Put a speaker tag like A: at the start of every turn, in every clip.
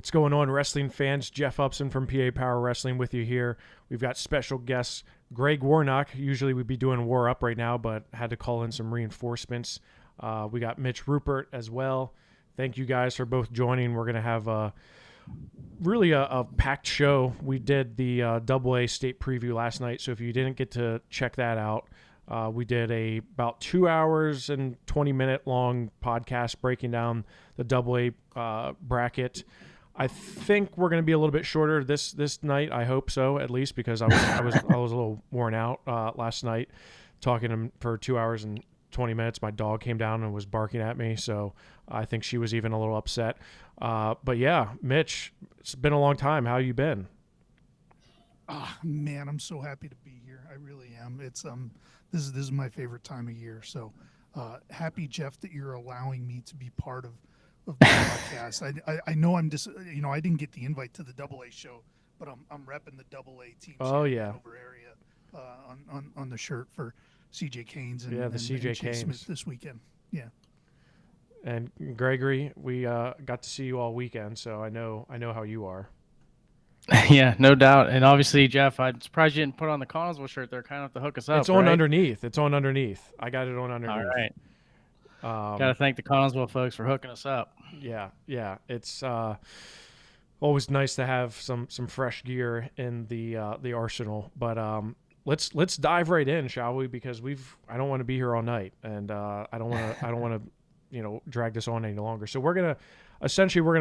A: What's going on, wrestling fans? Jeff Upson from PA Power Wrestling with you here. We've got special guests, Greg Warnock. Usually we'd be doing War Up right now, but had to call in some reinforcements. We got Mitch Rupert as well. Thank you guys for both joining. We're going to have really a packed show. We did the AA state preview last night, so if you didn't get to check that out, we did about 2 hours and 20-minute long podcast breaking down the AA bracket. I think we're going to be a little bit shorter this night. I hope so, at least, because I was a little worn out last night talking to him for 2 hours and 20 minutes. My dog came down and was barking at me, so I think she was even a little upset. But yeah, Mitch, it's been a long time. How you been?
B: Man, I'm so happy to be here. I really am. It's this is my favorite time of year. So happy, Jeff, that you're allowing me to be part of the podcast. I know I'm just I didn't get the invite to the AA show, but I'm repping the AA team.
A: Oh yeah,
B: over area on the shirt for CJ Canes and
A: the CJ
B: and
A: Canes
B: Smith this weekend. Yeah.
A: And Gregory, we got to see you all weekend, so I know how you are.
C: Yeah, no doubt. And obviously, Jeff, I'm surprised you didn't put on the Connosville shirt there, kind of to hook us up.
A: It's on underneath. It's on underneath. I got it on underneath.
C: All right. Got to thank the Connosville folks for hooking us up.
A: Yeah. It's always nice to have some fresh gear in the arsenal. But let's dive right in, shall we? Because I don't want to be here all night, and I don't want to drag this on any longer. So we're gonna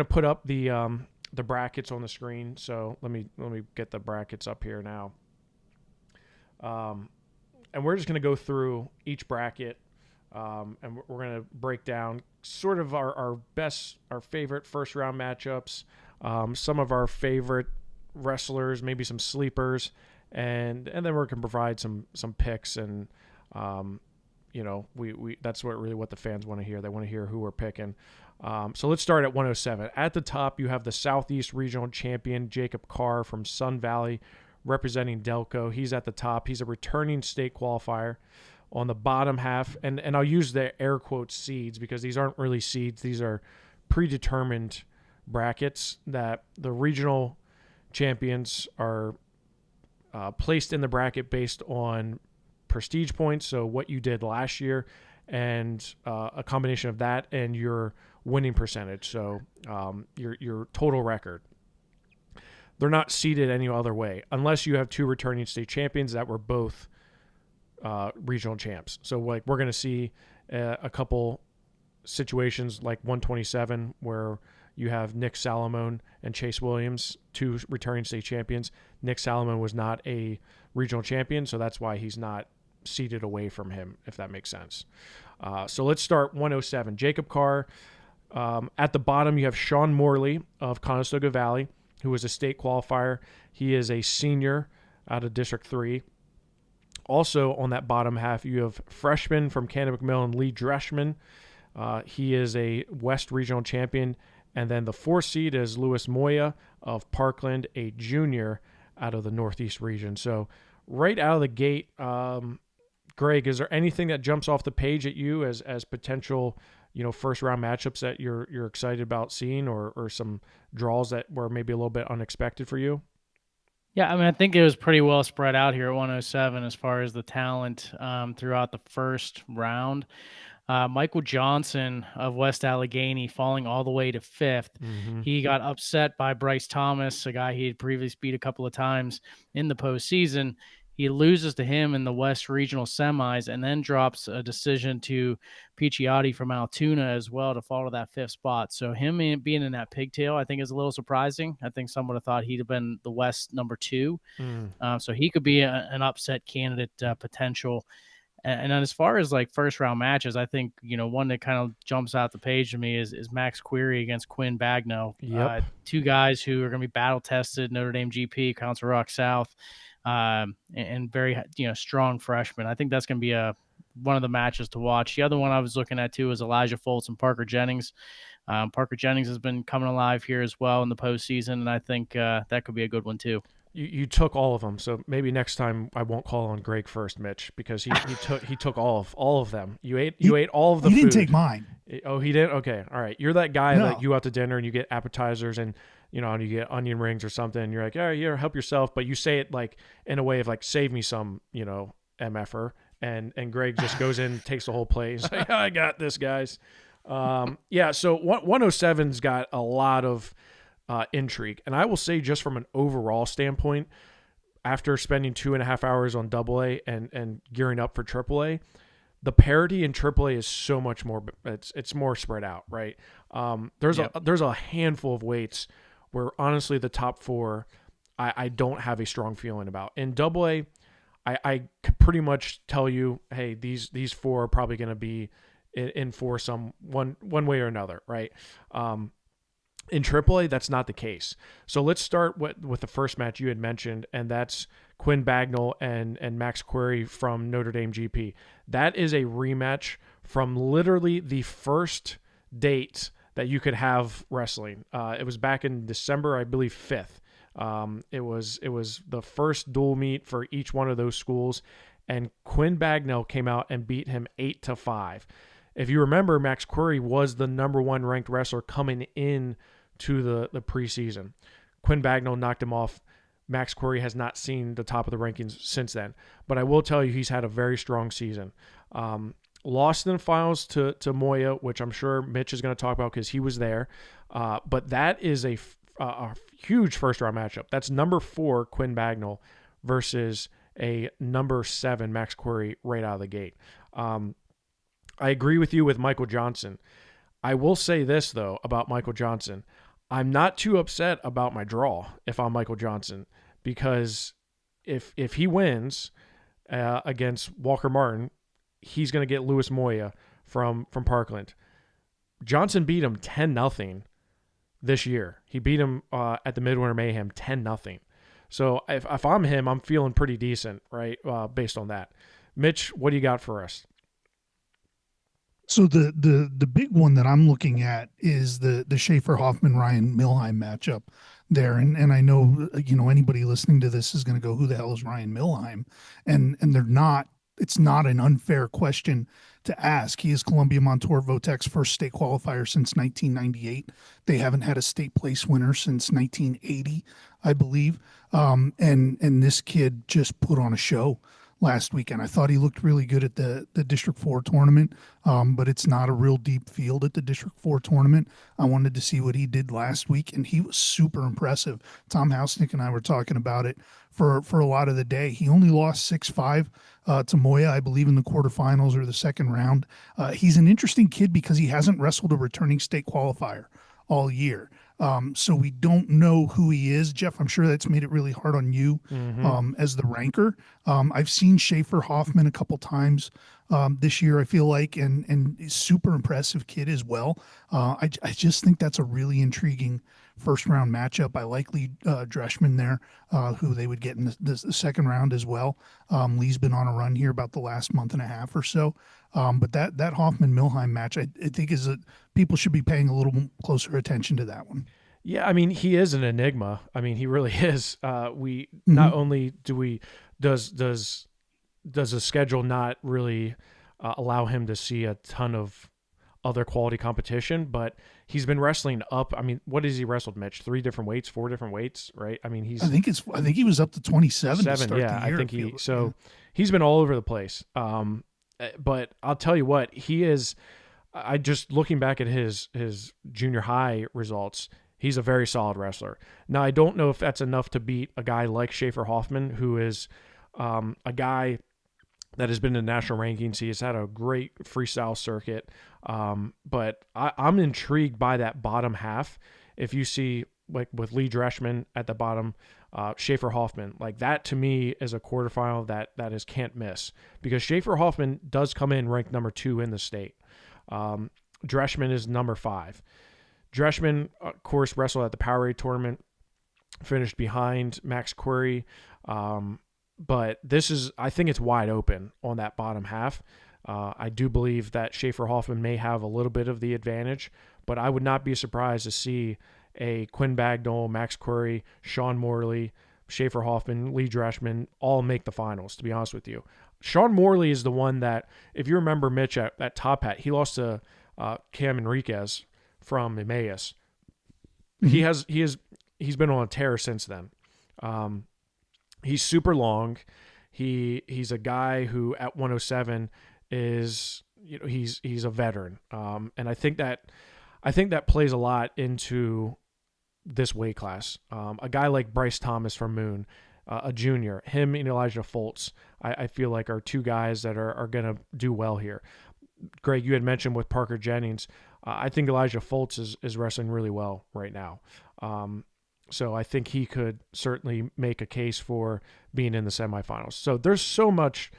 A: put up the brackets on the screen. So let me get the brackets up here now. And we're just gonna go through each bracket. And we're going to break down sort of our favorite first round matchups, some of our favorite wrestlers, maybe some sleepers, and then we're going to provide some picks. And, that's what the fans want to hear. They want to hear who we're picking. So let's start at 107. At the top, you have the Southeast Regional Champion, Jacob Carr from Sun Valley, representing Delco. He's at the top. He's a returning state qualifier. On the bottom half, and I'll use the air quotes seeds because these aren't really seeds. These are predetermined brackets that the regional champions are placed in the bracket based on prestige points, so what you did last year, and a combination of that and your winning percentage, so your total record. They're not seeded any other way unless you have two returning state champions that were both regional champs. So we're going to see a couple situations like 127 where you have Nick Salamone and Chase Williams, two returning state champions. Nick Salamone was not a regional champion, so that's why he's not seated away from him, if that makes sense. So let's start 107. Jacob Carr. At the bottom, you have Sean Morley of Conestoga Valley, who is a state qualifier. He is a senior out of District 3. Also on that bottom half, you have freshman from Canada McMillan, Lee Dreschman. He is a West Regional champion. And then the 4th seed is Louis Moya of Parkland, a junior out of the Northeast region. So right out of the gate, Greg, is there anything that jumps off the page at you as potential, first round matchups that you're excited about seeing, or some draws that were maybe a little bit unexpected for you?
C: Yeah, I mean, I think it was pretty well spread out here at 107 as far as the talent throughout the first round. Michael Johnson of West Allegheny falling all the way to 5th. Mm-hmm. He got upset by Bryce Thomas, a guy he had previously beat a couple of times in the postseason. He loses to him in the West Regional semis and then drops a decision to Picciotti from Altoona as well to fall to that 5th spot. So him being in that pigtail, I think, is a little surprising. I think someone would have thought he'd have been the West number 2. So he could be an upset candidate potential. And then as far as like first round matches, I think, one that kind of jumps out the page to me is Max Query against Quinn Bagno.
A: Yep.
C: Two guys who are going to be battle tested, Notre Dame GP, Council Rock South. And very, strong freshmen. I think that's going to be one of the matches to watch. The other one I was looking at too is Elijah Foltz and Parker Jennings. Parker Jennings has been coming alive here as well in the postseason, and I think that could be a good one too.
A: You took all of them, so maybe next time I won't call on Greg first, Mitch, because he took all of them. You ate all of the food.
B: He didn't take mine.
A: Oh, he did? Okay, all right. You're that guy that you go out to dinner and you get appetizers, and and you get onion rings or something, and you're like, "Yeah, yeah, help yourself," but you say it like in a way of like, "Save me some," MFer, and Greg just goes in, takes the whole plate. He's like, "I got this, guys." Yeah, so 107's got a lot of intrigue, and I will say, just from an overall standpoint, after spending 2.5 hours on AA and gearing up for AAA, the parity in AAA is so much more. It's more spread out, right? There's a handful of weights where honestly the top four I don't have a strong feeling about. In AA, I could pretty much tell you, hey, these four are probably going to be in for some one way or another, right? In AAA, that's not the case. So let's start with the first match you had mentioned, and that's Quinn Bagnall and Max Query from Notre Dame GP. That is a rematch from literally the first date that you could have wrestling. It was back in December, I believe 5th. It was the first dual meet for each one of those schools, and Quinn Bagnall came out and beat him 8-5. If you remember, Max Query was the number 1 ranked wrestler coming in to the preseason. Quinn Bagnall knocked him off. Max Query has not seen the top of the rankings since then. But I will tell you, he's had a very strong season. Lost in the finals to Moya, which I'm sure Mitch is going to talk about because he was there. But that is a huge first-round matchup. That's number 4, Quinn Bagnall, versus a number 7, Max Query, right out of the gate. I agree with you with Michael Johnson. I will say this, though, about Michael Johnson. I'm not too upset about my draw if I'm Michael Johnson, because if he wins against Walker Martin, he's going to get Louis Moya from Parkland. Johnson beat him 10-0 this year. He beat him at the Midwinter Mayhem 10-0. So if I'm him, I'm feeling pretty decent, right, based on that. Mitch, what do you got for us?
B: So the big one that I'm looking at is the Schaefer Hoffman Ryan Milheim matchup there, and I know anybody listening to this is going to go, who the hell is Ryan Milheim? And they're not. It's not an unfair question to ask. He is Columbia Montour Votech's first state qualifier since 1998. They haven't had a state place winner since 1980, I believe. And this kid just put on a show last weekend. I thought he looked really good at the District 4 tournament, but it's not a real deep field at the District 4 tournament. I wanted to see what he did last week, and he was super impressive. Tom Hausnick and I were talking about it for a lot of the day. He only lost 6-5 to Moya, I believe, in the quarterfinals or the second round. He's an interesting kid because he hasn't wrestled a returning state qualifier all year. So we don't know who he is. Jeff, I'm sure that's made it really hard on you as the ranker. I've seen Schaefer Hoffman a couple times this year, I feel like, and he's super impressive kid as well. I just think that's a really intriguing first round matchup. I like Lee Dreschman there, who they would get in the second round as well. Lee's been on a run here about the last month and a half or so. But that Hoffman-Milheim match, I think people should be paying a little closer attention to that one.
A: Yeah, I mean, he is an enigma. I mean, he really is. Not only does the schedule not really allow him to see a ton of other quality competition, but he's been wrestling up. I mean, what has he wrestled, Mitch? 4 different weights, right? I mean, I
B: think he was up to 27 to start the year.
A: I think he's been all over the place. But I'll tell you what, he is. I just looking back at his junior high results, he's a very solid wrestler. Now, I don't know if that's enough to beat a guy like Schaefer Hoffman, who is a guy that has been in the national rankings. He has had a great freestyle circuit. But I'm intrigued by that bottom half. If you see, like with Lee Dreschman at the bottom, Schaefer Hoffman, like that to me is a quarterfinal that is can't miss, because Schaefer Hoffman does come in ranked number 2 in the state. Dreschman is number 5. Dreschman, of course, wrestled at the Powerade tournament, finished behind Max Query. But I think it's wide open on that bottom half. I do believe that Schaefer Hoffman may have a little bit of the advantage, but I would not be surprised to see a Quinn Bagnall, Max Query, Sean Morley, Schaefer Hoffman, Lee Dreschman all make the finals, to be honest with you. Sean Morley is the one that, if you remember Mitch at Top Hat, he lost to Cam Enriquez from Emmaus. He has he's been on a tear since then. He's super long. He's a guy who at 107 is, he's a veteran. And I think that plays a lot into this weight class. A guy like Bryce Thomas from Moon, a junior, him and Elijah Foltz, I feel like are two guys that are going to do well here. Greg, you had mentioned with Parker Jennings. I think Elijah Foltz is wrestling really well right now. So I think he could certainly make a case for being in the semifinals. So there's so much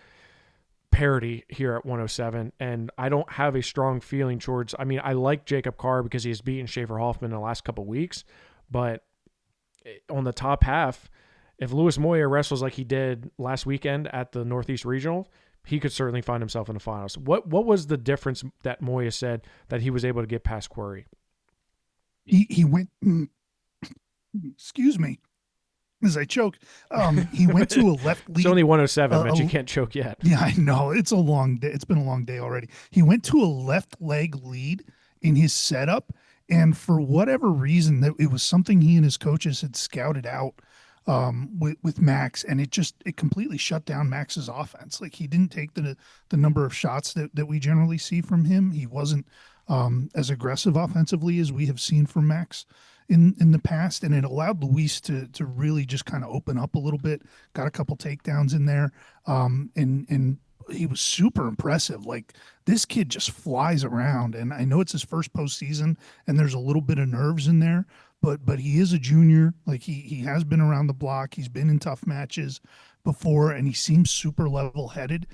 A: parity here at 107, and I don't have a strong feeling towards, I like Jacob Carr because he has beaten Schaefer Hoffman in the last couple of weeks, but on the top half, if Luis Moya wrestles like he did last weekend at the Northeast Regional, he could certainly find himself in the finals. What was the difference that Moya said that he was able to get past Query?
B: He went, excuse me, as I choke. He went to a left lead.
A: It's only 107, Mitch. You can't choke yet.
B: Yeah, I know. It's a long day. It's been a long day already. He went to a left leg lead in his setup, and for whatever reason, that it was something he and his coaches had scouted out with Max, and it completely shut down Max's offense. Like, he didn't take the number of shots that we generally see from him. He wasn't as aggressive offensively as we have seen from Max in the past, and it allowed Luis to really just kind of open up a little bit. Got a couple takedowns in there, and he was super impressive. Like, this kid just flies around, and I know it's his first postseason, and there's a little bit of nerves in there, but he is a junior. Like, he has been around the block. He's been in tough matches before, and he seems super level-headed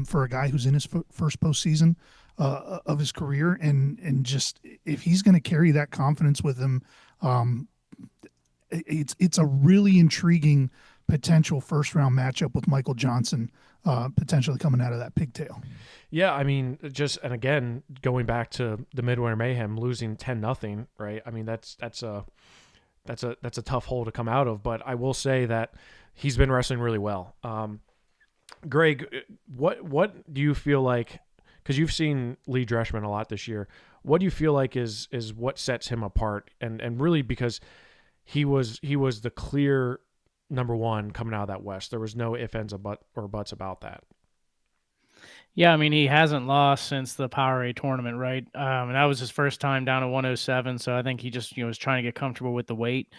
B: for a guy who's in his first postseason of his career. And just, if he's going to carry that confidence with him, it's a really intriguing potential first-round matchup with Michael Johnson potentially coming out of that pigtail.
A: Yeah, and again, going back to the Midwinter Mayhem, losing 10-0, right? That's a tough hole to come out of. But I will say that he's been wrestling really well. Greg, what do you feel like? Because you've seen Lee Dreschman a lot this year. What do you feel like is what sets him apart? And really, because he was the clear number one coming out of that West. There was no ifs, ands, or buts about that.
C: Yeah, he hasn't lost since the Powerade tournament, right? And that was his first time down to 107, so I think he just was trying to get comfortable with the weight,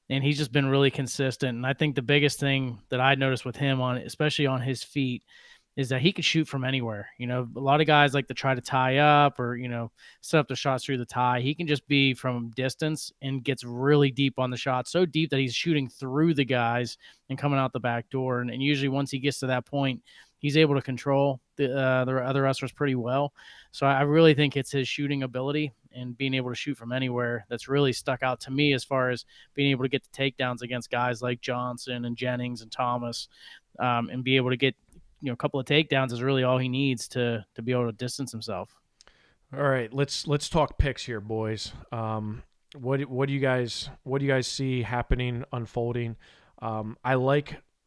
C: and he's just been really consistent. And I think the biggest thing that I noticed with him, especially on his feet, is that he could shoot from anywhere. A lot of guys like to try to tie up or, set up the shots through the tie. He can just be from distance and gets really deep on the shot, so deep that he's shooting through the guys and coming out the back door. And usually once he gets to that point, he's able to control the other wrestlers pretty well. So I really think it's his shooting ability and being able to shoot from anywhere that's really stuck out to me as far as being able to get the takedowns against guys like Johnson and Jennings and Thomas, and be able to get a couple of takedowns is really all he needs to be able to distance himself.
A: All right, let's talk picks here, boys. What do you guys see happening, unfolding?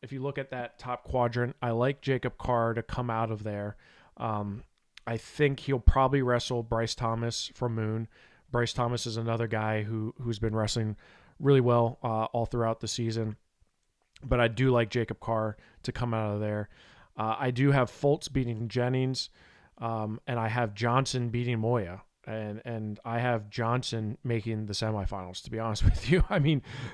A: If you look at that top quadrant, I like Jacob Carr to come out of there. I think he'll probably wrestle Bryce Thomas from Moon. Bryce Thomas is another guy who's been wrestling really well all throughout the season. But I do like Jacob Carr to come out of there. I do have Foltz beating Jennings, and I have Johnson beating Moya. And I have Johnson making the semifinals, to be honest with you.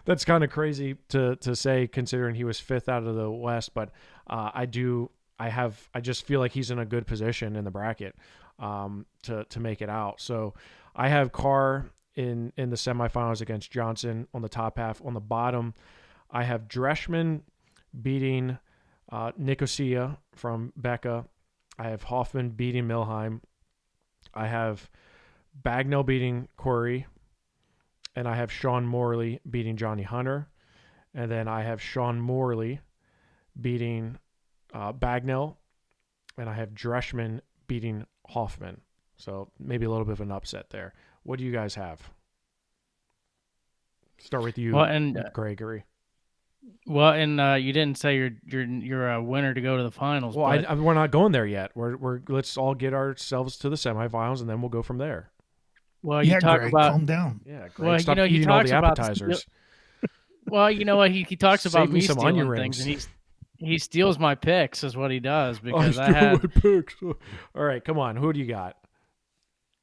A: That's kind of crazy to say considering he was fifth out of the West, but I just feel like he's in a good position in the bracket to make it out. So I have Carr in the semifinals against Johnson on the top half. On the bottom, I have Dreschman beating Nicosia from Becca. I have Hoffman beating Milheim. I have Bagnell beating Corey, and I have Sean Morley beating Johnny Hunter, and then I have Sean Morley beating Bagnell, and I have Dreschman beating Hoffman. So maybe a little bit of an upset there. What do you guys have? Start with you, Gregory.
C: Well, and you didn't say you're a winner to go to the finals.
A: Well, we're not going there yet. Let's all get ourselves to the semifinals, and then we'll go from there.
C: Well, you talk
B: Greg,
C: about
B: calm down.
A: Yeah, Greg, stop eating all the appetizers.
C: Well, you know what? He talks about
A: Save me
C: me
A: some onion
C: stealing things, and
A: rings.
C: he steals my picks, is what he does.
A: I
C: Because I
A: still my
C: had,
A: picks. All right, come on. Who do you got?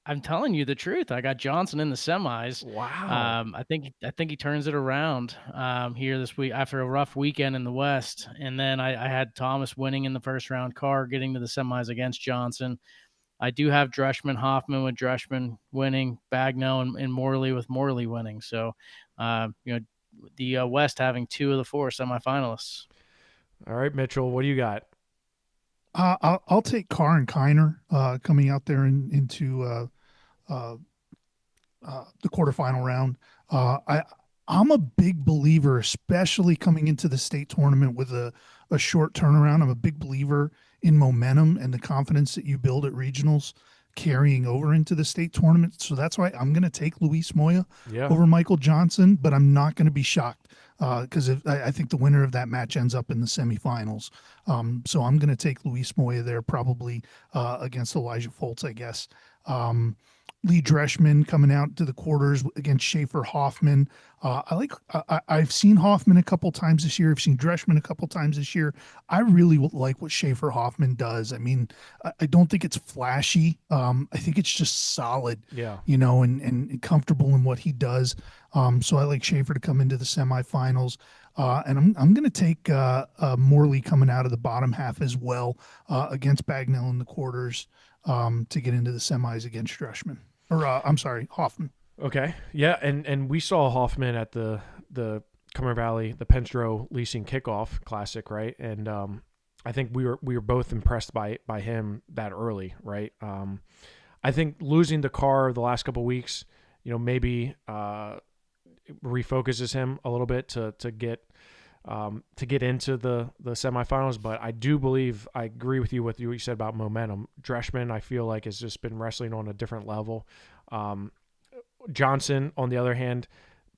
C: I'm telling you the truth. I got Johnson in the semis.
A: Wow.
C: I think he turns it around here this week after a rough weekend in the West, and then I had Thomas winning in the first round, Carr getting to the semis against Johnson. I do have Dreschman, Hoffman with Dreschman winning, Bagnell and Morley with Morley winning. So, the West having 2 of the 4 semifinalists.
A: All right, Mitchell, what do you got?
B: I'll take Carr and Kiner coming out there into uh, the quarterfinal round. I'm a big believer, especially coming into the state tournament with a short turnaround. I'm a big believer in momentum and the confidence that you build at regionals carrying over into the state tournament. So that's why I'm going to take Luis Moya
A: Yeah.
B: over Michael Johnson, but I'm not going to be shocked because I think the winner of that match ends up in the semifinals. So I'm going to take Luis Moya there, probably against Elijah Foltz, I guess. Lee Dreschman coming out to the quarters against Schaefer Hoffman. I've seen Hoffman a couple times this year. I've seen Dreschman a couple times this year. I really like what Schaefer Hoffman does. I mean, I don't think it's flashy. I think it's just solid,
A: Yeah.
B: and comfortable in what he does. So I like Schaefer to come into the semifinals. And I'm going to take Morley coming out of the bottom half as well against Bagnell in the quarters to get into the semis against Dreschman. Or I'm sorry, Hoffman.
A: Okay. Yeah, and we saw Hoffman at the Cumber Valley, the Penstro Leasing Kickoff Classic, right? And I think we were both impressed by him that early, right? I think losing the car the last couple of weeks, maybe refocuses him a little bit to get into the semifinals. But I do believe I agree with you what you said about momentum. Dreschman, I feel like, has just been wrestling on a different level. Johnson, on the other hand,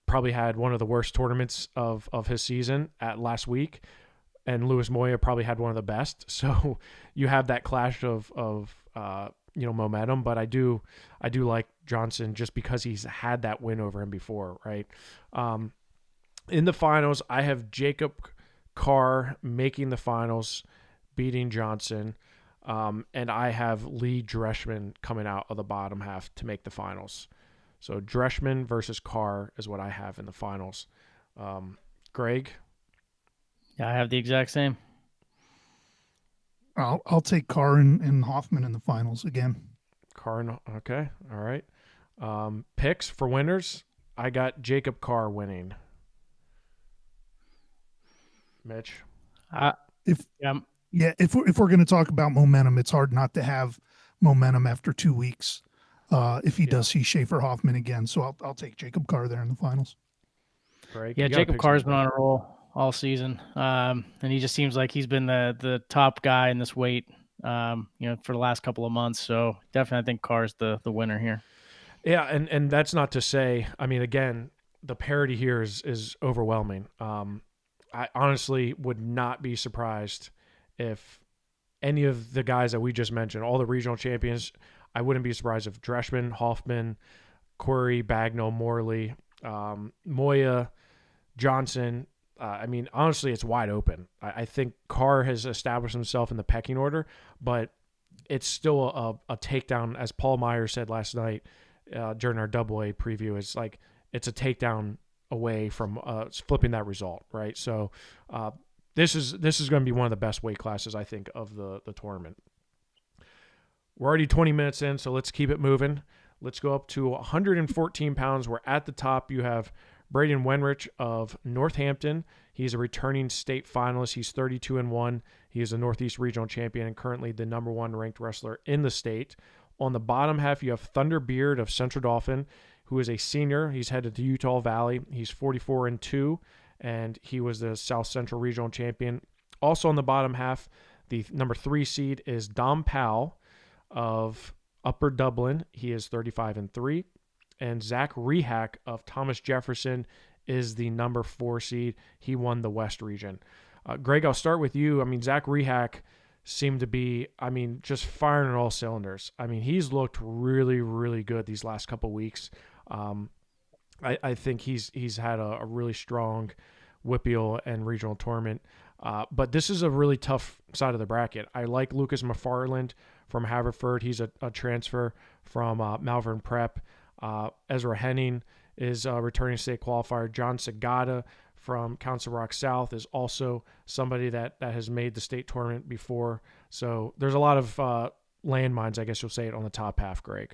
A: probably had one of the worst tournaments of his season at last week, and Luis Moya probably had one of the best. So you have that clash of momentum. But I do like Johnson just because he's had that win over him before, right? In the finals, I have Jacob Carr making the finals, beating Johnson, and I have Lee Dreschman coming out of the bottom half to make the finals. So Dreschman versus Carr is what I have in the finals. Greg?
C: Yeah, I have the exact same.
B: I'll take Carr and Hoffman in the finals again.
A: Carr, okay, all right. Picks for winners, I got Jacob Carr winning. Mitch?
B: If we're going to talk about momentum, it's hard not to have momentum after 2 weeks. If he does see Schaefer Hoffman again, so I'll take Jacob Carr there in the finals.
A: Greg,
C: Yeah, Jacob Carr's been on a roll all season, and he just seems like he's been the top guy in this weight, for the last couple of months. So definitely, I think Carr's the winner here.
A: Yeah, and that's not to say. I mean, again, the parity here is overwhelming. I honestly would not be surprised if any of the guys that we just mentioned, all the regional champions, I wouldn't be surprised if Dreschman, Hoffman, Corey, Bagnell, Morley, Moya, Johnson. I mean, honestly, it's wide open. I think Carr has established himself in the pecking order, but it's still a takedown, as Paul Meyer said last night during our AA preview. It's like it's a takedown away from flipping that result, right? So this is going to be one of the best weight classes, I think, of the tournament. We're already 20 minutes in, so let's keep it moving. Let's go up to 114 pounds. We're at the top. You have Braden Wenrich of Northampton. He's a returning state finalist. He's 32-1. He is a Northeast Regional Champion and currently the number 1 ranked wrestler in the state. On the bottom half, you have Thunder Beard of Central Dauphin, who is a senior. He's headed to Utah Valley. He's 44-2, and he was the South Central Regional Champion. Also on the bottom half, the number 3 seed is Dom Powell of Upper Dublin. He is 35-3. And Zach Rehack of Thomas Jefferson is the number 4 seed. He won the West region. Greg, I'll start with you. I mean, Zach Rehack seemed to be, just firing on all cylinders. I mean, he's looked really, really good these last couple weeks. I think he's had a really strong WPIAL and regional tournament. But this is a really tough side of the bracket. I like Lucas McFarland from Haverford. He's a transfer from Malvern Prep. Ezra Henning is a returning state qualifier. John Sagata from Council Rock South is also somebody that has made the state tournament before. So there's a lot of landmines, I guess you'll say it, on the top half, Greg.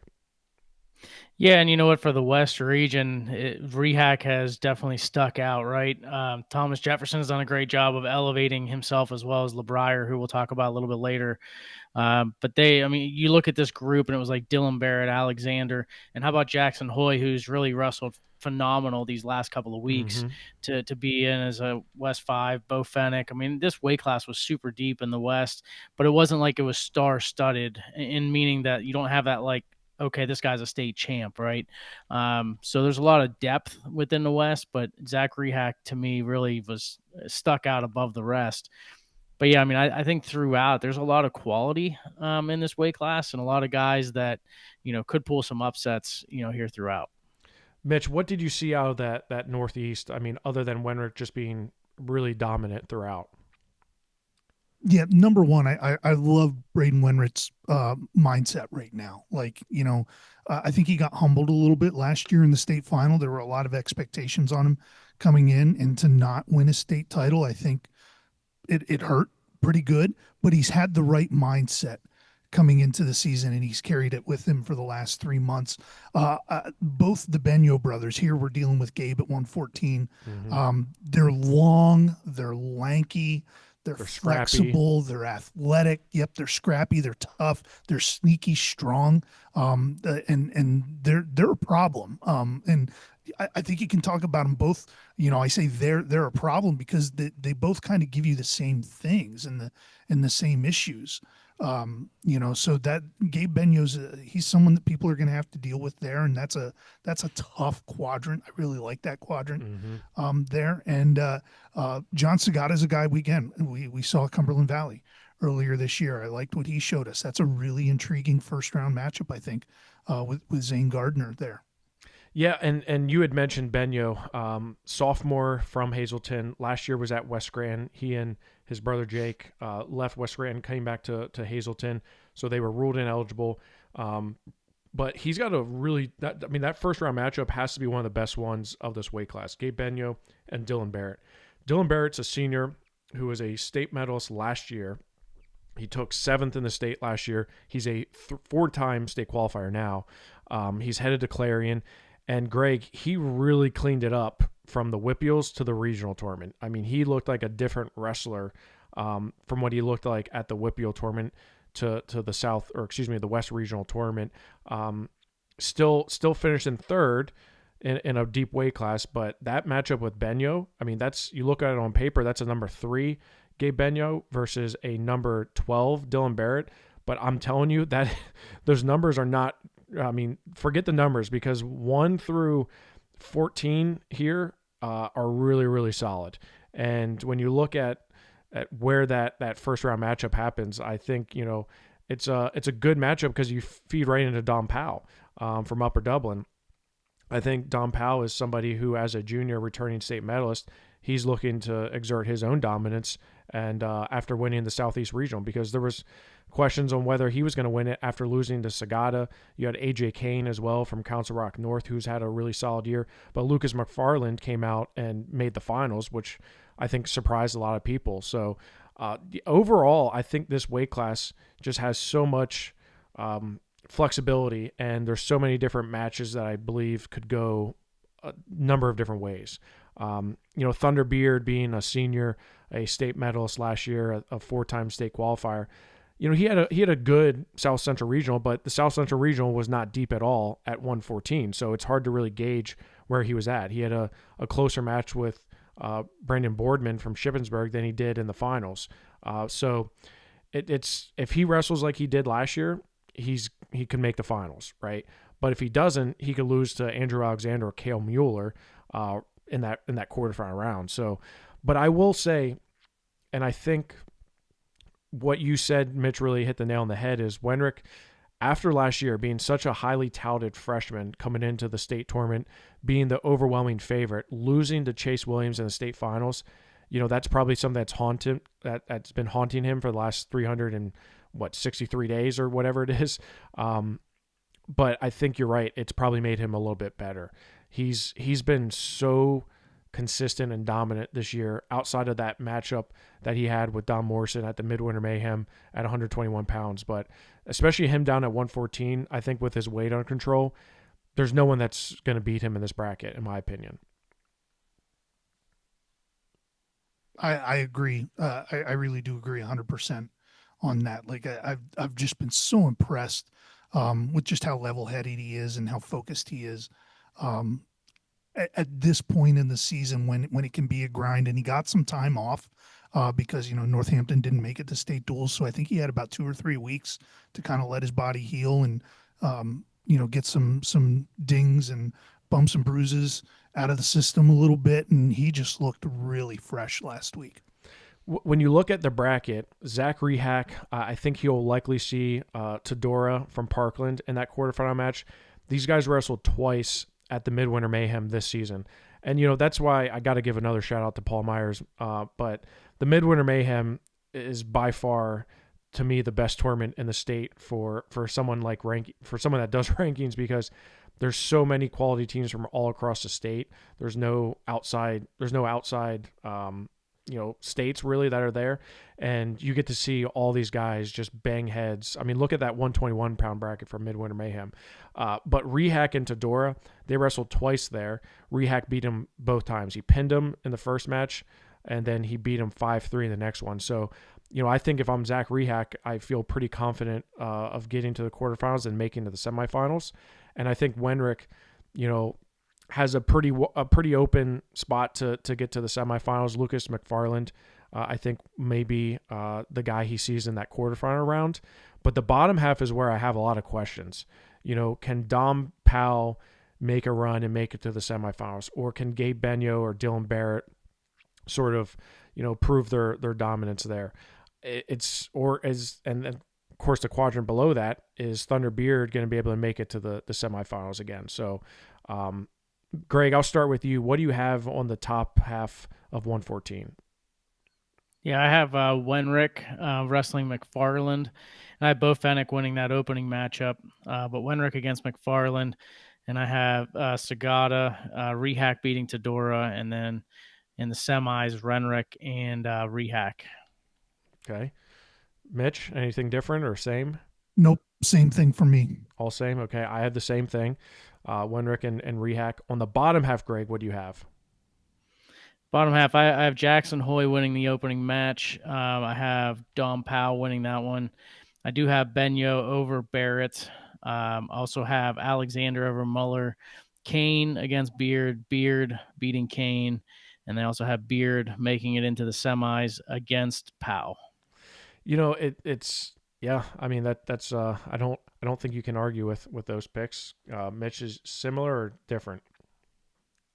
C: Yeah, and you know what? For the West region, Rehack has definitely stuck out, right? Thomas Jefferson has done a great job of elevating himself, as well as LeBrier, who we'll talk about a little bit later. But you look at this group, and it was like Dylan Barrett, Alexander, and how about Jackson Hoy, who's really wrestled phenomenal these last couple of weeks to be in as a West 5, Bo Fennick. I mean, this weight class was super deep in the West, but it wasn't like it was star-studded, in meaning that you don't have that, like, okay, this guy's a state champ, right? So there's a lot of depth within the West, but Zach Rehack, to me, really was stuck out above the rest. But yeah, I mean, I think throughout there's a lot of quality in this weight class, and a lot of guys that, could pull some upsets, here throughout.
A: Mitch, what did you see out of that Northeast? I mean, other than Wenrich just being really dominant throughout.
B: Yeah, number one, I love Braden Wenrich's mindset right now. Like, I think he got humbled a little bit last year in the state final. There were a lot of expectations on him coming in, and to not win a state title, I think it hurt pretty good. But he's had the right mindset coming into the season, and he's carried it with him for the last 3 months. Both the Benyo brothers, here we're dealing with Gabe at 114. They're long, they're lanky, they're flexible, they're athletic. Yep, they're scrappy, they're tough, they're sneaky strong, and they're a problem. And I think you can talk about them both. I say they're a problem because they both kind of give you the same things and the same issues. So that Gabe Benyo's he's someone that people are going to have to deal with there, and that's a tough quadrant. I really like that quadrant there. And John Sagata is a guy we saw at Cumberland Valley earlier this year. I liked what he showed us. That's a really intriguing first round matchup, I think, with Zane Gardner there.
A: Yeah, and you had mentioned Benyo, sophomore from Hazleton. Last year was at West Grand. He and his brother Jake left West Grand, came back to Hazleton, so they were ruled ineligible. But he's got that first round matchup has to be one of the best ones of this weight class. Gabe Benyo and Dylan Barrett. Dylan Barrett's a senior who was a state medalist last year. He took 7th in the state last year. He's a 4-time state qualifier now. He's headed to Clarion. And Greg, he really cleaned it up from the WPIALs to the regional tournament. I mean, he looked like a different wrestler from what he looked like at the WPIAL tournament to the West regional tournament. Still finished in 3rd in a deep weight class, but that matchup with Benyo, I mean, you look at it on paper, that's a number 3 Gabe Benyo versus a number 12 Dylan Barrett. But I'm telling you that those numbers are not. I mean, forget the numbers, because 1 through 14 here are really, really solid. And when you look at where that first round matchup happens, I think, it's a good matchup because you feed right into Dom Powell from Upper Dublin. I think Dom Powell is somebody who, as a junior returning state medalist, he's looking to exert his own dominance. And after winning the Southeast Regional, because there was questions on whether he was going to win it after losing to Sagata. You had AJ Kane as well from Council Rock North, who's had a really solid year. But Lucas McFarland came out and made the finals, which I think surprised a lot of people. So overall, I think this weight class just has so much flexibility, and there's so many different matches that I believe could go a number of different ways. Thunderbeard being a senior, a state medalist last year, a 4-time state qualifier. He had a good South Central Regional, but the South Central Regional was not deep at all at 114, so it's hard to really gauge where he was at. He had a closer match with Brandon Boardman from Shippensburg than he did in the finals. So it's if he wrestles like he did last year, he can make the finals, right? But if he doesn't, he could lose to Andrew Alexander or Cale Mueller in that quarterfinal round. So, but I will say, and I think what you said, Mitch, really hit the nail on the head, is Wenrich, after last year being such a highly touted freshman coming into the state tournament, being the overwhelming favorite, losing to Chase Williams in the state finals, that's probably something that's been haunting him for the last 63 days or whatever it is. But I think you're right. It's probably made him a little bit better. He's been so consistent and dominant this year outside of that matchup that he had with Don Morrison at the Midwinter Mayhem at 121 pounds. But especially him down at 114, I think with his weight under control, there's no one that's going to beat him in this bracket, in my opinion.
B: I agree. I really do agree 100% on that. Like I've just been so impressed with just how level-headed he is and how focused he is. At this point in the season when it can be a grind, and he got some time off because Northampton didn't make it to state duels, so I think he had about 2 or 3 weeks to kind of let his body heal and get some dings and bumps and bruises out of the system a little bit, and he just looked really fresh last week.
A: When you look at the bracket, Zach Rehack, I think he'll likely see Todora from Parkland in that quarterfinal match. These guys wrestled twice at the Midwinter Mayhem this season. And, that's why I got to give another shout out to Paul Myers. But the Midwinter Mayhem is by far, to me, the best tournament in the state for someone for someone that does rankings, because there's so many quality teams from all across the state. There's no outside states really that are there, and you get to see all these guys just bang heads. I mean, look at that 121 pound bracket from Midwinter Mayhem. But Rehack and Todora, they wrestled twice there. Rehack beat him both times. He pinned him in the first match, and then he beat him 5-3 in the next one. So, I think if I'm Zach Rehack, I feel pretty confident of getting to the quarterfinals and making to the semifinals. And I think Wenrick, has a pretty open spot to get to the semifinals. Lucas McFarland, I think maybe the guy he sees in that quarterfinal round. But the bottom half is where I have a lot of questions. Can Dom Powell make a run and make it to the semifinals, or can Gabe Benyo or Dylan Barrett sort of prove their dominance there? And then of course the quadrant below that is Thunder Beard going to be able to make it to the semifinals again. So. Greg, I'll start with you. What do you have on the top half of 114?
C: Yeah, I have Wenrick wrestling McFarland, and I have Bo Fennick winning that opening matchup. But Wenrick against McFarland, and I have Sagata, Rehack beating Todora, and then in the semis, Renrick and Rehack.
A: Okay. Mitch, anything different or same?
B: Nope, same thing for me.
A: All same? Okay, I had the same thing. Wenrick and Rehack. On the bottom half, Greg, what do you have?
C: Bottom half, I have Jackson Hoy winning the opening match. I have Dom Powell winning that one. I do have Benyo over Barrett. Also have Alexander over Muller. Kane against Beard. Beard beating Kane. And they also have Beard making it into the semis against Powell.
A: It's yeah. I mean that's I don't think you can argue with those picks. Mitch, is similar or different?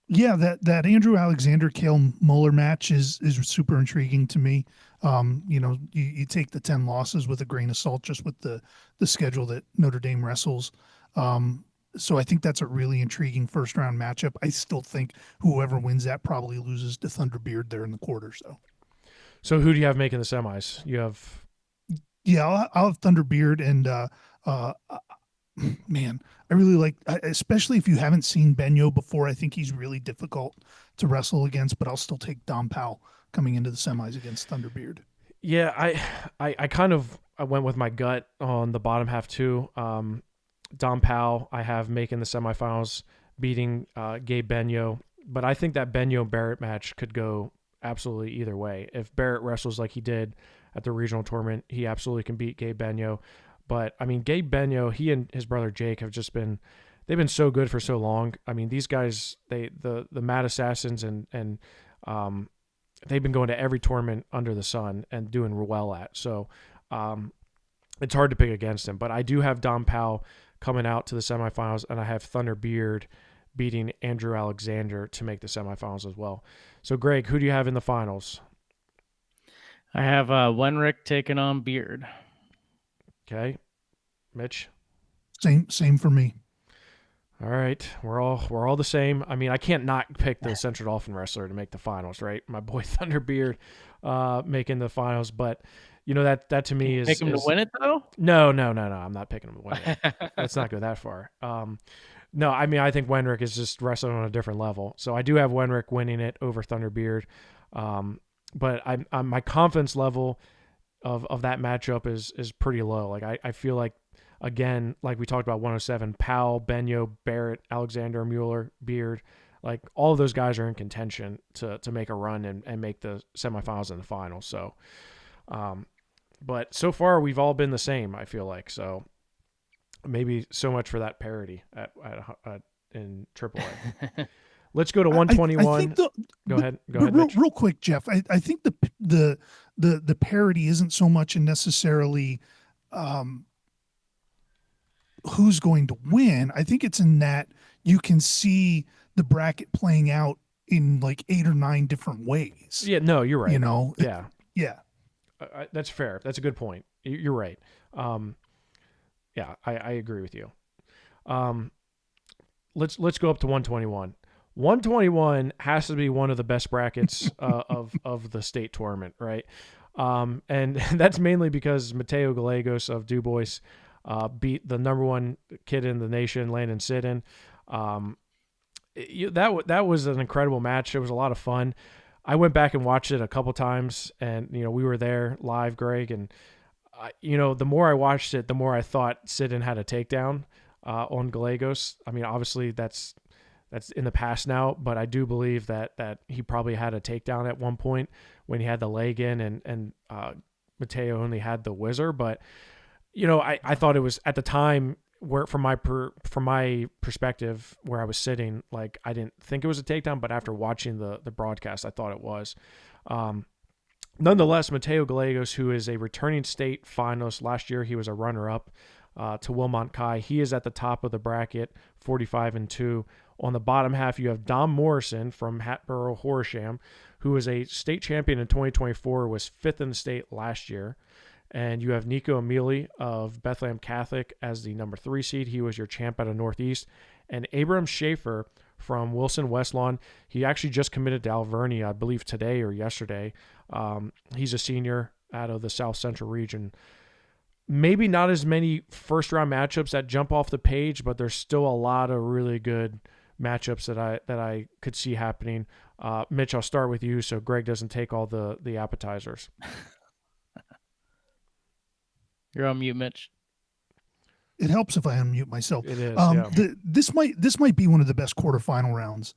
B: Yeah, that Andrew Alexander Cale Muller match is super intriguing to me. You take the 10 losses with a grain of salt, just with the schedule that Notre Dame wrestles. So I think that's a really intriguing first round matchup. I still think whoever wins that probably loses to Thunderbeard there in the quarters, though.
A: So who do you have making the semis? You have.
B: Yeah, I'll have Thunderbeard, and man, I really like, especially if you haven't seen Benyo before. I think he's really difficult to wrestle against, but I'll still take Dom Powell coming into the semis against Thunderbeard.
A: Yeah, I went with my gut on the bottom half too. Dom Powell, I have making the semifinals, beating Gabe Benyo, but I think that Benyo Barrett match could go absolutely either way. If Barrett wrestles like he did at the regional tournament, he absolutely can beat Gabe Benyo. But I mean, Gabe Benyo, he and his brother Jake they've been so good for so long. I mean, these guys, the Mad Assassins and they've been going to every tournament under the sun and doing well at. So it's hard to pick against him. But I do have Dom Powell coming out to the semifinals, and I have Thunder Beard beating Andrew Alexander to make the semifinals as well. So, Greg, who do you have in the finals?
C: I have Wenrick taking on Beard.
A: Okay. Mitch?
B: Same for me.
A: All right, we're all the same. I mean, I can't not pick the Central Dolphin wrestler to make the finals, right? My boy Thunderbeard making the finals, but that to me
C: Pick him to
A: is
C: win it though.
A: no. I'm not picking him to win it. Let's not go that far. No, I mean I think Wenrick is just wrestling on a different level. So I do have Wenrick winning it over Thunderbeard, but I'm my confidence level of that matchup is pretty low. Like I feel like, again, like we talked about 107, Powell, Benyo, Barrett, Alexander, Mueller, Beard, like all of those guys are in contention to make a run and make the semifinals and the finals. So, but so far we've all been the same, I feel like. So maybe so much for that parity in AAA. Let's go to 121.
B: I think
A: go ahead,
B: real quick, Jeff. I think the parity isn't so much in necessarily who's going to win. I think it's in that you can see the bracket playing out in like 8 or 9 different ways.
A: Yeah, no, you're right.
B: Yeah.
A: That's fair. That's a good point. You're right. Yeah, I agree with you. Let's go up to 121. 121 has to be one of the best brackets of the state tournament, right? And that's mainly because Mateo Gallegos of Dubois beat the number one kid in the nation, Landon Sidden. That was an incredible match. It was a lot of fun. I went back and watched it a couple times, and we were there live, Greg, and the more I watched it, the more I thought Sidden had a takedown on Gallegos. I mean, obviously that's in the past now, but I do believe that he probably had a takedown at one point when he had the leg in, and Mateo only had the whizzer. But I thought it was, at the time, where from my perspective where I was sitting, like I didn't think it was a takedown, but after watching the broadcast, I thought it was. Nonetheless, Mateo Gallegos, who is a returning state finalist last year, he was a runner-up to Wilmont Kai. He is at the top of the bracket, 45-2. On the bottom half, you have Dom Morrison from Hatboro Horsham, who was a state champion in 2024, was 5th in the state last year. And you have Nico Emili of Bethlehem Catholic as the number 3 seed. He was your champ out of Northeast. And Abram Schaefer from Wilson Westlawn. He actually just committed to Alvernia, I believe today or yesterday. He's a senior out of the South Central region. Maybe not as many first-round matchups that jump off the page, but there's still a lot of really good matchups that I could see happening. Mitch, I'll start with you so Greg doesn't take all the appetizers.
C: You're on mute, Mitch.
B: It helps if I unmute myself.
A: It is. Yeah.
B: This might be one of the best quarterfinal rounds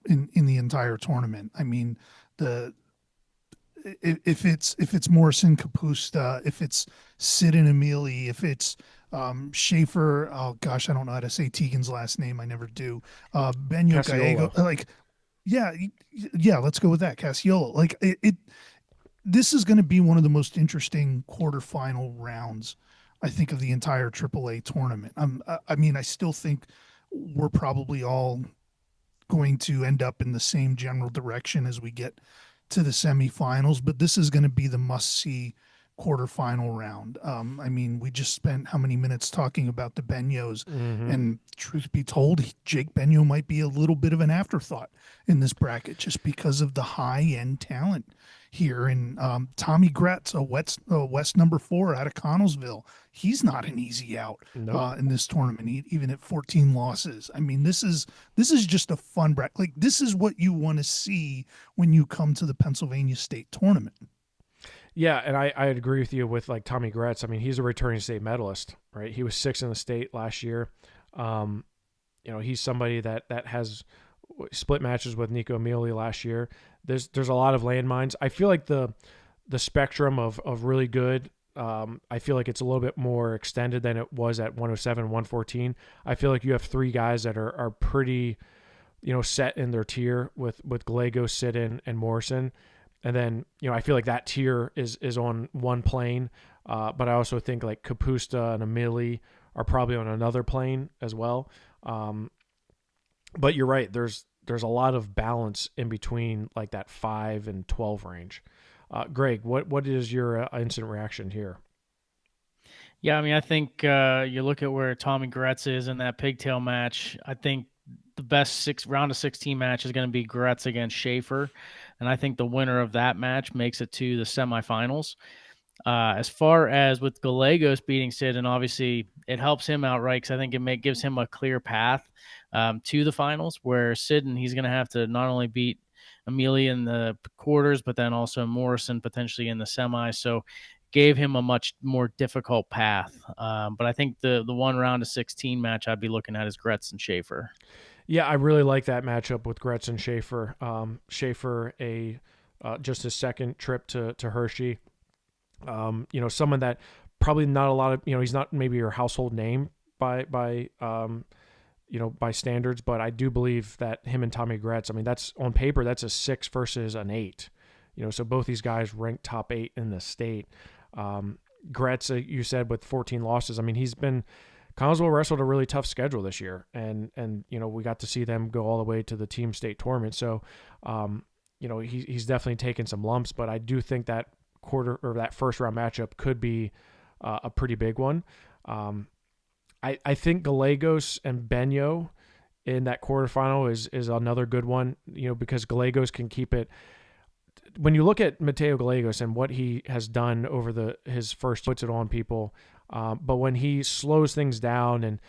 B: in the entire tournament. I mean, if it's Morrison Capusta, if it's Sid and Emili, if it's Schaefer, oh gosh, I don't know how to say Tegan's last name. I never do. Benyo Gallego, like, yeah, let's go with that. Cassiola. Like this is going to be one of the most interesting quarterfinal rounds, I think, of the entire AAA tournament. I mean, I still think we're probably all going to end up in the same general direction as we get to the semifinals, but this is going to be the must-see quarterfinal round. I mean, we just spent how many minutes talking about the Benyos, and truth be told, Jake Benyo might be a little bit of an afterthought in this bracket just because of the high-end talent here. And Tommy Gretz, a West number 4 out of Connellsville, he's not an easy out in this tournament, even at 14 losses. I mean, this is just a fun bracket. Like, this is what you want to see when you come to the Pennsylvania State Tournament.
A: Yeah, and I agree with you with like Tommy Gretz. I mean, he's a returning state medalist, right? He was 6th in the state last year. He's somebody that has split matches with Nico Emili last year. There's a lot of landmines. I feel like the spectrum of really good, I feel like it's a little bit more extended than it was at 107, 114. I feel like you have 3 guys that are pretty, set in their tier with Gallegos, Sidden, and Morrison. And then, I feel like that tier is on one plane. But I also think like Capusta and Emili are probably on another plane as well. But you're right. There's a lot of balance in between like that 5 and 12 range. Greg, what is your instant reaction here?
C: Yeah, I mean, I think you look at where Tommy Gretz is in that pigtail match. I think the best round of 16 match is going to be Gretz against Schaefer, and I think the winner of that match makes it to the semifinals. As far as with Gallegos beating Sid, and obviously it helps him outright because I think gives him a clear path to the finals. Where Sid, and he's going to have to not only beat Amelia in the quarters, but then also Morrison potentially in the semis. So gave him a much more difficult path. But I think the one round of 16 match I'd be looking at is Gretz and Schaefer.
A: Yeah, I really like that matchup with Gretz and Schaefer. Schaefer, just his second trip to Hershey. Someone that probably not a lot of, he's not maybe your household name by standards, but I do believe that him and Tommy Gretz, I mean, that's on paper, that's a 6 versus an 8. So both these guys ranked top 8 in the state. Gretz, you said with 14 losses, I mean, Collinsville wrestled a really tough schedule this year, and we got to see them go all the way to the team state tournament. So, he's definitely taken some lumps, but I do think that that first round matchup could be a pretty big one. I think Gallegos and Benyo in that quarterfinal is another good one, because Gallegos can keep it. When you look at Mateo Gallegos and what he has done over his first, puts it on people, but when he slows things down and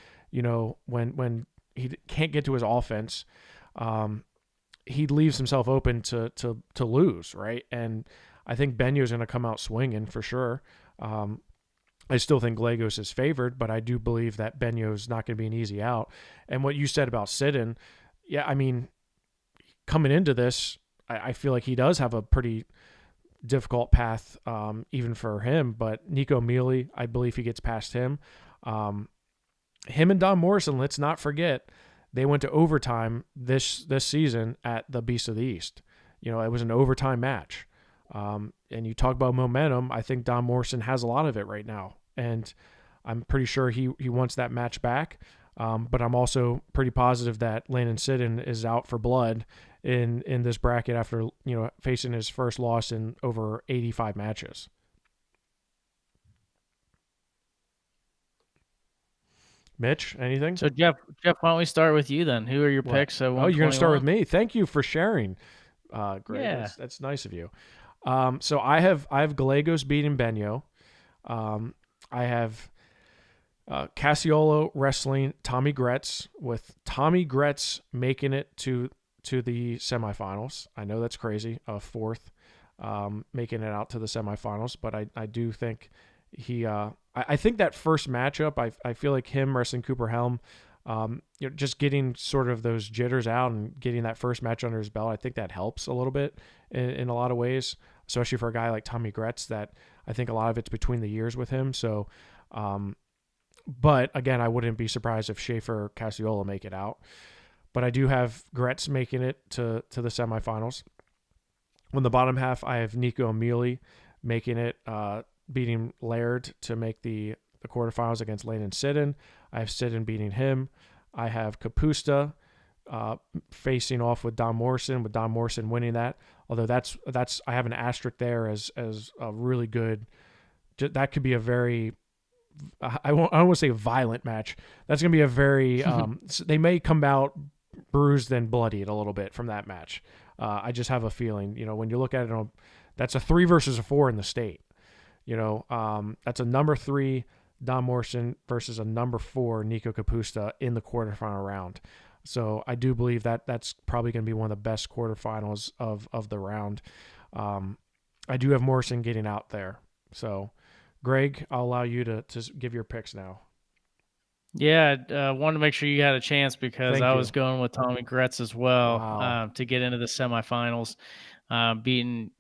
A: when he can't get to his offense, he leaves himself open to lose, right? And I think Benyo's going to come out swinging for sure. I still think Gallegos is favored, but I do believe that Benyo's not going to be an easy out. And what you said about Sidon, yeah, I mean, coming into this, I feel like he does have a pretty difficult path, even for him. But Nico Mealy, I believe he gets past him. Him and Don Morrison, let's not forget, they went to overtime this season at the Beast of the East. It was an overtime match. And you talk about momentum, I think Don Morrison has a lot of it right now. And I'm pretty sure he wants that match back. But I'm also pretty positive that Landon Sidden is out for blood in this bracket after, facing his first loss in over 85 matches. Mitch, anything?
C: So Jeff, why don't we start with you then? Who are your picks?
A: Oh, you're going to start with me. Thank you for sharing. Great.
C: Yeah.
A: That's nice of you. So I have Gallegos beating Benyo. I have Casiolo wrestling Tommy Gretz, with Tommy Gretz making it to the semifinals. I know that's crazy, fourth, making it out to the semifinals, but I do think I think that first matchup, I feel like him wrestling Cooper Helm, just getting sort of those jitters out and getting that first match under his belt, I think that helps a little bit in a lot of ways, especially for a guy like Tommy Gretz, that I think a lot of it's between the years with him. So, but again, I wouldn't be surprised if Schaefer or Casiola make it out. But I do have Gretz making it to the semifinals. On the bottom half, I have Nico Mealy making it, beating Laird to make the quarterfinals against Landon Sidden. I have Sidden beating him. I have Capusta facing off with Don Morrison winning that. Although that's I have an asterisk there as a really good. That could be a very, I don't want to say a violent match. That's going to be a very, they may come out bruised and bloodied a little bit from that match. I just have a feeling, when you look at it, that's a 3 versus a 4 in the state. That's a number 3 Don Morrison versus a number 4 Nico Capusta in the quarterfinal round. So I do believe that that's probably going to be one of the best quarterfinals of the round. I do have Morrison getting out there. So, Greg, I'll allow you to give your picks now.
C: Yeah, wanted to make sure you had a chance because I was going with Tommy Gretz as well.
A: Wow.
C: To get into the semifinals, beating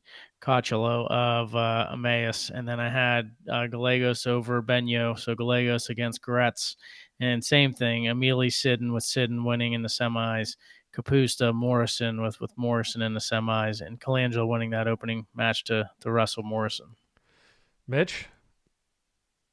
C: Cochelo of Emmaus. And then I had Gallegos over Benyo, so Gallegos against Gretz. And same thing, Emily Sidden with Sidden winning in the semis, Capusta Morrison with Morrison in the semis, and Colangelo winning that opening match to wrestle Morrison.
A: Mitch?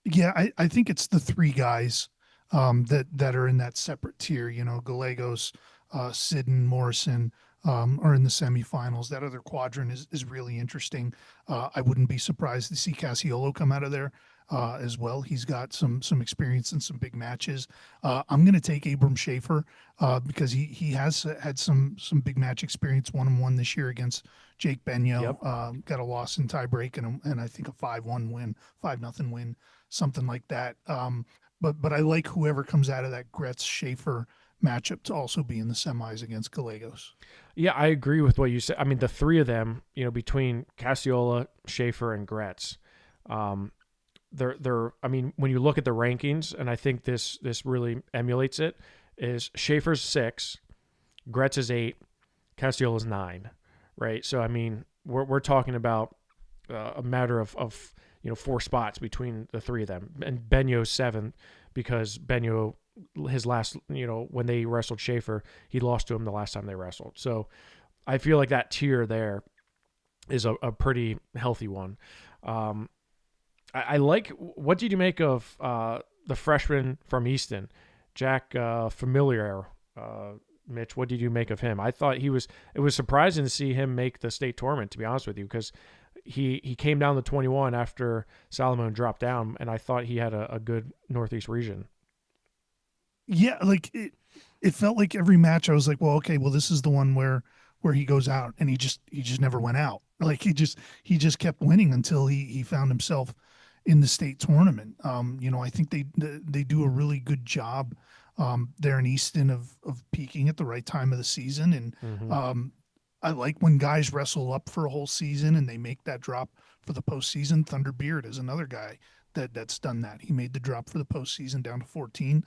B: Yeah, I think it's the 3 guys that are in that separate tier, Gallegos, Sidden, Morrison. are in the semifinals. That other quadrant is really interesting. I wouldn't be surprised to see Casiolo come out of there as well. He's got some experience in some big matches. I'm going to take Abram Schaefer because he has had some big match experience, 1-1 this year against Jake Benyo.
A: Yep.
B: Got a loss in tiebreak and I think a 5-1 win, 5-0 win, something like that. But I like whoever comes out of that Gretz Schaefer matchup to also be in the semis against Gallegos.
A: Yeah, I agree with what you said. I mean, the three of them, between Cassiola, Schaefer, and Gretz, they're. I mean, when you look at the rankings, and I think this really emulates it, is Schaefer's 6, Gretz is 8, Cassiola's 9, right? So I mean, we're talking about a matter of 4 spots between the three of them, and Benyo's 7 because Benyo, his last, when they wrestled Schaefer, he lost to him the last time they wrestled. So I feel like that tier there is a pretty healthy one. I like, what did you make of the freshman from Easton, Jack Familiar? Mitch, what did you make of him? I thought it was surprising to see him make the state tournament, to be honest with you, because he came down to 21 after Salomon dropped down, and I thought he had a good Northeast region.
B: Yeah, like it felt like every match I was like, well, okay, well, this is the one where he goes out, and he just never went out. Like he just kept winning until he found himself in the state tournament. I think they do a really good job there in Easton of peaking at the right time of the season. And I like when guys wrestle up for a whole season and they make that drop for the postseason. Thunder Beard is another guy that's done that. He made the drop for the postseason down to 14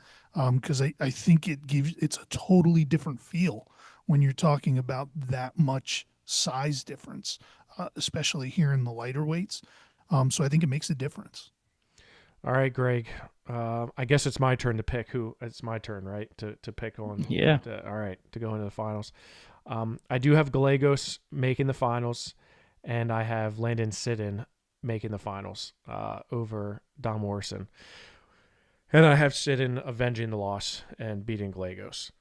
B: because I think it's a totally different feel when you're talking about that much size difference, especially here in the lighter weights. So I think it makes a difference.
A: All right, Greg. I guess it's my turn to pick who. It's my turn, right? To pick on.
C: Yeah.
A: All right, to go into the finals. I do have Gallegos making the finals, and I have Landon Sidden making the finals over Don Morrison. And I have Sidden avenging the loss and beating Gallegos.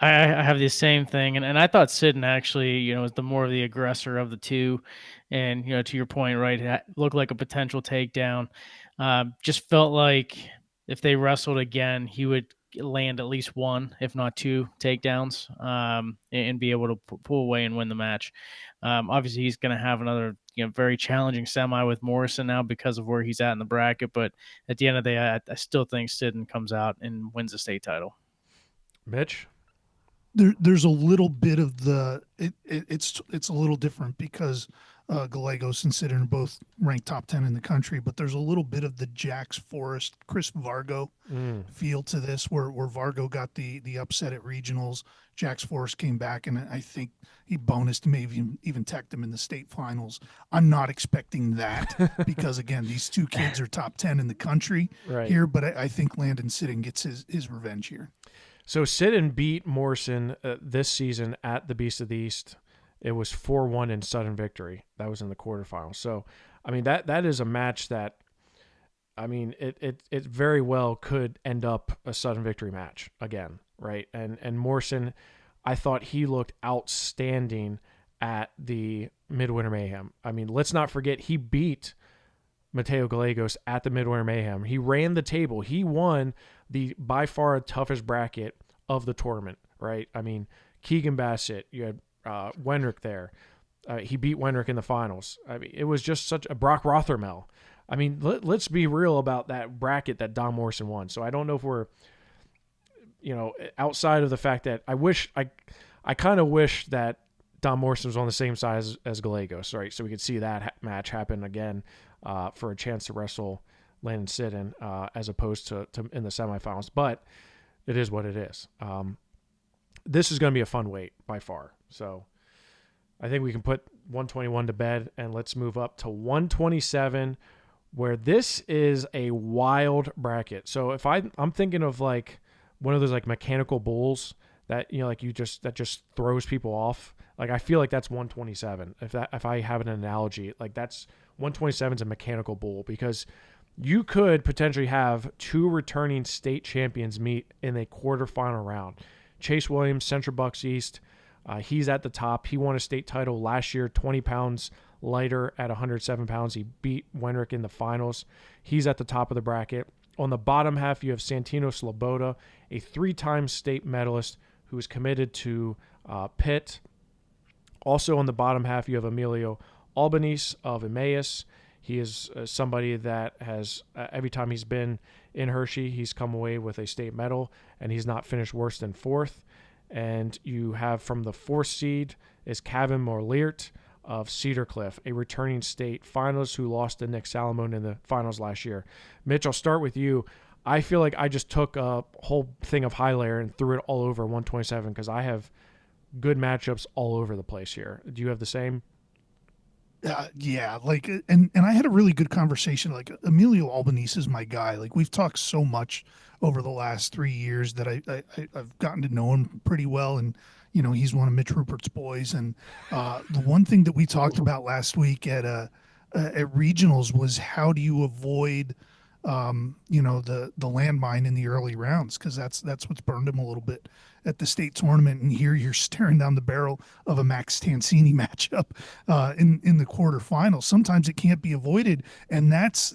C: I have the same thing, and I thought Sidden actually, was the more of the aggressor of the two, and to your point, right, it looked like a potential takedown. Just felt like if they wrestled again, he would land at least one, if not 2 takedowns, and be able to pull away and win the match. Obviously, he's going to have another very challenging semi with Morrison now because of where he's at in the bracket. But at the end of the day, I still think Sidden comes out and wins the state title.
A: Mitch?
B: There's a little bit of it's a little different because Gallegos and Sidden are both ranked top 10 in the country, but there's a little bit of the Jax Forrest, Chris Vargo feel to this where Vargo got the upset at regionals. Jax Forrest came back, and I think he bonused, maybe even teched him in the state finals. I'm not expecting that because, again, these two kids are top 10 in the country here, but I think Landon Sidden gets his revenge here.
A: So Sidden beat Morrison this season at the Beast of the East. It was 4-1 in sudden victory. That was in the quarterfinals. So, I mean, that is a match that, I mean, it very well could end up a sudden victory match again, right? And Morrison, I thought he looked outstanding at the Midwinter Mayhem. I mean, let's not forget he beat Mateo Gallegos at the Midwinter Mayhem. He ran the table. He won the by far toughest bracket of the tournament, right? I mean, Keegan Bassett, you had Wenrick there. He beat Wenrick in the finals. I mean, it was just such a Brock Rothermel. I mean, let's be real about that bracket that Don Morrison won. So I don't know if we're, outside of the fact that I kind of wish that Don Morrison was on the same side as Gallegos, right? So we could see that match happen again for a chance to wrestle Landon Sidden as opposed to in the semifinals. But it is what it is. This is going to be a fun weight by far. So I think we can put 121 to bed, and let's move up to 127, where this is a wild bracket. So if I'm thinking of like one of those like mechanical bulls that that just throws people off. Like I feel like that's 127. If I have an analogy, like that's 127 is a mechanical bull because you could potentially have 2 returning state champions meet in a quarterfinal round. Chase Williams, Central Bucks East. He's at the top. He won a state title last year, 20 pounds lighter at 107 pounds. He beat Warnock in the finals. He's at the top of the bracket. On the bottom half, you have Santino Sloboda, a 3-time state medalist who is committed to Pitt. Also on the bottom half, you have Emilio Albanese of Emmaus. He is somebody that has, every time he's been in Hershey, he's come away with a state medal, and he's not finished worse than 4th. And you have from the 4th seed is Kevin Morliert of Cedar Cliff, a returning state finalist who lost to Nick Salamone in the finals last year. Mitch, I'll start with you. I feel like I just took a whole thing of high layer and threw it all over 127 because I have good matchups all over the place here. Do you have the same?
B: Yeah, like, and I had a really good conversation. Like, Emilio Albanese is my guy. Like, we've talked so much over the last 3 years that I've gotten to know him pretty well, and he's one of Mitch Rupert's boys. And the one thing that we talked about last week at regionals was how do you avoid the landmine in the early rounds, because that's what's burned him a little bit at the state tournament. And here you're staring down the barrel of a Max Tansini matchup in the quarterfinals. Sometimes it can't be avoided, and that's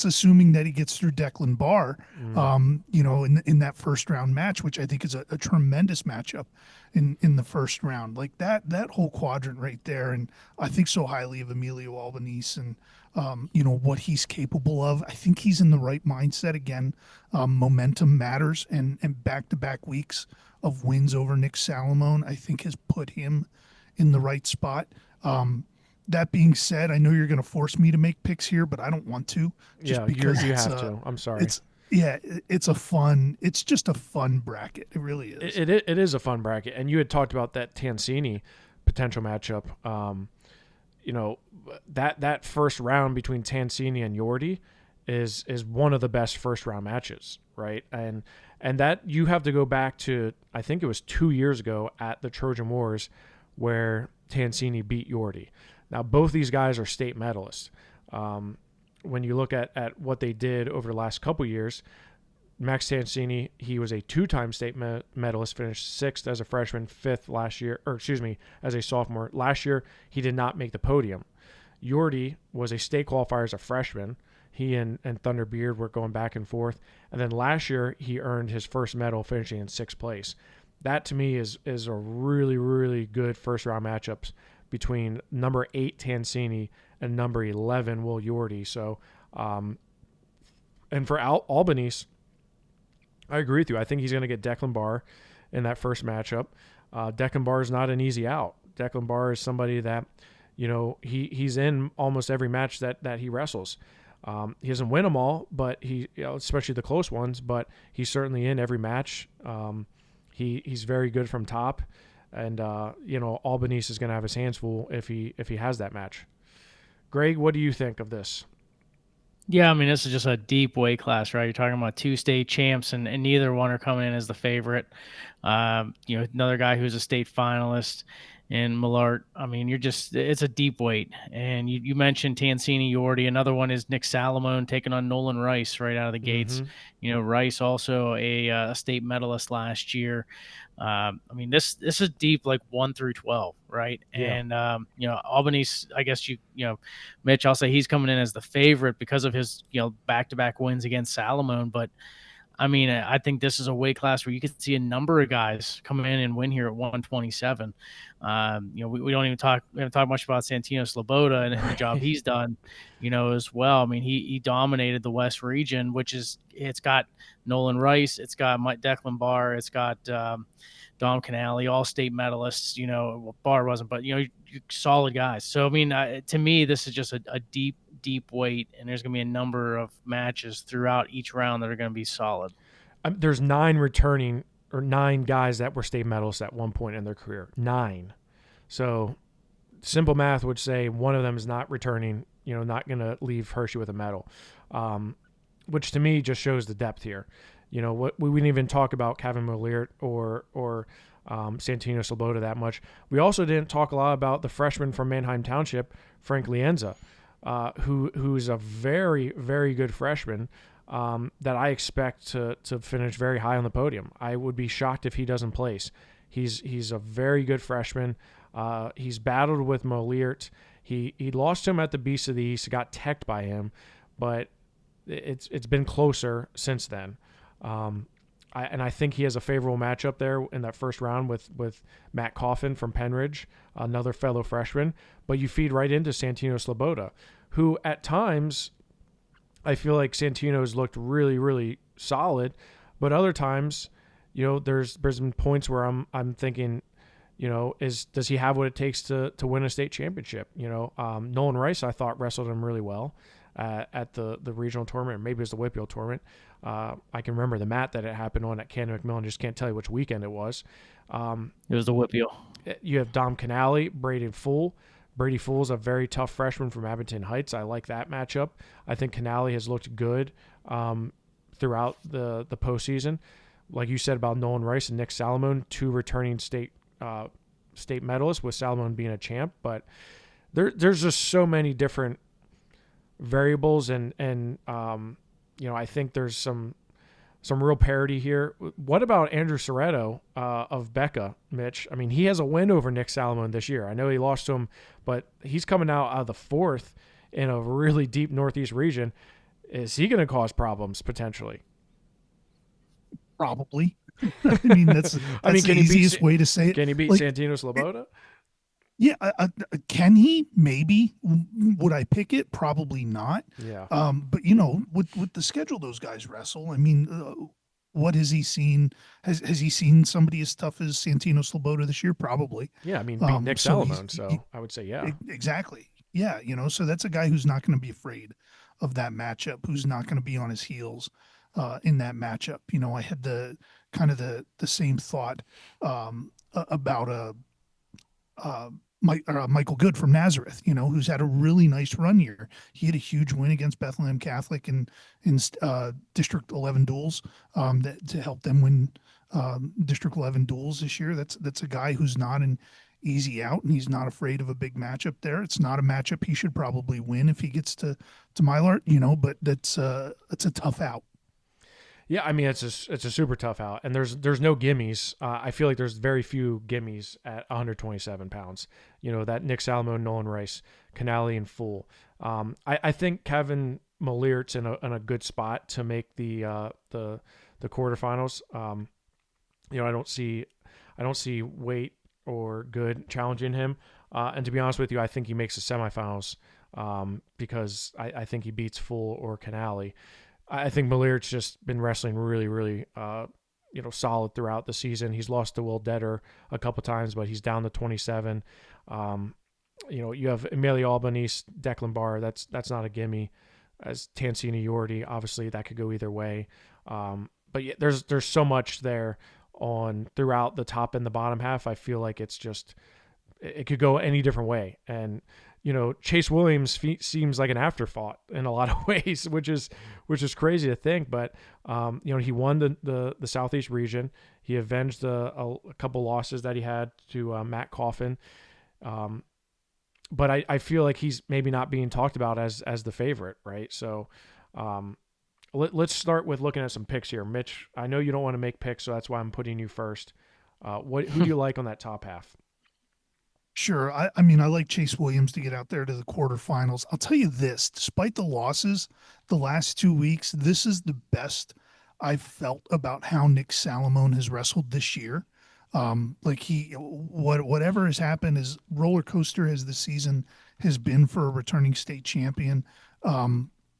B: assuming that he gets through Declan Barr, in that first round match, which I think is a tremendous matchup in the first round. Like that whole quadrant right there, and I think so highly of Emilio Albanese and what he's capable of. I think he's in the right mindset again. Momentum matters, and back-to-back weeks of wins over Nick Salamone, I think, has put him in the right spot. That being said, I know you're going to force me to make picks here, but I don't want to.
A: Because you have to. I'm sorry.
B: It's just a fun bracket. It really is.
A: It is a fun bracket. And you had talked about that Tansini potential matchup. That first round between Tansini and Yordi is one of the best first round matches, right? And that you have to go back to, I think it was 2 years ago at the Trojan Wars where Tansini beat Yordi. Now, both these guys are state medalists. When you look at what they did over the last couple years, Max Tansini, he was a 2-time state medalist, finished 6th as a freshman, 5th last year, as a sophomore. Last year, he did not make the podium. Yordi was a state qualifier as a freshman. He and Thunder Beard were going back and forth. And then last year, he earned his first medal, finishing in 6th place. That, to me, is a really, really good first-round matchups between number 8 Tansini and number 11 Will Yordi. So, and for Albanese, I agree with you. I think he's going to get Declan Barr in that first matchup. Declan Barr is not an easy out. Declan Barr is somebody that, he's in almost every match that he wrestles. He doesn't win them all, but especially the close ones, but he's certainly in every match. He's very good from top, and Albanese is going to have his hands full if he has that match. Greg, what do you think of this?
C: Yeah, I mean, this is just a deep weight class, right? You're talking about 2 state champs, and neither one are coming in as the favorite. Another guy who's a state finalist in Millard. I mean, it's a deep weight. And you mentioned Tansini Yordi. Another one is Nick Salamone taking on Nolan Rice right out of the gates. Rice also a state medalist last year. I mean, this is deep, like 1 through 12, right?
A: Yeah.
C: And Albanese, I guess Mitch, I'll say he's coming in as the favorite because of his back-to-back wins against Salamone. But I mean, I think this is a weight class where you could see a number of guys come in and win here at 127. We haven't talked much about Santino Sloboda and the job he's done, as well. I mean, he dominated the West region, it's got Nolan Rice, it's got Declan Barr, it's got Dom Canale, all state medalists. Barr wasn't, but solid guys. So I mean, to me, this is just a deep weight, and there's going to be a number of matches throughout each round that are going to be solid.
A: There's 9 guys that were state medalists at one point in their career. 9. So simple math would say one of them is not returning, not going to leave Hershey with a medal, which to me just shows the depth here. What we didn't even talk about Kevin Mollier or Santino Sloboda that much. We also didn't talk a lot about the freshman from Manheim Township, Frank Lienza. who's a very, very good freshman that I expect to finish very high on the podium. I would be shocked if he doesn't place. He's a very good freshman. He's battled with Moliert. He lost to him at the Beast of the East, got teched by him, but it's been closer since then. I think he has a favorable matchup there in that first round with Matt Coffin from Penridge, another fellow freshman. But you feed right into Santino Sloboda, who at times I feel like Santino's looked really, really solid, but other times, there's been points where I'm thinking, does he have what it takes to win a state championship? Nolan Rice I thought wrestled him really well at the regional tournament, or maybe it was the Whitfield tournament. I can remember the mat that it happened on at Canada McMillan. Just can't tell you which weekend it was.
C: It was the Whitfield.
A: You have Dom Canale, Brady Fool. Brady Fool's a very tough freshman from Abington Heights. I like that matchup. I think Canale has looked good throughout the postseason. Like you said about Nolan Rice and Nick Salamone, two returning state medalists, with Salamone being a champ. But there's just so many different variables, and I think there's some real parity here. What about Andrew Soretto of Becca, Mitch? I mean, he has a win over Nick Salamone this year. I know he lost to him, but he's coming out of the fourth in a really deep Northeast region. Is he going to cause problems potentially?
B: Probably. I mean, that's the easiest way to say it.
A: Can he beat Santino Sloboda?
B: Yeah, can he? Maybe. Would I pick it? Probably not.
A: Yeah.
B: But with the schedule those guys wrestle, I mean, what has he seen? Has he seen somebody as tough as Santino Sloboda this year? Probably.
A: Yeah, I mean, beat Nick Salamone, so I would say yeah.
B: Exactly. Yeah, so that's a guy who's not going to be afraid of that matchup, who's not going to be on his heels in that matchup. I had the same thought about Michael Good from Nazareth, who's had a really nice run here. He had a huge win against Bethlehem Catholic in District 11 duels to help them win District 11 duels this year. That's a guy who's not an easy out, and he's not afraid of a big matchup there. It's not a matchup he should probably win if he gets to Mylart, but it's a tough out.
A: Yeah, I mean it's a super tough out, and there's no gimmies. I feel like there's very few gimmies at 127 pounds. That Nick Salamone, Nolan Rice, Canale, and Fool. I think Kevin Moliert's in a good spot to make the quarterfinals. I don't see Waite or Good challenging him. And to be honest with you, I think he makes the semifinals because I think he beats Fool or Canale. I think Moliert's just been wrestling really, really, solid throughout the season. He's lost to Will Detter a couple times, but he's down to 27. You have Emilio Albanese, Declan Barr. That's not a gimme. As Tansini Yordi, obviously that could go either way. But yeah, there's so much there on throughout the top and the bottom half. I feel like it could go any different way. And Chase Williams seems like an afterthought in a lot of ways, which is crazy to think. But he won the Southeast region. He avenged a couple losses that he had to Matt Coffin. But I feel like he's maybe not being talked about as the favorite, right? So let's start with looking at some picks here. Mitch, I know you don't want to make picks, so that's why I'm putting you first. Who do you like on that top half?
B: Sure. I mean, I like Chase Williams to get out there to the quarterfinals. I'll tell you this, despite the losses the last 2 weeks, this is the best I've felt about how Nick Salamone has wrestled this year. Whatever has happened, as roller coaster as the season has been for a returning state champion,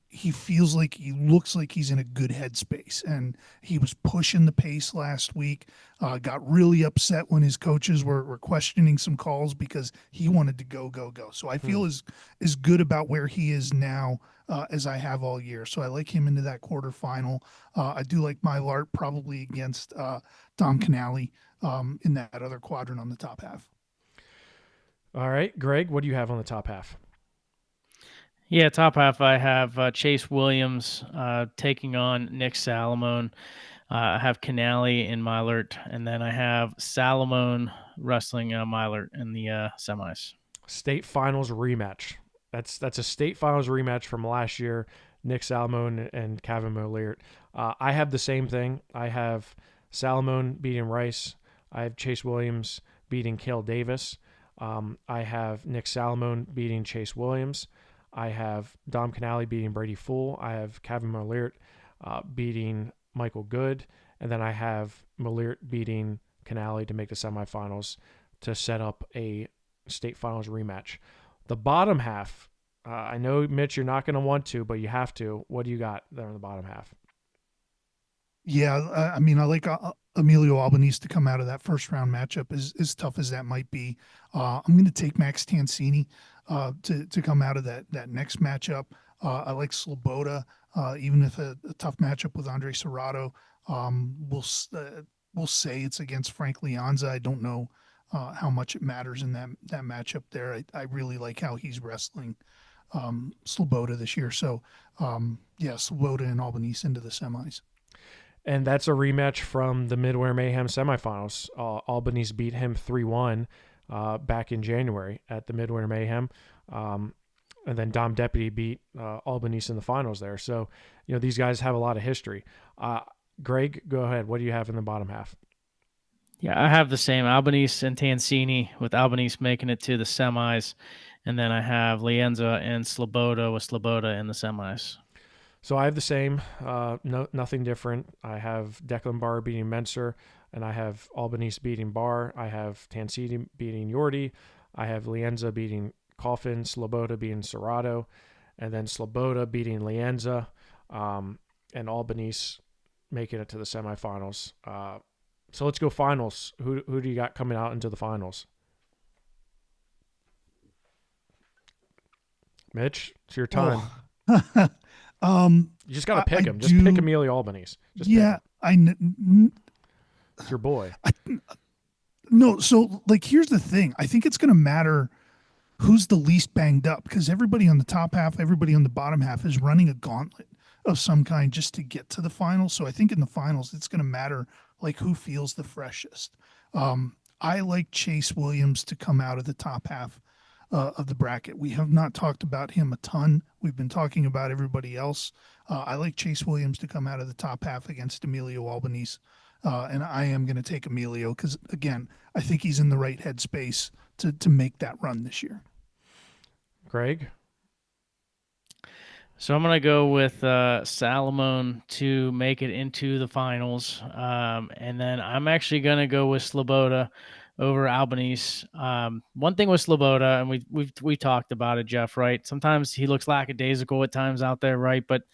B: he looks like he's in a good headspace, and he was pushing the pace last week. Got really upset when his coaches were questioning some calls because he wanted to go. So I feel as good about where he is now as I have all year. So I like him into that quarterfinal. I do like Mylart probably against Dom Canale in that other quadrant on the top half.
A: All right, Greg, what do you have on the top half?
C: Yeah, top half I have Chase Williams taking on Nick Salamone. I have Canale in Mylart, and then I have Salamone wrestling Mylart in the semis.
A: State finals rematch. That's a state finals rematch from last year. Nick Salamone and Kevin Molliert. I have the same thing. I have Salamone beating Rice. I have Chase Williams beating Cale Davis. I have Nick Salamone beating Chase Williams. I have Dom Canale beating Brady Fool. I have Kevin Molliert beating Michael Good. And then I have Molliert beating Canale to make the semifinals to set up a state finals rematch. The bottom half, I know, Mitch, you're not going to want to, but you have to. What do you got there in the bottom half?
B: Yeah, I mean, I like Emilio Albanese to come out of that first round matchup, as tough as that might be. I'm going to take Max Tansini to come out of that next matchup. I like Sloboda, even if a tough matchup with Andre Serrato. We'll say it's against Frank Leonza. I don't know how much it matters in that matchup there. I really like how he's wrestling Sloboda this year. So, yeah, Sloboda and Albanese into the semis.
A: And that's a rematch from the Midwinter Mayhem semifinals. Albanese beat him 3-1 back in January at the Midwinter Mayhem. And then Dom Deputy beat Albanese in the finals there. So, these guys have a lot of history. Greg, go ahead. What do you have in the bottom half?
C: Yeah, I have the same Albanese and Tansini, with Albanese making it to the semis. And then I have Lienza and Sloboda with Sloboda in the semis.
A: So I have the same, nothing different. I have Declan Barr beating Menser, and I have Albanese beating Barr. I have Tansini beating Yordi. I have Lienza beating Coffin, Sloboda beating Serrato, and then Sloboda beating Lienza, and Albanese making it to the semifinals. So let's go finals. Who do you got coming out into the finals? Mitch, it's your time.
B: Oh.
A: You just got to pick him. Just pick Emilio Albanese. Just
B: yeah,
A: it's your boy.
B: No, so here's the thing. I think it's going to matter who's the least banged up, because everybody on the top half, everybody on the bottom half is running a gauntlet of some kind just to get to the finals. So I think in the finals, it's going to matter who feels the freshest. I like Chase Williams to come out of the top half of the bracket. We have not talked about him a ton. We've been talking about everybody else. I like Chase Williams to come out of the top half against Emilio Albanese. And I am going to take Emilio because, again, I think he's in the right headspace to make that run this year.
A: Greg?
C: So I'm going to go with Salamone to make it into the finals. And then I'm actually going to go with Sloboda over Albanese. One thing with Sloboda, and we talked about it, Jeff, right? Sometimes he looks lackadaisical at times out there, right? But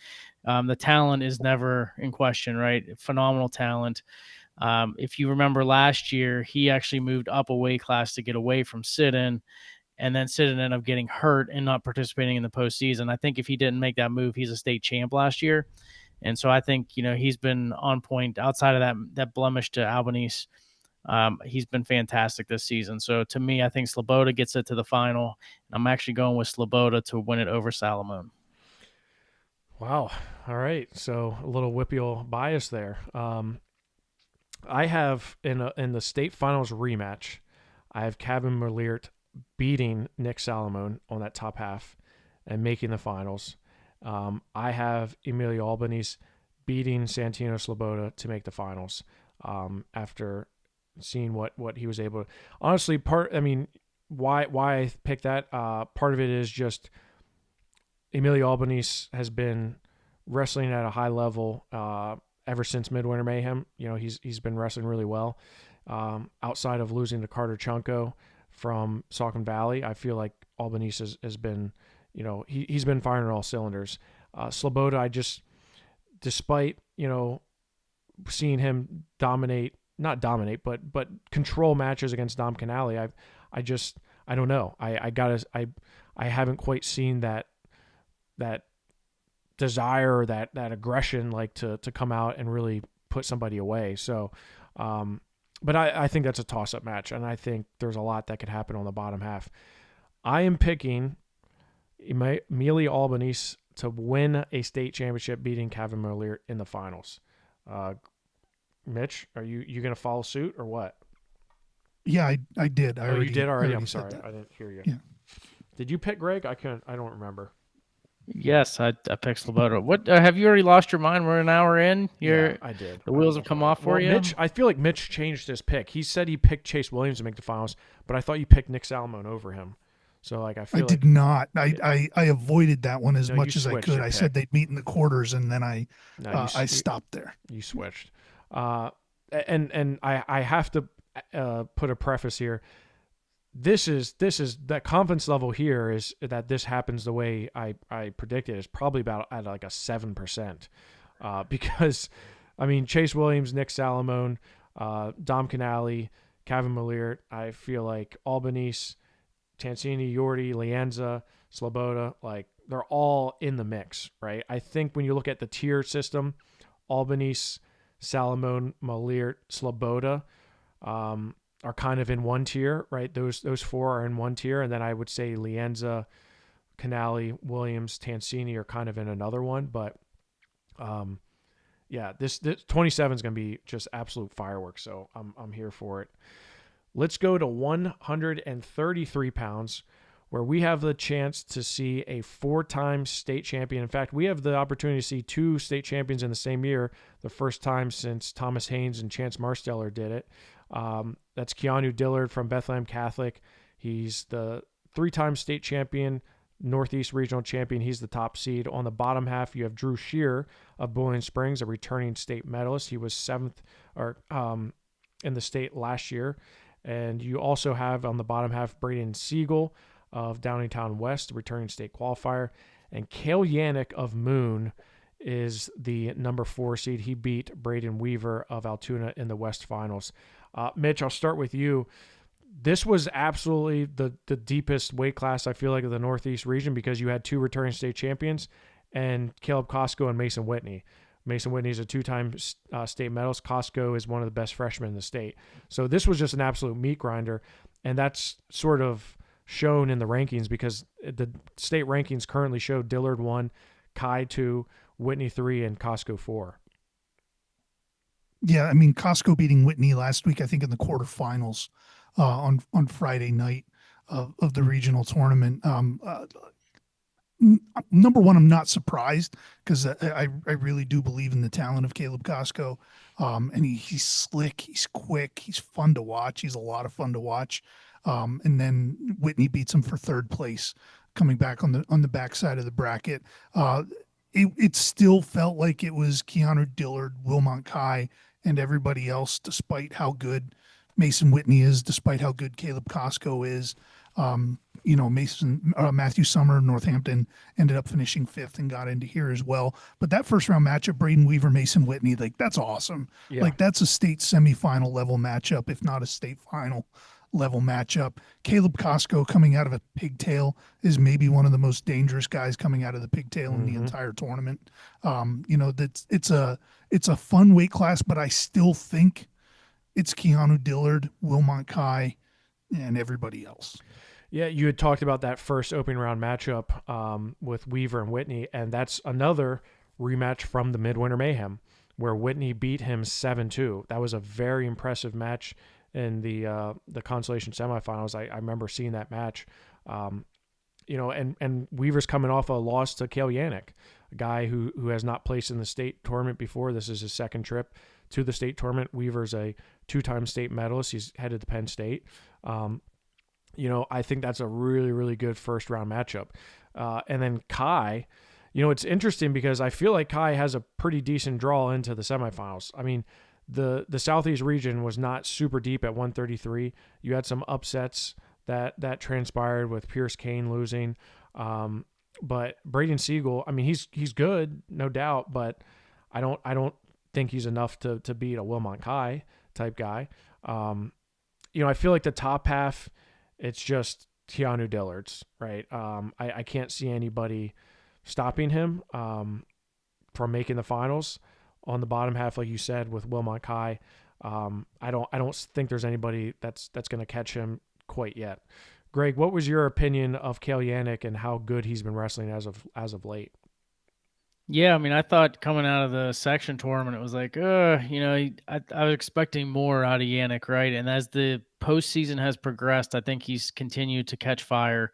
C: the talent is never in question, right? Phenomenal talent. If you remember last year, he actually moved up a weight class to get away from sit-in, and then sit-in ended up getting hurt and not participating in the postseason. I think if he didn't make that move, he's a state champ last year. And so I think, he's been on point outside of that blemish to Albanese. He's been fantastic this season. So to me, I think Sloboda gets it to the final. I'm actually going with Sloboda to win it over Salamone.
A: Wow. All right. So a little Whippeal bias there. I have in the state finals rematch, I have Kevin Molliert beating Nick Salamone on that top half and making the finals. I have Emilio Albanese beating Santino Sloboda to make the finals after seeing what he was able to. Honestly, why I picked that, part of it is just Emilio Albanese has been wrestling at a high level ever since Midwinter Mayhem. He's been wrestling really well. Outside of losing to Carter Chunko from Saucon Valley, I feel like Albanese has been, he's been firing on all cylinders. Sloboda, despite, seeing him not dominate, but control matches against Dom Canale, I don't know. I haven't quite seen that desire or that aggression to come out and really put somebody away. So, but I think that's a toss-up match, and I think there's a lot that could happen on the bottom half. I am picking Emilio Albanese to win a state championship, beating Kevin Molliert in the finals. Mitch, are you going to follow suit or what?
B: Yeah, I did.
A: You did already? I'm sorry.
B: That.
A: I didn't hear you.
B: Yeah.
A: Did you pick Greg? I don't remember.
C: Yes, I picked Sloboda. What have you already lost your mind? We're an hour in.
A: Yeah, I did.
C: The wheels have come off for
A: Well,
C: you.
A: I feel like Mitch changed his pick. He said he picked Chase Williams to make the finals, but I thought you picked Nick Salamone over him. So like I
B: I
A: feel
B: did
A: like
B: not. I avoided that one as
A: no, you
B: much as I
A: switched
B: could.
A: your
B: I
A: pick.
B: said they'd meet in the quarters, and then
A: No,
B: I stopped there.
A: you switched. Uh, and I have to put a preface here. This is that confidence level here is that this happens the way I predicted is probably about at like a 7%, because I mean Chase Williams, Nick Salamone, Dom Canali, Kevin Milliert. I feel like Albanese, Tansini, Yordi, Lienza, Sloboda, like they're all in the mix, right? I think when you look at the tier system, Albanese, Salamone, Milliert, Sloboda, are kind of in one tier, right? Those four are in one tier, and then I would say Lienza, Canali, Williams, Tansini are kind of in another one. But yeah, this 27 is going to be just absolute fireworks. So I'm here for it. Let's go to 133 pounds, where we have the chance to see a 4-time state champion. In fact, we have the opportunity to see 2 state champions in the same year, the first time since Thomas Haynes and Chance Marsteller did it. That's Keanu Dillard from Bethlehem Catholic. He's the 3-time state champion, Northeast Regional champion. He's the top seed. On the bottom half, you have Drew Shear of Boiling Springs, a returning state medalist. He was 7th in the state last year. And you also have on the bottom half Braden Siegel of Downingtown West, returning state qualifier. And Cale Yannick of Moon is the number 4 seed. He beat Braden Weaver of Altoona in the West Finals. Mitch, I'll start with you. This was absolutely the deepest weight class, I feel like, of the Northeast region, because you had 2 returning state champions and Caleb Costco and Mason Whitney. Mason Whitney is a 2-time state medalist. Costco is one of the best freshmen in the state. So this was just an absolute meat grinder, and that's sort of shown in the rankings because the state rankings currently show Dillard 1, Kai 2, Whitney 3, and Costco 4.
B: Yeah, I mean Costco beating Whitney last week, I think in the quarterfinals on Friday night of the regional tournament. Number one, I'm not surprised because I really do believe in the talent of Caleb Costco. And he's slick, he's quick, he's fun to watch. He's a lot of fun to watch. And then Whitney beats him for 3rd place, coming back on the backside of the bracket. It still felt like it was Keanu Dillard, Wilmont Kai, and everybody else, despite how good Mason Whitney is, despite how good Caleb Costco is. Matthew Summer, Northampton, ended up finishing 5th and got into here as well. But that first round matchup, Braden Weaver, Mason Whitney, like that's awesome.
A: Yeah.
B: Like that's a state semifinal level matchup, if not a state final level matchup. Caleb Costco coming out of a pigtail is maybe one of the most dangerous guys coming out of the pigtail in the entire tournament. It's a fun weight class, but I still think it's Keanu Dillard, Wilmont Kai, and everybody else.
A: Yeah, you had talked about that first opening round matchup with Weaver and Whitney, and that's another rematch from the Midwinter Mayhem, where Whitney beat him 7-2. That was a very impressive match in the consolation semifinals. I remember seeing that match. And Weaver's coming off a loss to Cale Yannick, a guy who has not placed in the state tournament before. This is his 2nd trip to the state tournament. Weaver's a 2-time state medalist. He's headed to Penn State. I think that's a really, really good first round matchup. And then Kai, it's interesting because I feel like Kai has a pretty decent draw into the semifinals. I mean, the Southeast region was not super deep at 133. You had some upsets that transpired with Pierce Kane losing. But Braden Siegel, I mean, he's good, no doubt, but I don't think he's enough to beat a Wilmont Kai type guy. I feel like the top half, it's just Keanu Dillard's, right? I can't see anybody stopping him from making the finals. On the bottom half, like you said, with Wilmont Kai, I don't think there's anybody that's going to catch him quite yet. Greg, what was your opinion of Cale Yannick and how good he's been wrestling as of late?
C: Yeah, I mean, I thought coming out of the section tournament, it was like, I was expecting more out of Yannick, right? And as the postseason has progressed, I think he's continued to catch fire.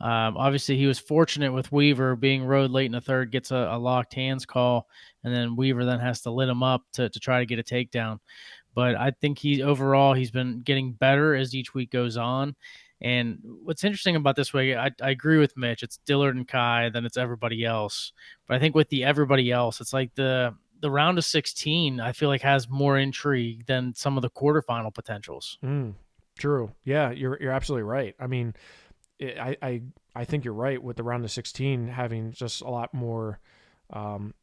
C: Obviously, he was fortunate with Weaver being rode late in the third, gets a locked hands call, and then Weaver then has to lit him up to try to get a takedown. But I think he's been getting better as each week goes on. And what's interesting about this way, I agree with Mitch. It's Dillard and Kai, then it's everybody else. But I think with the everybody else, it's like the round of 16, I feel like has more intrigue than some of the quarterfinal potentials.
A: True. Yeah, you're absolutely right. I mean, I think you're right with the round of 16 having just a lot um,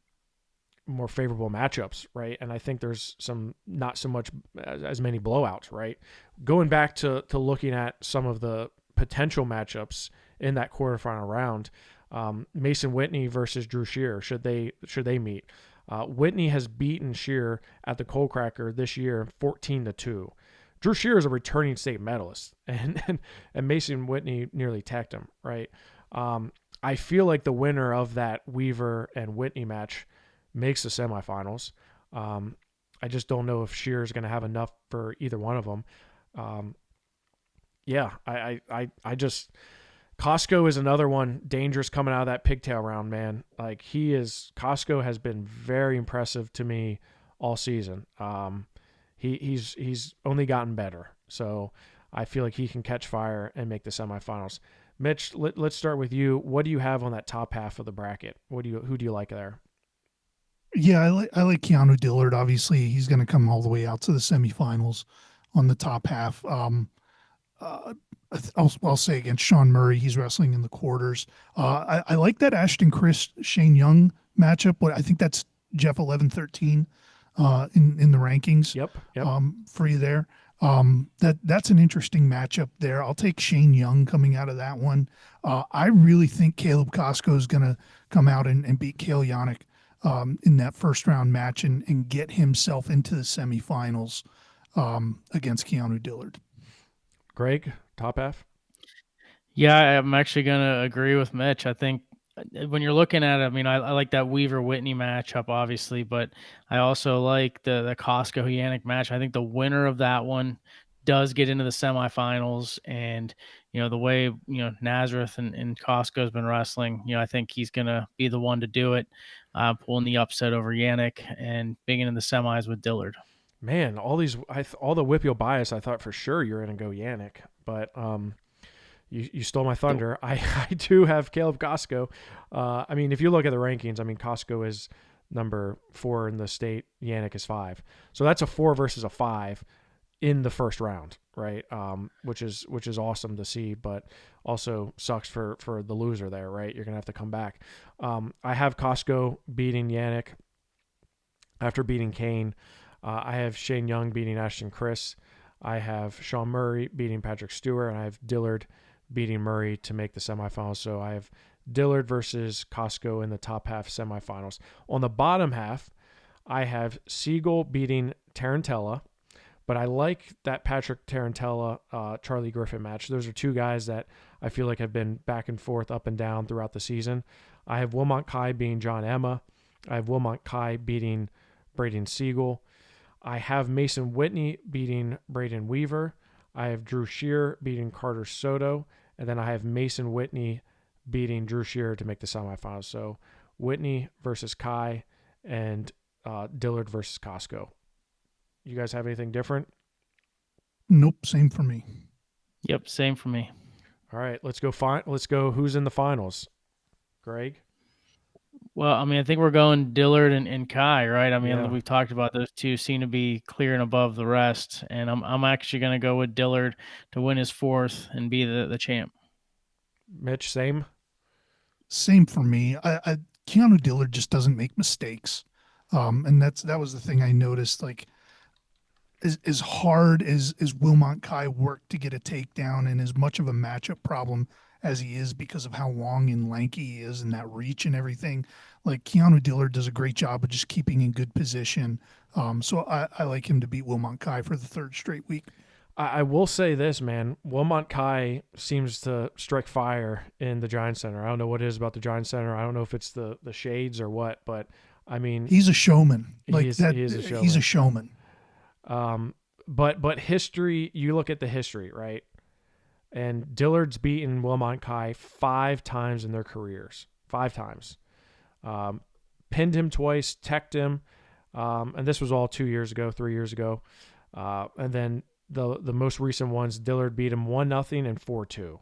A: more favorable matchups, right? And I think there's some not so much as many blowouts, right? Going back to looking at some of the potential matchups in that quarterfinal round, Mason Whitney versus Drew Shear, should they meet? Whitney has beaten Shear at the Coal Cracker this year 14-2. Drew Shear is a returning state medalist, and Mason Whitney nearly teched him, right? I feel like the winner of that Weaver and Whitney match makes the semifinals. I just don't know if Shear is going to have enough for either one of them. Yeah, I just Costco is another one dangerous coming out of that pigtail round, man. Like Costco has been very impressive to me all season. He's only gotten better, so I feel like he can catch fire and make the semifinals. Mitch, let's start with you. What do you have on that top half of the bracket? Who do you like there?
B: Yeah, I like Keanu Dillard. Obviously, he's going to come all the way out to the semifinals on the top half. Uh, I'll say against Sean Murray, he's wrestling in the quarters. I like that Ashton Chris Shane Young matchup. What I think that's Jeff 11-13 in the rankings
A: Yep.
B: for you there. That's an interesting matchup there. I'll take Shane Young coming out of that one. I really think Caleb Costco is going to come out and beat Kale Yannick in that first round match and get himself into the semifinals against Keanu Dillard.
A: Greg, top half?
C: Yeah, I'm actually going to agree with Mitch. I think when you're looking at it, I mean, I like that Weaver Whitney matchup, obviously, but I also like the Costco Yannick match. I think the winner of that one does get into the semifinals. And, the way, Nazareth and Costco has been wrestling, I think he's going to be the one to do it, pulling the upset over Yannick and being in the semis with Dillard.
A: Man, all the whip your bias, I thought for sure you're going to go Yannick, but you stole my thunder. I do have Caleb Costco. I mean, if you look at the rankings, I mean, Costco is number 4 in the state. Yannick is 5. So that's a 4 versus a 5 in the first round, right? Which is awesome to see, but also sucks for the loser there, right? You're going to have to come back. I have Costco beating Yannick after beating Kane. I have Shane Young beating Ashton Chris. I have Sean Murray beating Patrick Stewart, and I have Dillard beating Murray to make the semifinals. So I have Dillard versus Costco in the top half semifinals. On the bottom half, I have Siegel beating Tarantella, but I like that Patrick Tarantella, Charlie Griffin match. Those are two guys that I feel like have been back and forth, up and down throughout the season. I have Wilmot Kai beating John Emma. I have Wilmot Kai beating Braden Siegel. I have Mason Whitney beating Braden Weaver. I have Drew Shear beating Carter Soto. And then I have Mason Whitney beating Drew Shear to make the semifinals. So Whitney versus Kai and Dillard versus Costco. You guys have anything different?
B: Nope, same for me.
C: Yep, same for me.
A: All right, let's go. Who's in the finals? Greg?
C: Well, I mean, I think we're going Dillard and Kai, right? I mean,
A: Yeah.
C: we've talked about those two seem to be clear and above the rest, and I'm actually going to go with Dillard to win his 4th and be the champ.
A: Mitch, same?
B: Same for me. Keanu Dillard just doesn't make mistakes, and that was the thing I noticed. Like as hard as Wilmot Kai worked to get a takedown, and as much of a matchup problem as he is because of how long and lanky he is and that reach and everything, like Keanu Dillard does a great job of just keeping in good position. So I like him to beat Wilmot Kai for the 3rd straight week.
A: I will say this, man. Wilmot Kai seems to strike fire in the Giant Center. I don't know what it is about the Giant Center. I don't know if it's the shades or what, but I mean,
B: he's a showman.
A: He is a showman.
B: He's a showman.
A: But history, you look at the history, right? And Dillard's beaten Wilmot Kai 5 times in their careers. 5 times. Pinned him twice, teched him, and this was all 2 years ago, 3 years ago. And then the most recent ones, Dillard beat him 1-0 and 4-2.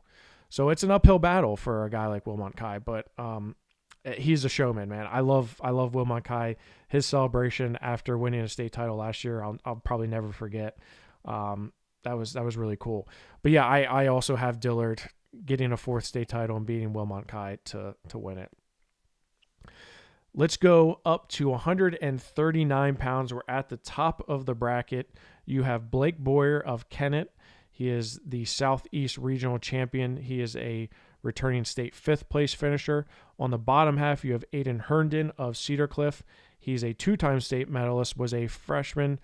A: So it's an uphill battle for a guy like Wilmot Kai, but he's a showman, man. I love Wilmot Kai. His celebration after winning a state title last year, I'll probably never forget. That was really cool. But yeah, I also have Dillard getting a 4th state title and beating Wilmot Kai to win it. Let's go up to 139 pounds. We're at the top of the bracket. You have Blake Boyer of Kennett. He is the Southeast Regional Champion. He is a returning state 5th place finisher. On the bottom half, you have Aiden Herndon of Cedar Cliff. He's a 2-time state medalist, was a freshman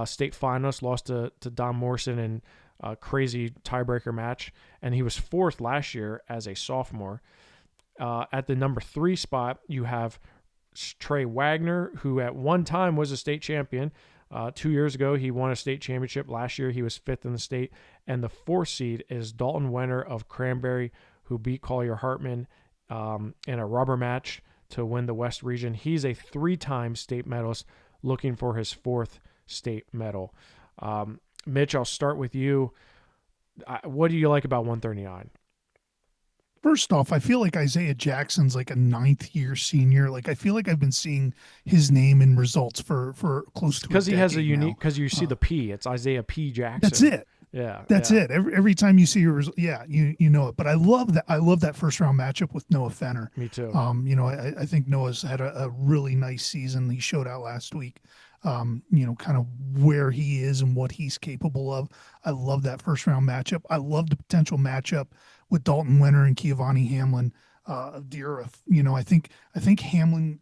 A: state finalist, lost to Don Morrison in a crazy tiebreaker match, and he was 4th last year as a sophomore. At the number 3 spot, you have Trey Wagner, who at one time was a state champion. 2 years ago, he won a state championship. Last year, he was 5th in the state. And the 4th seed is Dalton Wenner of Cranberry, who beat Collier Hartman in a rubber match to win the West region. He's a 3-time state medalist looking for his 4th state medal. Mitch, I'll start with you. What do you like about 139?
B: First off, I feel like Isaiah Jackson's like a 9th-year senior. Like, I feel like I've been seeing his name in results for close to
A: because he has a unique.
B: now.
A: Because you see the P, it's Isaiah P. Jackson.
B: That's it.
A: Yeah,
B: that's it. Every time you see your result, you know it. But I love that. I love that first round matchup with Noah Fenner.
A: Me too.
B: I think Noah's had a really nice season. He showed out last week. Kind of where he is and what he's capable of. I love that first round matchup. I love the potential matchup with Dalton Wenner and Giovanni Hamlin of Deera. I think Hamlin,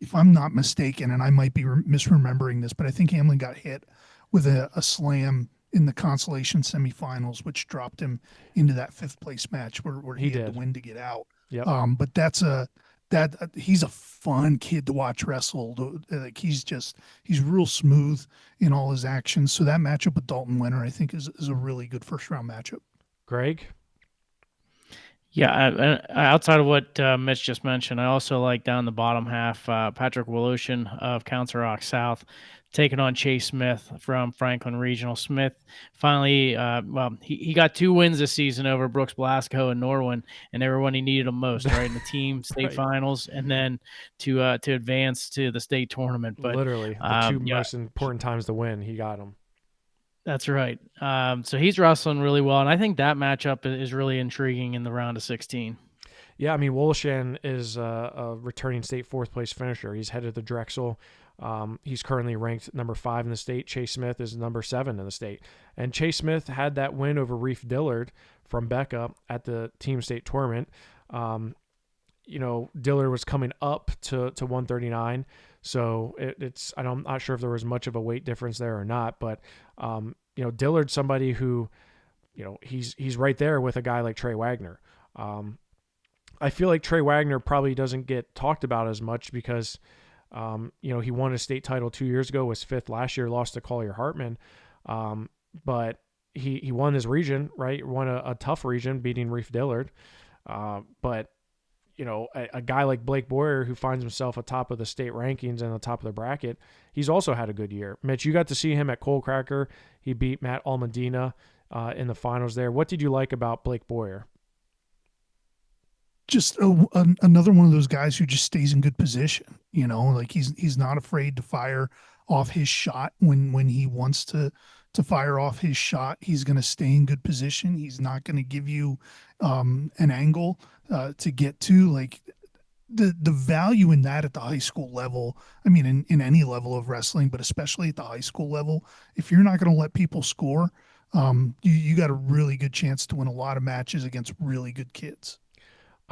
B: if I'm not mistaken, and I might be misremembering this, but I think Hamlin got hit with a slam in the consolation semifinals, which dropped him into that 5th place match where he had to win to get out.
A: Yep.
B: But he's a fun kid to watch wrestle. Like he's real smooth in all his actions. So that matchup with Dalton Wenner, I think, is a really good first round matchup.
A: Greg?
C: Yeah, outside of what Mitch just mentioned, I also like down the bottom half, Patrick Woloshin of Council Rock South taking on Chase Smith from Franklin Regional. Smith finally, he got 2 wins this season over Brooks Blasco and Norwin, and they were when he needed them most, right? In the team state finals, and then to advance to the state tournament. But
A: literally, the 2 most important times to win, he got them.
C: That's right. So he's wrestling really well, and I think that matchup is really intriguing in the round of 16.
A: Yeah, I mean, Woloshan is a returning state 4th place finisher. He's headed to Drexel. He's currently ranked number 5 in the state. Chase Smith is number 7 in the state. And Chase Smith had that win over Reef Dillard from Becca at the team state tournament. Dillard was coming up to 139. So I'm not sure if there was much of a weight difference there or not, but Dillard's somebody who, he's right there with a guy like Trey Wagner. I feel like Trey Wagner probably doesn't get talked about as much because, he won a state title 2 years ago, was 5th last year, lost to Collier Hartman. But he won his region, right? Won a tough region, beating Reef Dillard. But a guy like Blake Boyer, who finds himself atop of the state rankings and the top of the bracket, he's also had a good year. Mitch, you got to see him at Coal Cracker. He beat Matt Almedina in the finals there. What did you like about Blake Boyer?
B: Just another one of those guys who just stays in good position. Like he's not afraid to fire off his shot when he wants to fire off his shot. He's going to stay in good position. He's not going to give you an angle to get to. Like the value in that at the high school level, I mean, in any level of wrestling, but especially at the high school level, if you're not going to let people score, you got a really good chance to win a lot of matches against really good kids.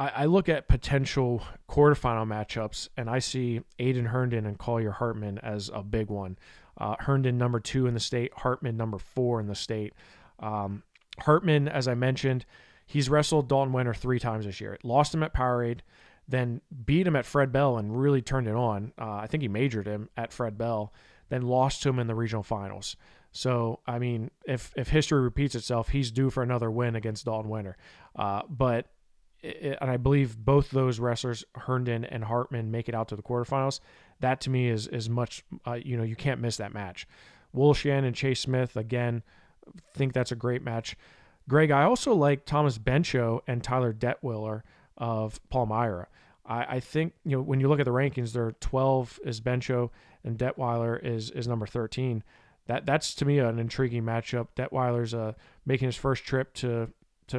A: I look at potential quarterfinal matchups, and I see Aiden Herndon and Collier Hartman as a big one. Herndon number 2 in the state, Hartman number 4 in the state. Hartman, as I mentioned, he's wrestled Dalton Wenner 3 times this year. Lost him at Powerade, then beat him at Fred Bell and really turned it on. I think he majored him at Fred Bell, then lost to him in the regional finals. So, I mean, if history repeats itself, he's due for another win against Dalton Winter. And I believe both those wrestlers, Herndon and Hartman, make it out to the quarterfinals. That to me is much, you can't miss that match. Woolshan and Chase Smith, again, think that's a great match. Greg, I also like Thomas Bencho and Tyler Detwiller of Palmyra. I think, when you look at the rankings, they're 12 is Bencho and Detweiler is number 13. That's to me an intriguing matchup. Detweiler's making his first trip to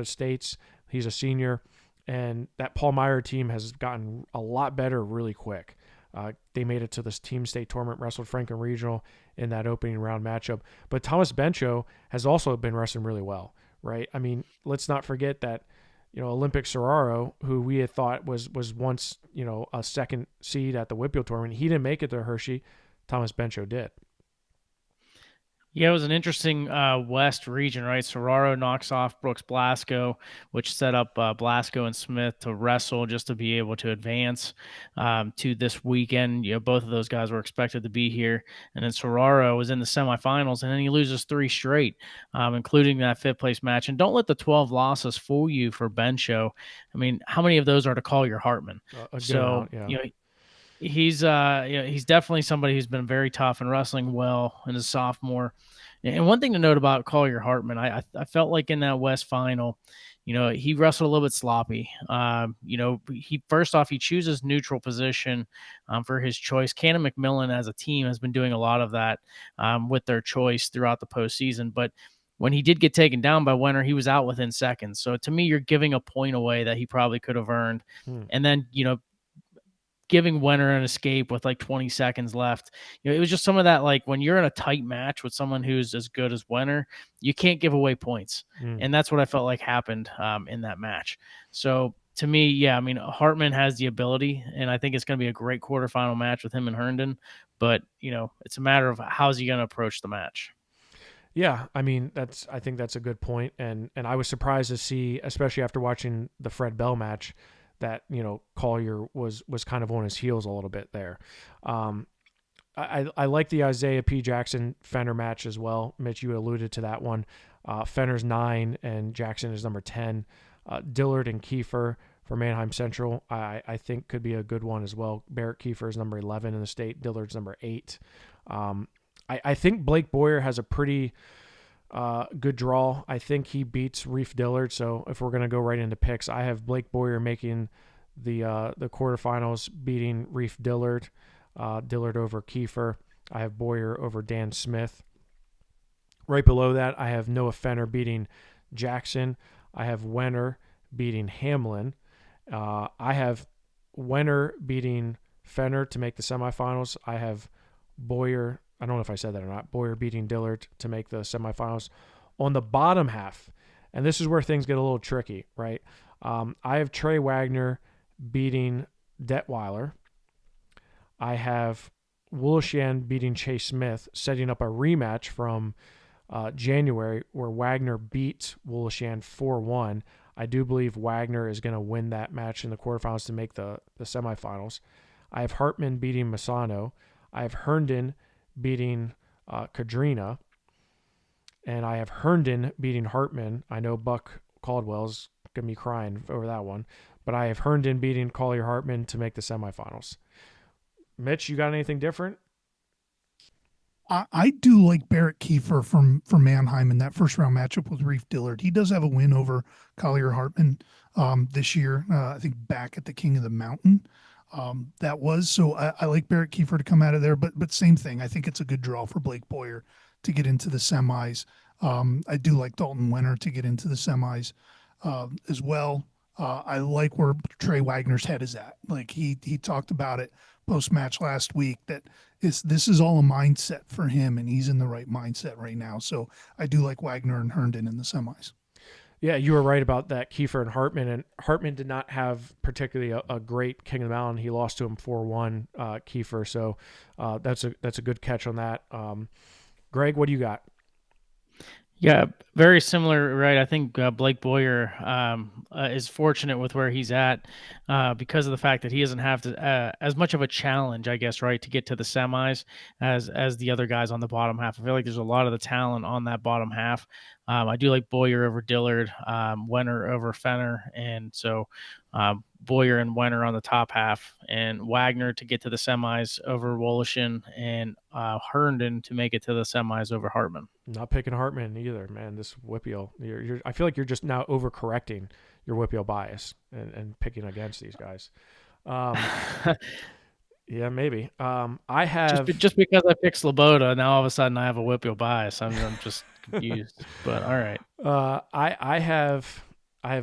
A: states. He's a senior, and that Palmyra team has gotten a lot better really quick. They made it to this team state tournament, wrestled Franklin Regional in that opening round matchup. But Thomas Bencho has also been wrestling really well, right? I mean, let's not forget that, Olympic Serraro, who we had thought was once, a second seed at the Whitfield tournament, he didn't make it to Hershey. Thomas Bencho did.
C: Yeah, it was an interesting West region, right? Serraro knocks off Brooks Blasco, which set up Blasco and Smith to wrestle just to be able to advance to this weekend. Both of those guys were expected to be here. And then Serraro was in the semifinals, and then he loses 3 straight, including that fifth place match. And don't let the 12 losses fool you for Bencho. I mean, how many of those are to Collier Hartman?
A: A good amount, yeah.
C: He's he's definitely somebody who's been very tough and wrestling well in his sophomore. And one thing to note about Collier Hartman, I felt like in that West final, he wrestled a little bit sloppy. He first off, he chooses neutral position for his choice. Cannon McMillan as a team has been doing a lot of that with their choice throughout the postseason. But when he did get taken down by Winter, he was out within seconds. So to me, you're giving a point away that he probably could have earned. And then, giving Winter an escape with like 20 seconds left. It was just some of that, like when you're in a tight match with someone who's as good as Winter, you can't give away points. And that's what I felt like happened in that match. So to me, yeah, I mean, Hartman has the ability, and I think it's going to be a great quarterfinal match with him and Herndon, but it's a matter of how's he going to approach the match.
A: Yeah, I mean, I think that's a good point. And I was surprised to see, especially after watching the Fred Bell match, that, Collier was kind of on his heels a little bit there. I like the Isaiah P. Jackson Fenner match as well. Mitch, you alluded to that one. Fenner's 9 and Jackson is number 10. Dillard and Kiefer for Manheim Central, I think could be a good one as well. Barrett Kiefer is number 11 in the state. Dillard's number 8. I think Blake Boyer has a pretty good draw. I think he beats Reef Dillard. So if we're going to go right into picks, I have Blake Boyer making the quarterfinals, beating Reef Dillard. Dillard over Kiefer. I have Boyer over Dan Smith. Right below that, I have Noah Fenner beating Jackson. I have Wenner beating Hamlin. I have Wenner beating Fenner to make the semifinals. I have Boyer, I don't know if I said that or not, Boyer beating Dillard to make the semifinals. On the bottom half, and this is where things get a little tricky, right? I have Trey Wagner beating Detweiler. I have Woolshan beating Chase Smith, setting up a rematch from January where Wagner beat Woolshan 4-1. I do believe Wagner is going to win that match in the quarterfinals to make the semifinals. I have Hartman beating Masano. I have Herndon beating Kadrina. And I have Herndon beating Hartman. I know Buck Caldwell's going to be crying over that one. But I have Herndon beating Collier Hartman to make the semifinals. Mitch, you got anything different?
B: I do like Barrett Kiefer from Mannheim in that first round matchup with Reef Dillard. He does have a win over Collier Hartman this year, I think back at the King of the Mountain. That was, so I like Barrett Kiefer to come out of there, but same thing. I think it's a good draw for Blake Boyer to get into the semis. I do like Dalton Winter to get into the semis as well. I like where Trey Wagner's head is at. Like he talked about it post-match last week, that this is all a mindset for him, and he's in the right mindset right now. So I do like Wagner and Herndon in the semis.
A: Yeah, you were right about that, Kiefer and Hartman did not have particularly a great King of the Mountain. He lost to him 4-1, Kiefer. So that's a good catch on that. Greg, what do you got?
C: Yeah, very similar, right? I think Blake Boyer is fortunate with where he's at because of the fact that he doesn't have to, as much of a challenge, I guess, right, to get to the semis as the other guys on the bottom half. I feel like there's a lot of the talent on that bottom half. I do like Boyer over Dillard, Wenner over Fenner, and so Boyer and Wenner on the top half, and Wagner to get to the semis over Wolishin, and Herndon to make it to the semis over Hartman.
A: Not picking Hartman either, man. This Whippeal, I feel like you're just now overcorrecting your Whippeal bias and picking against these guys. Yeah, maybe. I have
C: just because I picked Sloboda, now all of a sudden I have a Whippeal bias. I'm just confused. But all right.
A: I have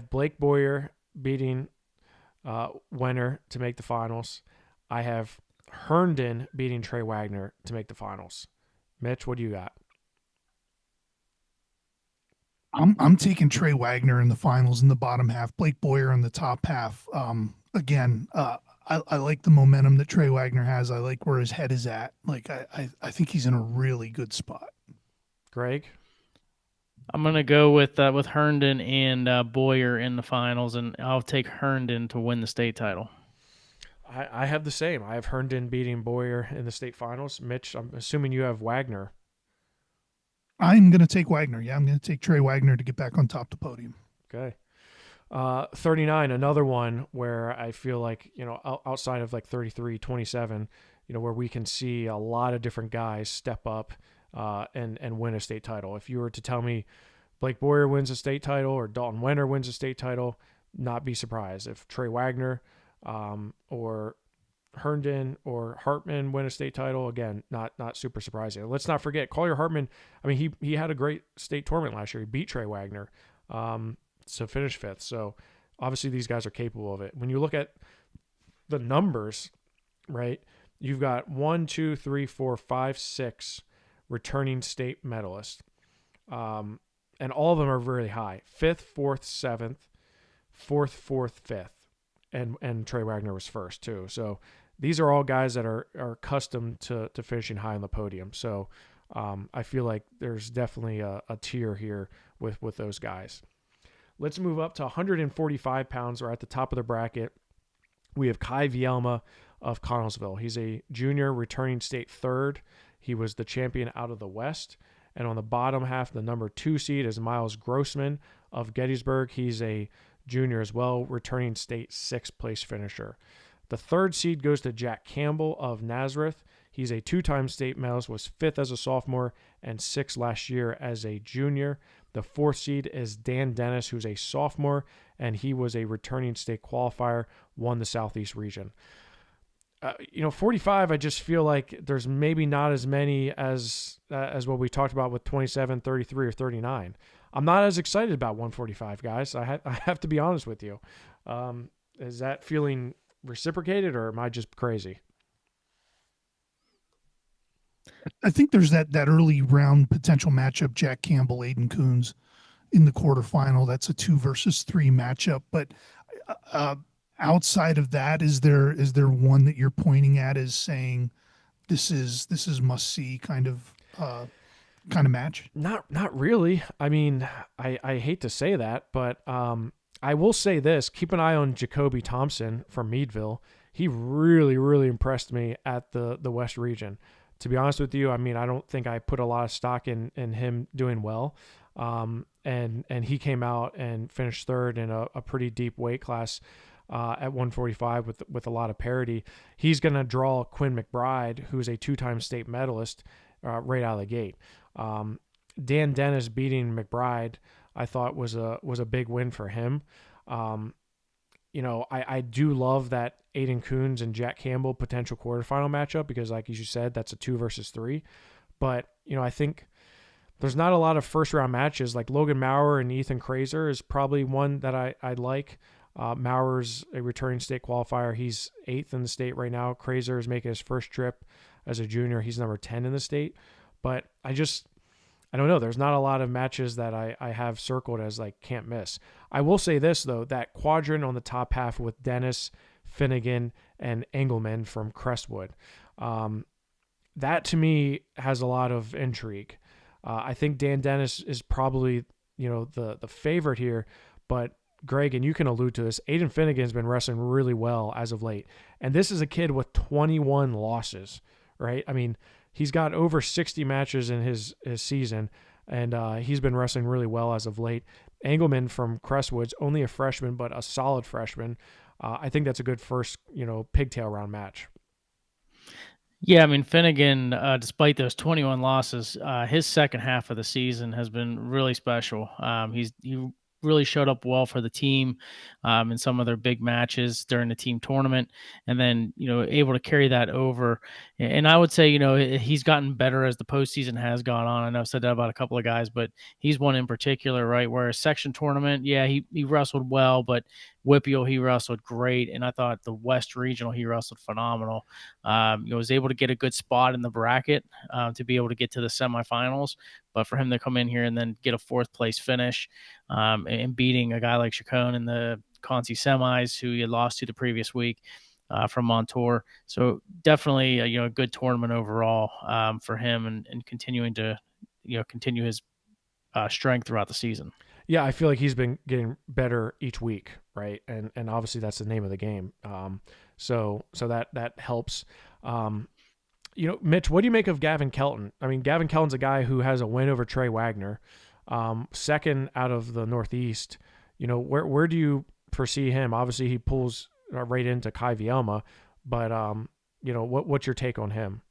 A: Blake Boyer beating Wenner to make the finals. I have Herndon beating Trey Wagner to make the finals. Mitch, what do you got?
B: I'm taking Trey Wagner in the finals in the bottom half, Blake Boyer in the top half. Again, I like the momentum that Trey Wagner has. I like where his head is at. Like I think he's in a really good spot.
A: Greg?
C: I'm gonna go with Herndon and Boyer in the finals, and I'll take Herndon to win the state title.
A: I have the same. I have Herndon beating Boyer in the state finals. Mitch, I'm assuming you have Wagner.
B: I'm going to take Wagner. Yeah, I'm going to take Trey Wagner to get back on top of the podium.
A: Okay. 39, another one where I feel like, outside of like 33, 27, where we can see a lot of different guys step up and win a state title. If you were to tell me Blake Boyer wins a state title or Dalton Wenner wins a state title, not be surprised. If Trey Wagner or Herndon or Hartman win a state title, again, not super surprising. Let's not forget Collier Hartman. I mean, he had a great state tournament last year. He beat Trey Wagner to finish 5th. So obviously these guys are capable of it. When you look at the numbers, right, you've got 1, 2, 3, 4, 5, 6 returning state medalists. And all of them are really high. 5th, 4th, 7th, 4th, 4th, 5th. And Trey Wagner was 1st too. So these are all guys that are accustomed to finishing high on the podium. So I feel like there's definitely a tier here with those guys. Let's move up to 145 pounds. We're at the top of the bracket. We have Kai Vielma of Connellsville. He's a junior returning state 3rd. He was the champion out of the West. And on the bottom half, the number 2 seed is Miles Grossman of Gettysburg. He's a junior as well, returning state 6th place finisher. The 3rd seed goes to Jack Campbell of Nazareth. He's a 2-time state medalist, was 5th as a sophomore and 6th last year as a junior. The 4th seed is Dan Dennis, who's a sophomore, and he was a returning state qualifier, won the Southeast region. 45, I just feel like there's maybe not as many as what we talked about with 27, 33, or 39. I'm not as excited about 145, guys. I have to be honest with you. Is that feeling reciprocated, or am I just crazy?
B: I think there's that early round potential matchup, Jack Campbell, Aiden Coons in the quarterfinal. That's a 2 versus 3 matchup. But outside of that, is there one that you're pointing at as saying this is must see kind of match?
A: Not really. I mean, I hate to say that, but I will say this: keep an eye on Jacoby Thompson from Meadville. He really, really impressed me at the West region. To be honest with you, I mean, I don't think I put a lot of stock in him doing well. And he came out and finished 3rd in a pretty deep weight class at 145 with a lot of parity. He's going to draw Quinn McBride, who's a 2-time state medalist, right out of the gate. Dan Dennis beating McBride, I thought was a big win for him. I do love that Aiden Coons and Jack Campbell potential quarterfinal matchup because, like you said, that's a 2 versus 3. But, I think there's not a lot of first-round matches. Like Logan Maurer and Ethan Kraser is probably one that I'd like. Maurer's a returning state qualifier. He's 8th in the state right now. Kraser is making his first trip as a junior. He's number 10 in the state. But I don't know. There's not a lot of matches that I have circled as like can't miss. I will say this, though, that quadrant on the top half with Dennis, Finnegan, and Engelman from Crestwood, that to me has a lot of intrigue. I think Dan Dennis is probably, the favorite here, but Greg, and you can allude to this, Aiden Finnegan's been wrestling really well as of late. And this is a kid with 21 losses, right? I mean, he's got over 60 matches in his season, and he's been wrestling really well as of late. Engelman from Crestwood's only a freshman, but a solid freshman. I think that's a good first, pigtail round match.
C: Yeah, I mean, Finnegan, despite those 21 losses, his second half of the season has been really special. He really showed up well for the team in some of their big matches during the team tournament, and then able to carry that over. And I would say he's gotten better as the postseason has gone on. I know I've said that about a couple of guys, but he's one in particular, right? Where a section tournament, yeah, he wrestled well, but Whippeal, he wrestled great, and I thought the West Regional he wrestled phenomenal. Was able to get a good spot in the bracket to be able to get to the semifinals, but for him to come in here and then get a fourth place finish and beating a guy like Chacon in the Conti semis, who he had lost to the previous week from Montour, so definitely a good tournament overall for him, and continuing to continue his strength throughout the season.
A: Yeah, I feel like he's been getting better each week, right? And obviously that's the name of the game. So that helps. Mitch, what do you make of Gavin Kelton? I mean, Gavin Kelton's a guy who has a win over Trey Wagner, second out of the Northeast. Where do you foresee him? Obviously, he pulls right into Kai Vielma, but what's your take on him?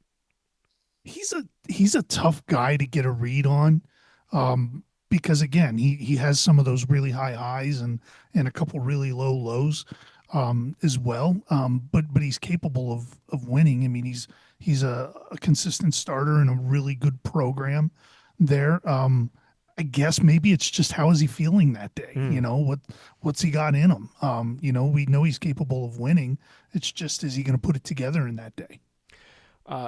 B: He's a tough guy to get a read on. Because again, he has some of those really high highs and a couple really low lows as well. But he's capable of winning. I mean, he's a consistent starter in a really good program there. I guess maybe it's just how is he feeling that day? What's he got in him? We know he's capable of winning. It's just, is he going to put it together in that day?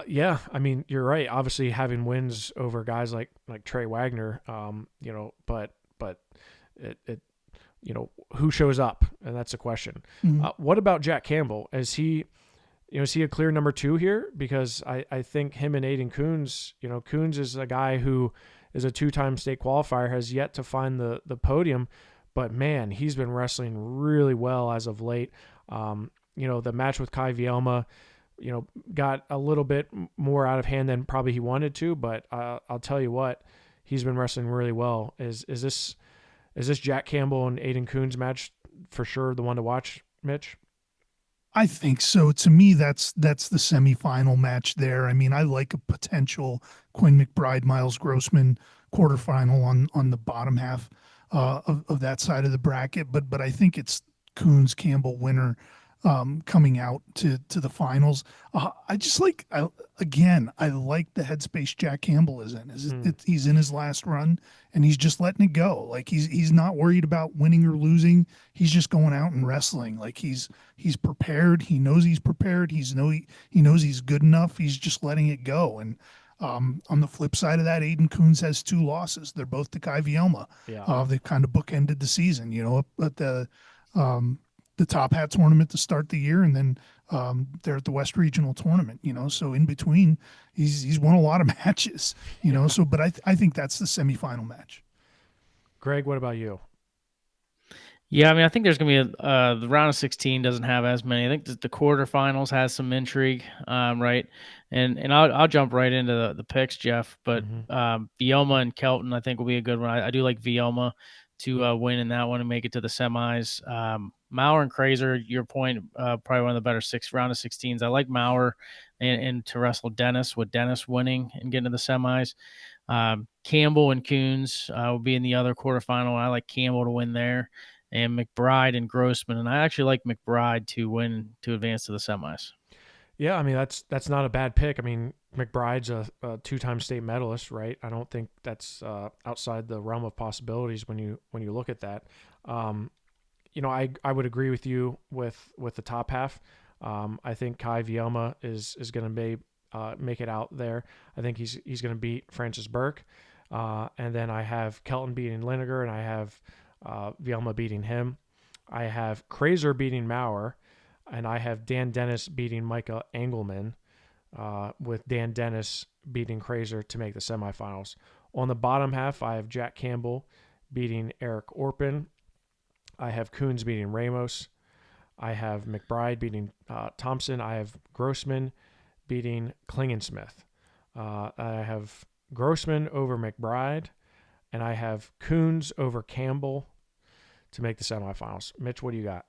A: Yeah, I mean, you're right. Obviously, having wins over guys like Trey Wagner, but it who shows up, and that's the question.
B: Mm-hmm.
A: What about Jack Campbell? Is he a clear number 2 here? Because I think him and Aiden Coons, Coons is a guy who is a 2-time state qualifier, has yet to find the podium, but man, he's been wrestling really well as of late. The match with Kai Vielma, got a little bit more out of hand than probably he wanted to, but I'll tell you what, he's been wrestling really well. Is this Jack Campbell and Aiden Coons match for sure the one to watch, Mitch?
B: I think so. To me, that's the semifinal match there. I mean, I like a potential Quinn McBride, Miles Grossman quarterfinal on the bottom half of that side of the bracket, but I think it's Coons Campbell winner coming out to the finals. I just like, I like the headspace Jack Campbell is in. He's in his last run and he's just letting it go. Like he's not worried about winning or losing. He's just going out and wrestling. Like he's prepared. He knows he's prepared. He knows he's good enough. He's just letting it go. And on the flip side of that, Aiden Coons has 2 losses. They're both to Kai Vielma.
A: Yeah.
B: They kind of bookended the season, at the Top Hat tournament to start the year, and then they're at the West Regional tournament, so in between he's won a lot of matches, so, but I think that's the semifinal match.
A: Greg, what about you?
C: Yeah, I mean, I think there's going to be the round of 16 doesn't have as many. I think the quarterfinals has some intrigue, right? And I'll jump right into the picks, Jeff. But Vielma and Kelton, I think, will be a good one. I do like Vielma to win in that one and make it to the semis. Maurer and Kraser, your point, probably one of the better round of 16s. I like Maurer and to wrestle Dennis, with Dennis winning and getting to the semis. Campbell and Coons will be in the other quarterfinal. I like Campbell to win there, and McBride and Grossman. And I actually like McBride to win to advance to the semis.
A: Yeah, I mean, that's not a bad pick. I mean, McBride's a 2-time state medalist, right? I don't think that's outside the realm of possibilities when you look at that. I would agree with you with the top half. I think Kai Vielma is going to make it out there. I think he's going to beat Francis Burke. And then I have Kelton beating Lineker, and I have Vielma beating him. I have Kraser beating Maurer, and I have Dan Dennis beating Micah Engelman, with Dan Dennis beating Kraser to make the semifinals. On the bottom half, I have Jack Campbell beating Eric Orpin. I have Coons beating Ramos. I have McBride beating Thompson. I have Grossman beating Klingensmith. I have Grossman over McBride, and I have Coons over Campbell to make the semifinals. Mitch, what do you got?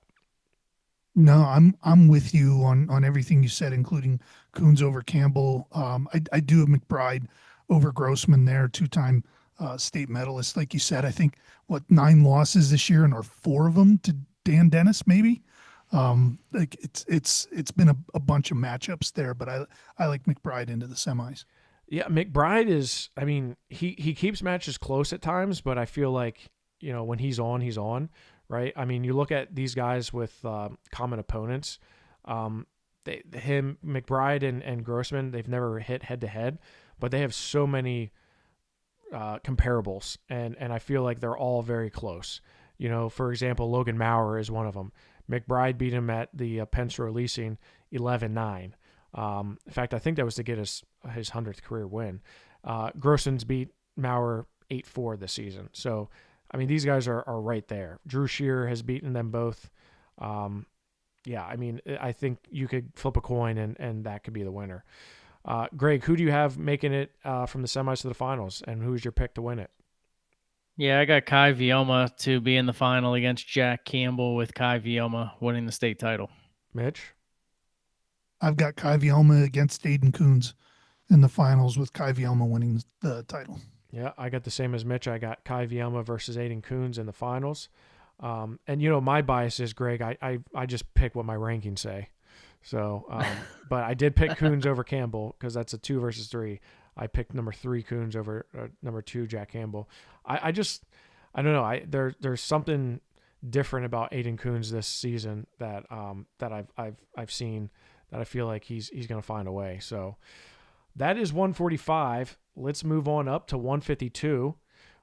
B: No, I'm with you on everything you said, including Coons over Campbell. I do have McBride over Grossman there, two-time state medalist. Like you said, I think 9 losses this year, and are 4 of them to Dan Dennis, maybe. Like it's been a bunch of matchups there, but I like McBride into the semis.
A: Yeah, McBride is. I mean, he keeps matches close at times, but I feel like when he's on, right? I mean, you look at these guys with common opponents. McBride and Grossman, they've never hit head to head, but they have so many comparables, and I feel like they're all very close. For example, Logan Maurer is one of them. McBride beat him at the Penske Leasing 11-9. In fact, I think that was to get his 100th career win. Grossman's beat Maurer 8-4 this season. So, I mean, these guys are right there. Drew Shearer has beaten them both. Yeah, I mean, I think you could flip a coin and that could be the winner. Greg, who do you have making it from the semis to the finals, and who's your pick to win it?
C: Yeah, I got Kai Vioma to be in the final against Jack Campbell, with Kai Vioma winning the state title.
A: Mitch?
B: I've got Kai Vioma against Aiden Coons in the finals, with Kai Vioma winning the title.
A: Yeah, I got the same as Mitch. I got Kai Vioma versus Aiden Coons in the finals. And my bias is, Greg, I just pick what my rankings say. So, but I did pick Coons over Campbell because that's a 2 versus 3. I picked number 3 Coons over number 2 Jack Campbell. I don't know. There's something different about Aiden Coons this season that I've seen that I feel like he's going to find a way. So that is 145. Let's move on up to 152,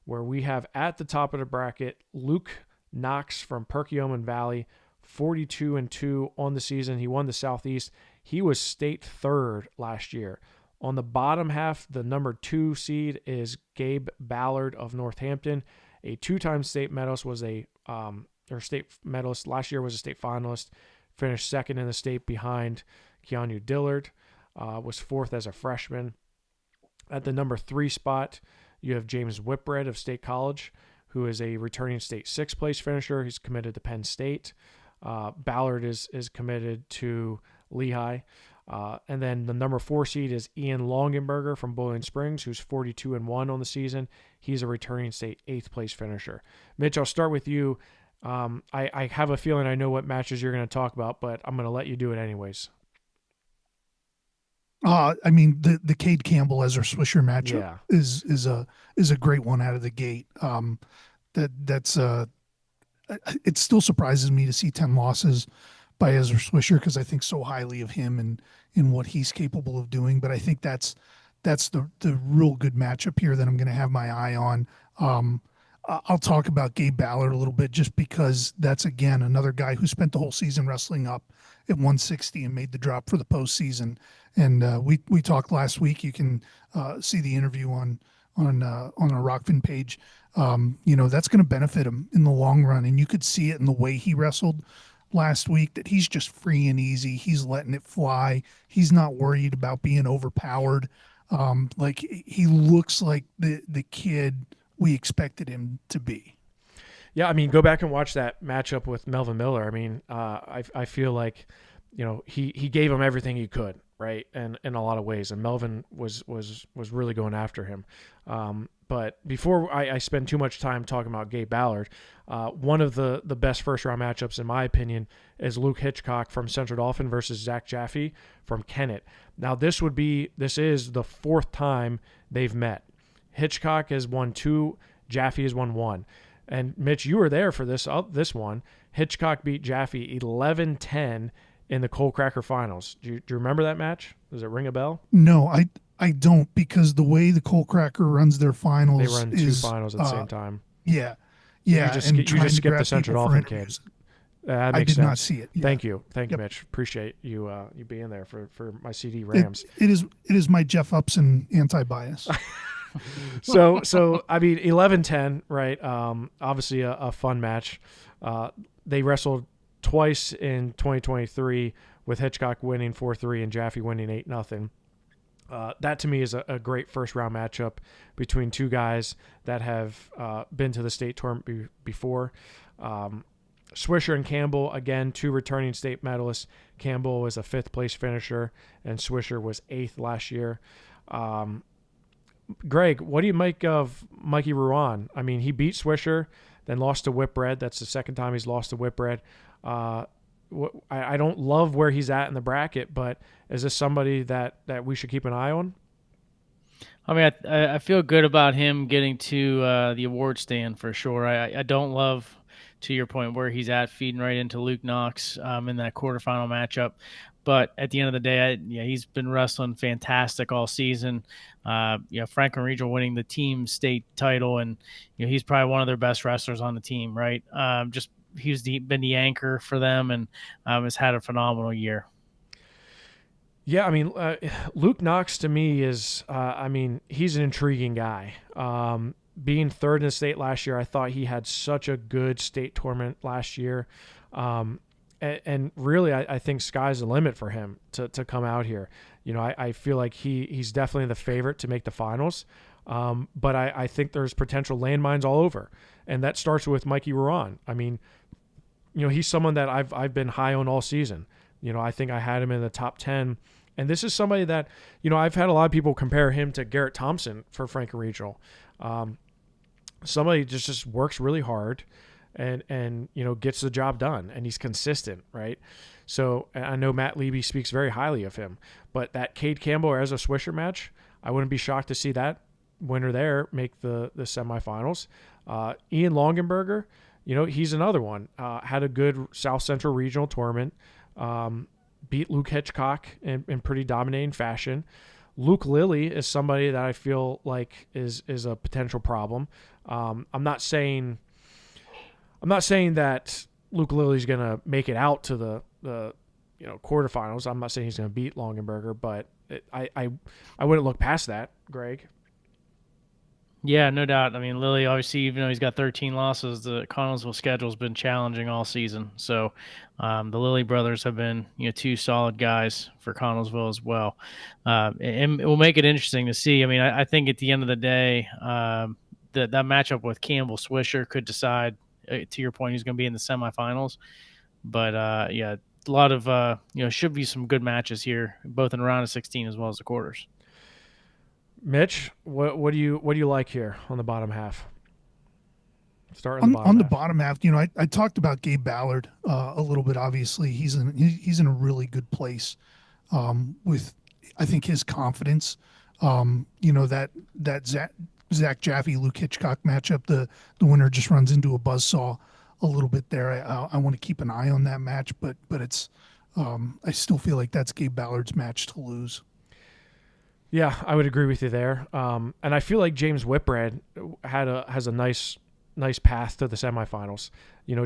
A: where we have at the top of the bracket Luke Knox from Perkiomen Valley, 42-2 on the season. He won the Southeast. He was state 3rd last year. On the bottom half, the number 2 seed is Gabe Ballard of Northampton, a 2-time state medalist. State medalist last year, was a state finalist. Finished 2nd in the state behind Keanu Dillard. Was 4th as a freshman. At the number 3 spot, you have James Whitbread of State College, who is a returning state 6th place finisher. He's committed to Penn State. Ballard is committed to Lehigh. And then the number 4 seed is Ian Longenberger from Boiling Springs, who's 42-1 on the season. He's a returning state 8th place finisher. Mitch, I'll start with you. I have a feeling I know what matches you're going to talk about, but I'm going to let you do it anyways.
B: I mean, the Cade Campbell Ezra Swisher matchup is a great one out of the gate. It still surprises me to see 10 losses by Ezra Swisher, because I think so highly of him and in what he's capable of doing. But I think that's the real good matchup here that I'm going to have my eye on. I'll talk about Gabe Ballard a little bit, just because that's, again, another guy who spent the whole season wrestling up at 160 and made the drop for the postseason. And we talked last week. You can see the interview on our Rockfin page. That's going to benefit him in the long run. And you could see it in the way he wrestled last week, that he's just free and easy. He's letting it fly. He's not worried about being overpowered. Like, he looks like the kid we expected him to be.
A: Yeah, I mean, go back and watch that matchup with Melvin Miller. I mean, I feel like, he gave him everything he could, right? And in a lot of ways, and Melvin was really going after him. But before I spend too much time talking about Gabe Ballard, one of the best first round matchups, in my opinion, is Luke Hitchcock from Central Dauphin versus Zach Jaffe from Kennett. Now, this is the 4th time they've met. Hitchcock has won 2, Jaffe has won 1. And Mitch, you were there for this one. Hitchcock beat Jaffe 11-10 in the Coal Cracker Finals. Do you remember that match? Does it ring a bell?
B: No, I don't, because the way the Coal Cracker runs their finals,
A: they run 2 finals at the same time.
B: Yeah.
A: You just skip the Central Dauphin kid. That makes sense.
B: Not see it. Yeah.
A: Thank you, Mitch. Appreciate you being there for my CD Rams.
B: It is my Jeff Upson anti-bias.
A: So I mean, 11-10, right? Obviously a fun match. They wrestled twice in 2023 with Hitchcock winning 4-3 and Jaffe winning 8-0. That to me is a great first round matchup between two guys that have been to the state tournament before. Swisher and Campbell, again, two returning state medalists. Campbell was a 5th place finisher, and Swisher was 8th last year. Greg, what do you make of Mikey Ruan? I mean, he beat Swisher, then lost to Whitbread. That's the second time he's lost to Whitbread. I don't love where he's at in the bracket, but is this somebody that we should keep an eye on?
C: I mean, I feel good about him getting to the award stand for sure. I don't love, to your point, where he's at, feeding right into Luke Knox in that quarterfinal matchup. But at the end of the day, he's been wrestling fantastic all season. Franklin Regional winning the team state title, and he's probably one of their best wrestlers on the team, right? He's been the anchor for them, and has had a phenomenal year.
A: Yeah, I mean, Luke Knox to me is, he's an intriguing guy. Being 3rd in the state last year, I thought he had such a good state tournament last year. And really, I think sky's the limit for him to come out here. I feel like he's definitely the favorite to make the finals. But I think there's potential landmines all over. And that starts with Mikey Ruan. I mean, he's someone that I've been high on all season. I think I had him in the top 10. And this is somebody that, I've had a lot of people compare him to Garrett Thompson for Franklin Regional. Somebody just works really hard and gets the job done, and he's consistent, right? So I know Matt Leby speaks very highly of him, but that Cade Campbell or Ezra Swisher match, I wouldn't be shocked to see that winner there make the semifinals. Ian Longenberger, he's another one. Had a good South Central Regional tournament. Beat Luke Hitchcock in pretty dominating fashion. Luke Lilly is somebody that I feel like is a potential problem. I'm not saying that Luke Lilly's going to make it out to the quarterfinals. I'm not saying he's going to beat Longenberger, but I wouldn't look past that, Greg.
C: Yeah, no doubt. I mean, Lilly, obviously, even though he's got 13 losses, the Connellsville schedule's been challenging all season. So the Lilly brothers have been, two solid guys for Connellsville as well. And it will make it interesting to see. I mean, I think at the end of the day, that matchup with Campbell Swisher could decide, to your point, who's going to be in the semifinals. But, a lot of, should be some good matches here, both in the round of 16 as well as the quarters.
A: Mitch, what do you like here on the bottom half?
B: On the bottom half, I talked about Gabe Ballard a little bit. Obviously, he's in a really good place with, I think, his confidence. That Zach Jaffe Luke Hitchcock matchup, the winner just runs into a buzzsaw a little bit there. I want to keep an eye on that match, but it's I still feel like that's Gabe Ballard's match to lose.
A: Yeah, I would agree with you there. And I feel like James Whitbread has a nice path to the semifinals.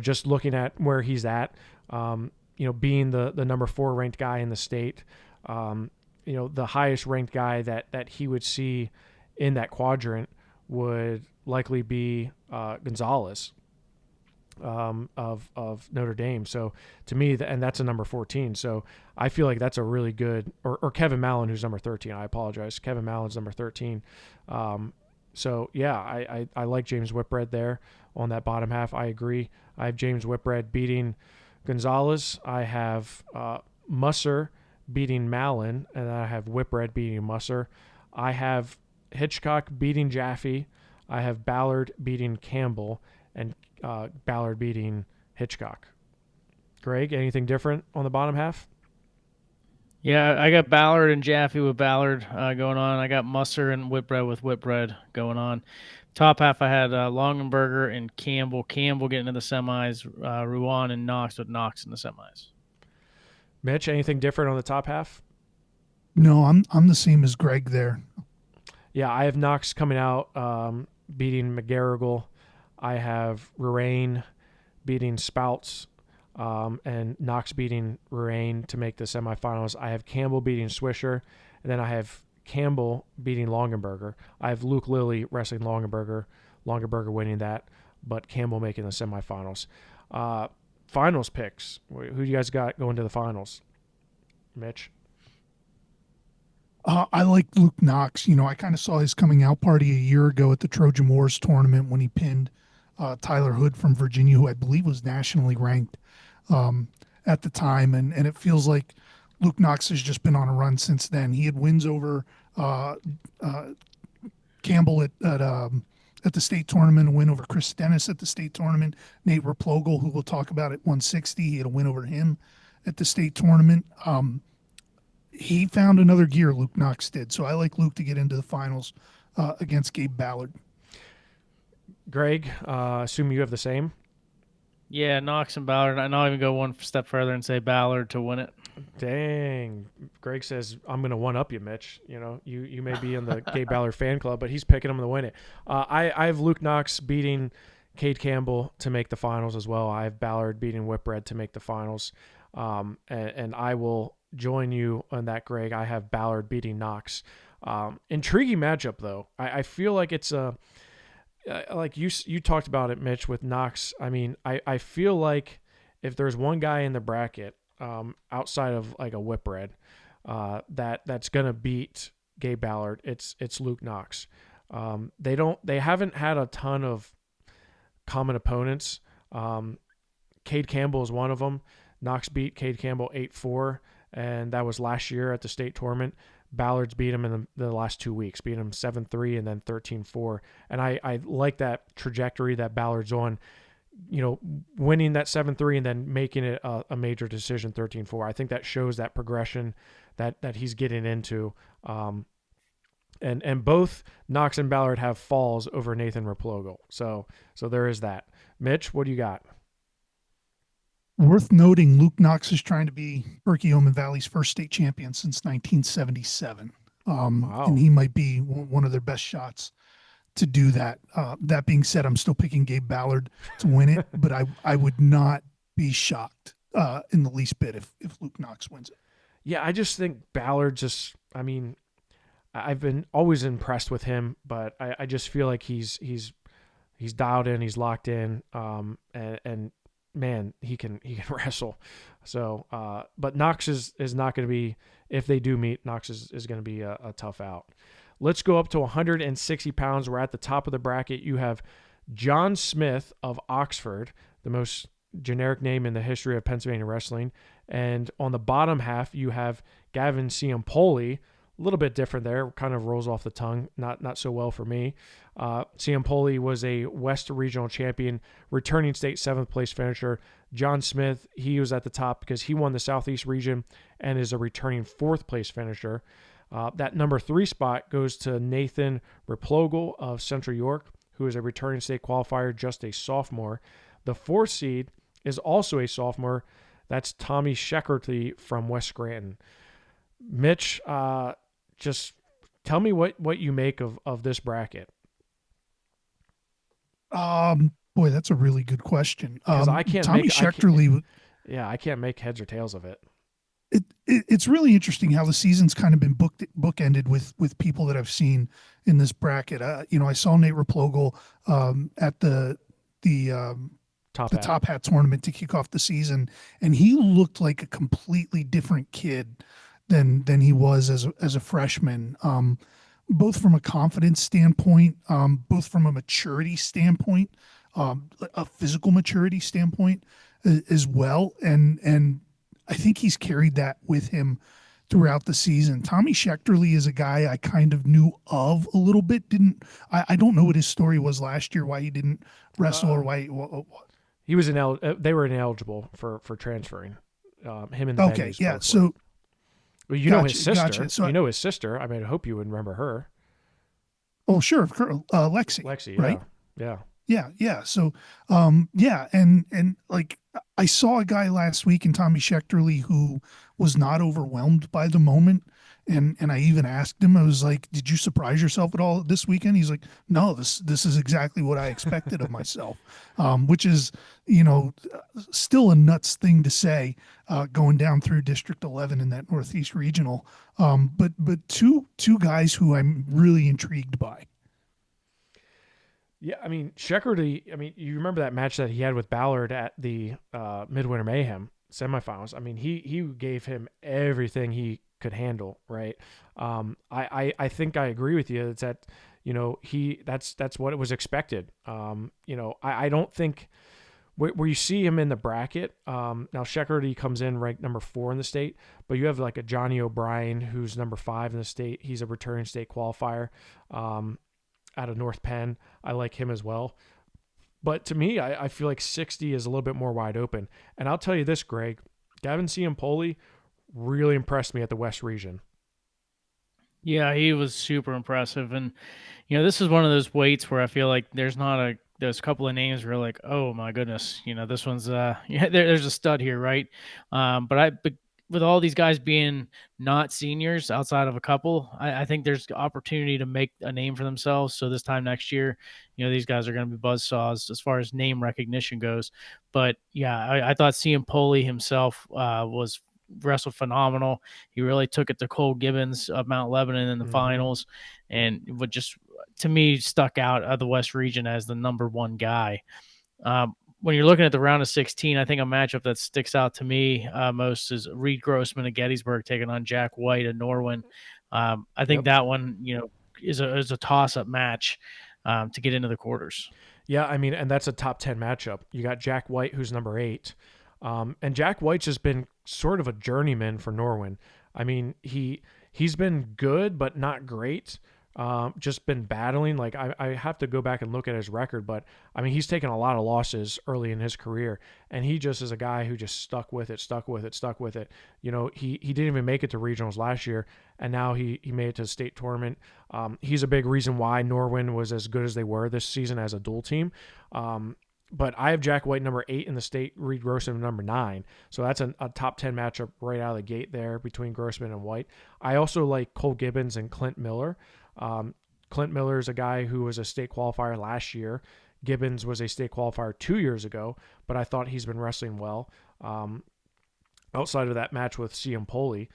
A: Just looking at where he's at, being the number 4 ranked guy in the state, the highest ranked guy that he would see in that quadrant would likely be Gonzalez of Notre Dame. So to me, and that's a number 14. So I feel like that's a really good, or Kevin Mallon, who's number 13. I apologize. Kevin Mallon's number 13. So yeah, I like James Whitbread there on that bottom half. I agree. I have James Whitbread beating Gonzalez. I have Musser beating Mallon, and I have Whitbread beating Musser. I have Hitchcock beating Jaffe. I have Ballard beating Campbell, and Ballard beating Hitchcock. Greg, anything different on the bottom half?
C: Yeah, I got Ballard and Jaffe with Ballard going on. I got Musser and Whitbread with Whitbread going on. Top half, I had Longenberger and Campbell. Campbell getting to the semis. Ruan and Knox with Knox in the semis.
A: Mitch, anything different on the top half?
B: No, I'm the same as Greg there.
A: Yeah, I have Knox coming out, beating McGarrigle. I have Rurain beating Spouts, and Knox beating Rurain to make the semifinals. I have Campbell beating Swisher, and then I have Campbell beating Longenberger. I have Luke Lilly wrestling Longenberger winning that, but Campbell making the semifinals. Finals picks. Who do you guys got going to the finals? Mitch?
B: I like Luke Knox. I kind of saw his coming out party a year ago at the Trojan Wars tournament when he pinned Tyler Hood from Virginia, who I believe was nationally ranked at the time. And it feels like Luke Knox has just been on a run since then. He had wins over Campbell at the state tournament, a win over Chris Dennis at the state tournament, Nate Replogle, who we'll talk about at 160. He had a win over him at the state tournament. He found another gear, Luke Knox did. So I like Luke to get into the finals against Gabe Ballard.
A: Greg, assume you have the same?
C: Yeah, Knox and Ballard. I'll even go one step further and say Ballard to win it.
A: Dang. Greg says, I'm going to one-up you, Mitch. You may be in the Gabe Ballard fan club, but he's picking him to win it. I have Luke Knox beating Cade Campbell to make the finals as well. I have Ballard beating Whipred to make the finals. And I will join you on that, Greg. I have Ballard beating Knox. Intriguing matchup, though. I feel like it's a... like you talked about it, Mitch, with Knox. I mean, I feel like if there's one guy in the bracket outside of like a Whipred that's gonna beat Gabe Ballard, it's Luke Knox. They haven't had a ton of common opponents. Cade Campbell is one of them. Knox beat Cade Campbell 8-4, and that was last year at the state tournament. Ballard's beat him in the last 2 weeks, beat him 7-3 and then 13-4. And I like that trajectory that Ballard's on, winning that 7-3 and then making it a major decision 13-4. I think that shows that progression that he's getting into. And both Knox and Ballard have falls over Nathan Replogle. So there is that. Mitch, what do you got?
B: Worth noting, Luke Knox is trying to be Perkiomen Valley's first state champion since 1977.
A: Wow.
B: And he might be one of their best shots to do that. That being said, I'm still picking Gabe Ballard to win it, but I would not be shocked in the least bit if Luke Knox wins it.
A: Yeah, I just think Ballard I've been always impressed with him, but I just feel like he's dialed in, he's locked in, and man, he can wrestle. So, but Knox is not going to be, if they do meet, Knox is going to be a tough out. Let's go up to 160 pounds. We're at the top of the bracket. You have John Smith of Oxford, the most generic name in the history of Pennsylvania wrestling. And on the bottom half, you have Gavin Ciampoli. A little bit different there, kind of rolls off the tongue, not so well for me. Ciampoli was a West Regional champion, returning state 7th place finisher. John Smith, he was at the top because he won the Southeast region and is a returning 4th place finisher. That number 3 spot goes to Nathan Replogle of Central York, who is a returning state qualifier, just a sophomore. The 4th seed is also a sophomore. That's Tommy Sheckerty from West Scranton. Mitch, just tell me what you make of this bracket.
B: Boy, that's a really good question.
A: I can't
B: Tommy Sheckerly.
A: I can't make heads or tails of it.
B: It's really interesting how the season's kind of been bookended with people that I've seen in this bracket. I saw Nate Replogle at the Top Hat tournament to kick off the season, and he looked like a completely different kid than he was as a freshman, both from a confidence standpoint, both from a maturity standpoint, a physical maturity standpoint as well. And I think he's carried that with him throughout the season. Tommy Sheckerly is a guy I kind of knew of a little bit. I don't know what his story was last year, why he didn't wrestle or why
A: he was they were ineligible for transferring him and the
B: okay. Yeah. So,
A: well, know his sister. Gotcha. So you know his sister. I mean, I hope you would remember her.
B: Oh, sure. Lexi.
A: Lexi,
B: right?
A: Yeah.
B: Yeah. So, and like I saw a guy last week in Tommy Sheckerly who was not overwhelmed by the moment And I even asked him, I was like, "Did you surprise yourself at all this weekend?" He's like, "No, this is exactly what I expected of myself," which is, you know, still a nuts thing to say, going down through District 11 in that Northeast Regional. But two guys who I'm really intrigued by.
A: Yeah, I mean, Shekardy, I mean, you remember that match that he had with Ballard at the Midwinter Mayhem semifinals. I mean, he gave him everything he could handle, right? I think I agree with you. It's that, you know, that's what it was expected. You know, I don't think where you see him in the bracket. Now Shekardy comes in ranked number 4 in the state, but you have like a Johnny O'Brien who's number 5 in the state. He's a returning state qualifier. Out of North Penn. I like him as well. But to me, I feel like 60 is a little bit more wide open. And I'll tell you this, Greg, Gavin Ciampoli really impressed me at the West region.
C: Yeah, he was super impressive. And, you know, this is one of those weights where I feel like there's a couple of names where like, oh my goodness, you know, this one's, yeah, there's a stud here, right? But with all these guys being not seniors outside of a couple, I think there's opportunity to make a name for themselves. So this time next year, you know, these guys are going to be buzzsaws as far as name recognition goes. But yeah, I thought CM Poli himself was wrestled phenomenal. He really took it to Cole Gibbons of Mount Lebanon in the finals, and would just, to me, stuck out of the West region as the number one guy. When you're looking at the round of 16, I think a matchup that sticks out to me most is Reed Grossman of Gettysburg taking on Jack White of Norwin. I think that one, you know, is a toss-up match to get into the quarters.
A: Yeah, I mean, and that's a top 10 matchup. You got Jack White, who's number 8. And Jack White's just been sort of a journeyman for Norwin. I mean, he's been good, but not great. Just been battling. Like I have to go back and look at his record, but I mean, he's taken a lot of losses early in his career, and he just is a guy who just stuck with it. You know, he didn't even make it to regionals last year, and now he made it to the state tournament. He's a big reason why Norwin was as good as they were this season as a dual team. But I have Jack White number 8 in the state, Reed Grossman number 9. So that's a top 10 matchup right out of the gate there between Grossman and White. I also like Cole Gibbons and Clint Miller. Clint Miller is a guy who was a state qualifier last year. Gibbons was a state qualifier 2 years ago, but I thought he's been wrestling well. Outside of that match with CM Poli.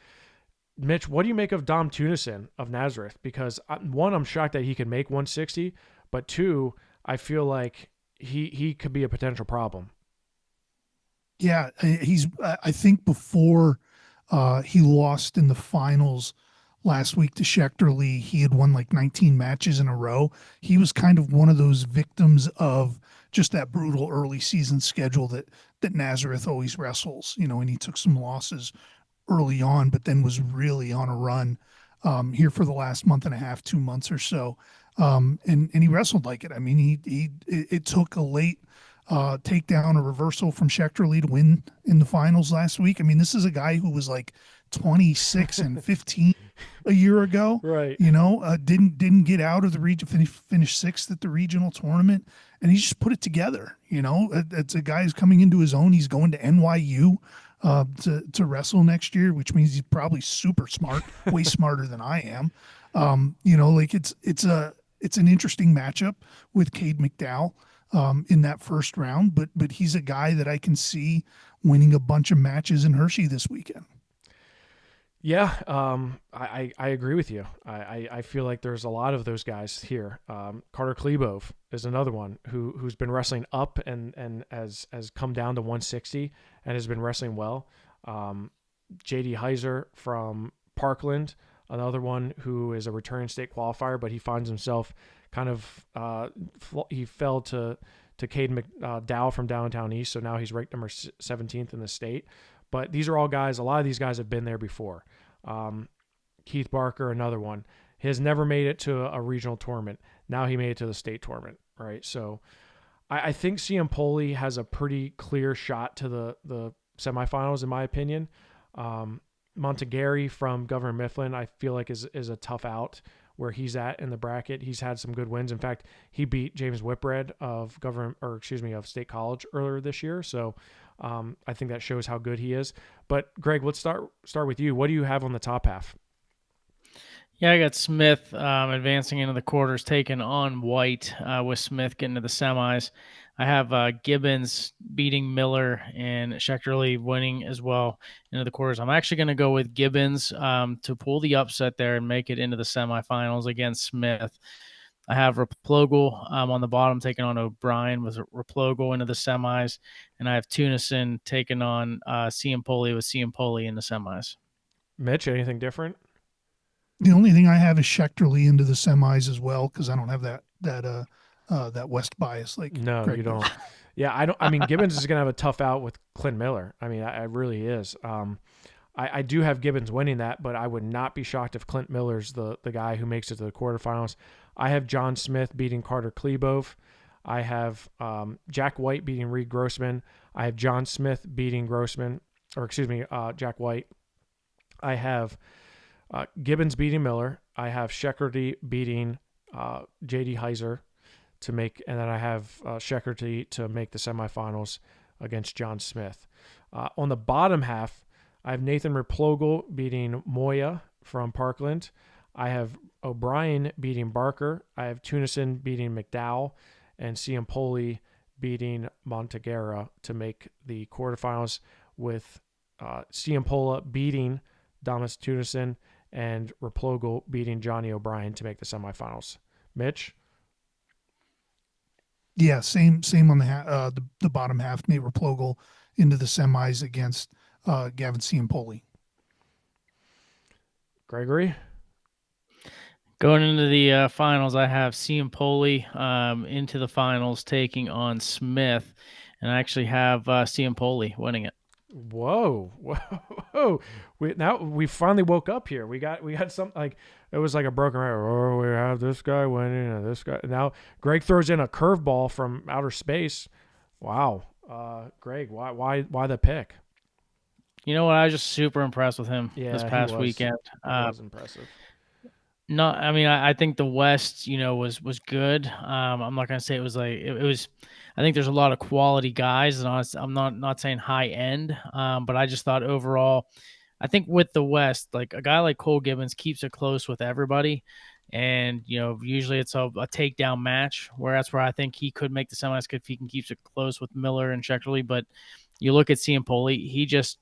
A: Mitch, what do you make of Dom Tunison of Nazareth? Because one, I'm shocked that he can make 160, but two, I feel like he could be a potential problem.
B: Yeah, I think before he lost in the finals last week to Schechter Lee, he had won like 19 matches in a row. He was kind of one of those victims of just that brutal early season schedule that Nazareth always wrestles, you know, and he took some losses early on, but then was really on a run here for the last month and a half, 2 months or so. And he wrestled like it. I mean, it took a late takedown, a reversal from Schechter Lee to win in the finals last week. I mean, this is a guy who was like 26 and 15 a year ago.
A: Right.
B: You know, didn't get out of the region, finished 6th at the regional tournament, and he just put it together. You know, it's a guy who's coming into his own. He's going to NYU to wrestle next year, which means he's probably super smart, way smarter than I am. You know, like it's an interesting matchup with Cade McDowell in that first round, but he's a guy that I can see winning a bunch of matches in Hershey this weekend.
A: Yeah, I agree with you. I feel like there's a lot of those guys here. Carter Klebov is another one who's been wrestling up and has come down to 160 and has been wrestling well. JD Heiser from Parkland, another one who is a returning state qualifier, but he finds himself kind of he fell to Cade McDowell from Downtown East, so now he's ranked number 17th in the state. But these are all guys, a lot of these guys have been there before. Keith Barker, another one. He has never made it to a regional tournament. Now he made it to the state tournament, right? So I think CM Poli has a pretty clear shot to the semifinals, in my opinion. Montegary from Governor Mifflin, I feel like is a tough out where he's at in the bracket. He's had some good wins. In fact, he beat James Whipred of of State College earlier this year. So I think that shows how good he is. But Greg, let's start with you. What do you have on the top half?
C: Yeah, I got Smith advancing into the quarters, taking on White, with Smith getting to the semis. I have Gibbons beating Miller and Schecterly winning as well into the quarters. I'm actually going to go with Gibbons to pull the upset there and make it into the semifinals against Smith. I have Replogle on the bottom taking on O'Brien with Replogle into the semis. And I have Tunison taking on Ciampoli with Ciampoli in the semis.
A: Mitch, anything different?
B: The only thing I have is Schecterly into the semis as well because I don't have that West bias like
A: No, you
B: Greg does.
A: don't. Yeah, I don't. I mean, Gibbons is going to have a tough out with Clint Miller. I mean, I really is. I do have Gibbons winning that, but I would not be shocked if Clint Miller's the guy who makes it to the quarterfinals. I have John Smith beating Carter Klebov. I have Jack White beating Reed Grossman. I have John Smith beating Grossman, or excuse me, Jack White. I have Gibbons beating Miller. I have Shekardy beating J.D. Heiser to make, and then I have Shekardy to make the semifinals against John Smith. On the bottom half, I have Nathan Replogle beating Moya from Parkland. I have O'Brien beating Barker. I have Tunison beating McDowell, and Ciampoli beating Montegera to make the quarterfinals, with Ciampola beating Damas Tunison and Replogle beating Johnny O'Brien to make the semifinals. Mitch?
B: Yeah, same on the bottom half. Nate Replogle into the semis against Gavin Ciampoli.
A: Gregory?
C: Going into the finals, I have Ciampoli into the finals taking on Smith, and I actually have Ciampoli winning it.
A: Whoa, whoa! We finally woke up here. We got something like it was like a broken record. Oh, we have this guy winning and this guy. Now Greg throws in a curveball from outer space. Wow, Greg, why the pick?
C: You know what? I was just super impressed with him
A: Yeah,
C: this past weekend.
A: He was impressive.
C: No, I mean, I think the West, was good. I'm not gonna say it was like it was. I think there's a lot of quality guys, and I'm not saying high end, but I just thought overall, I think with the West, like a guy like Cole Gibbons keeps it close with everybody, and usually it's a takedown match. Whereas where I think he could make the semis if he can keep it close with Miller and Schecterly, but you look at Ciampoli, he just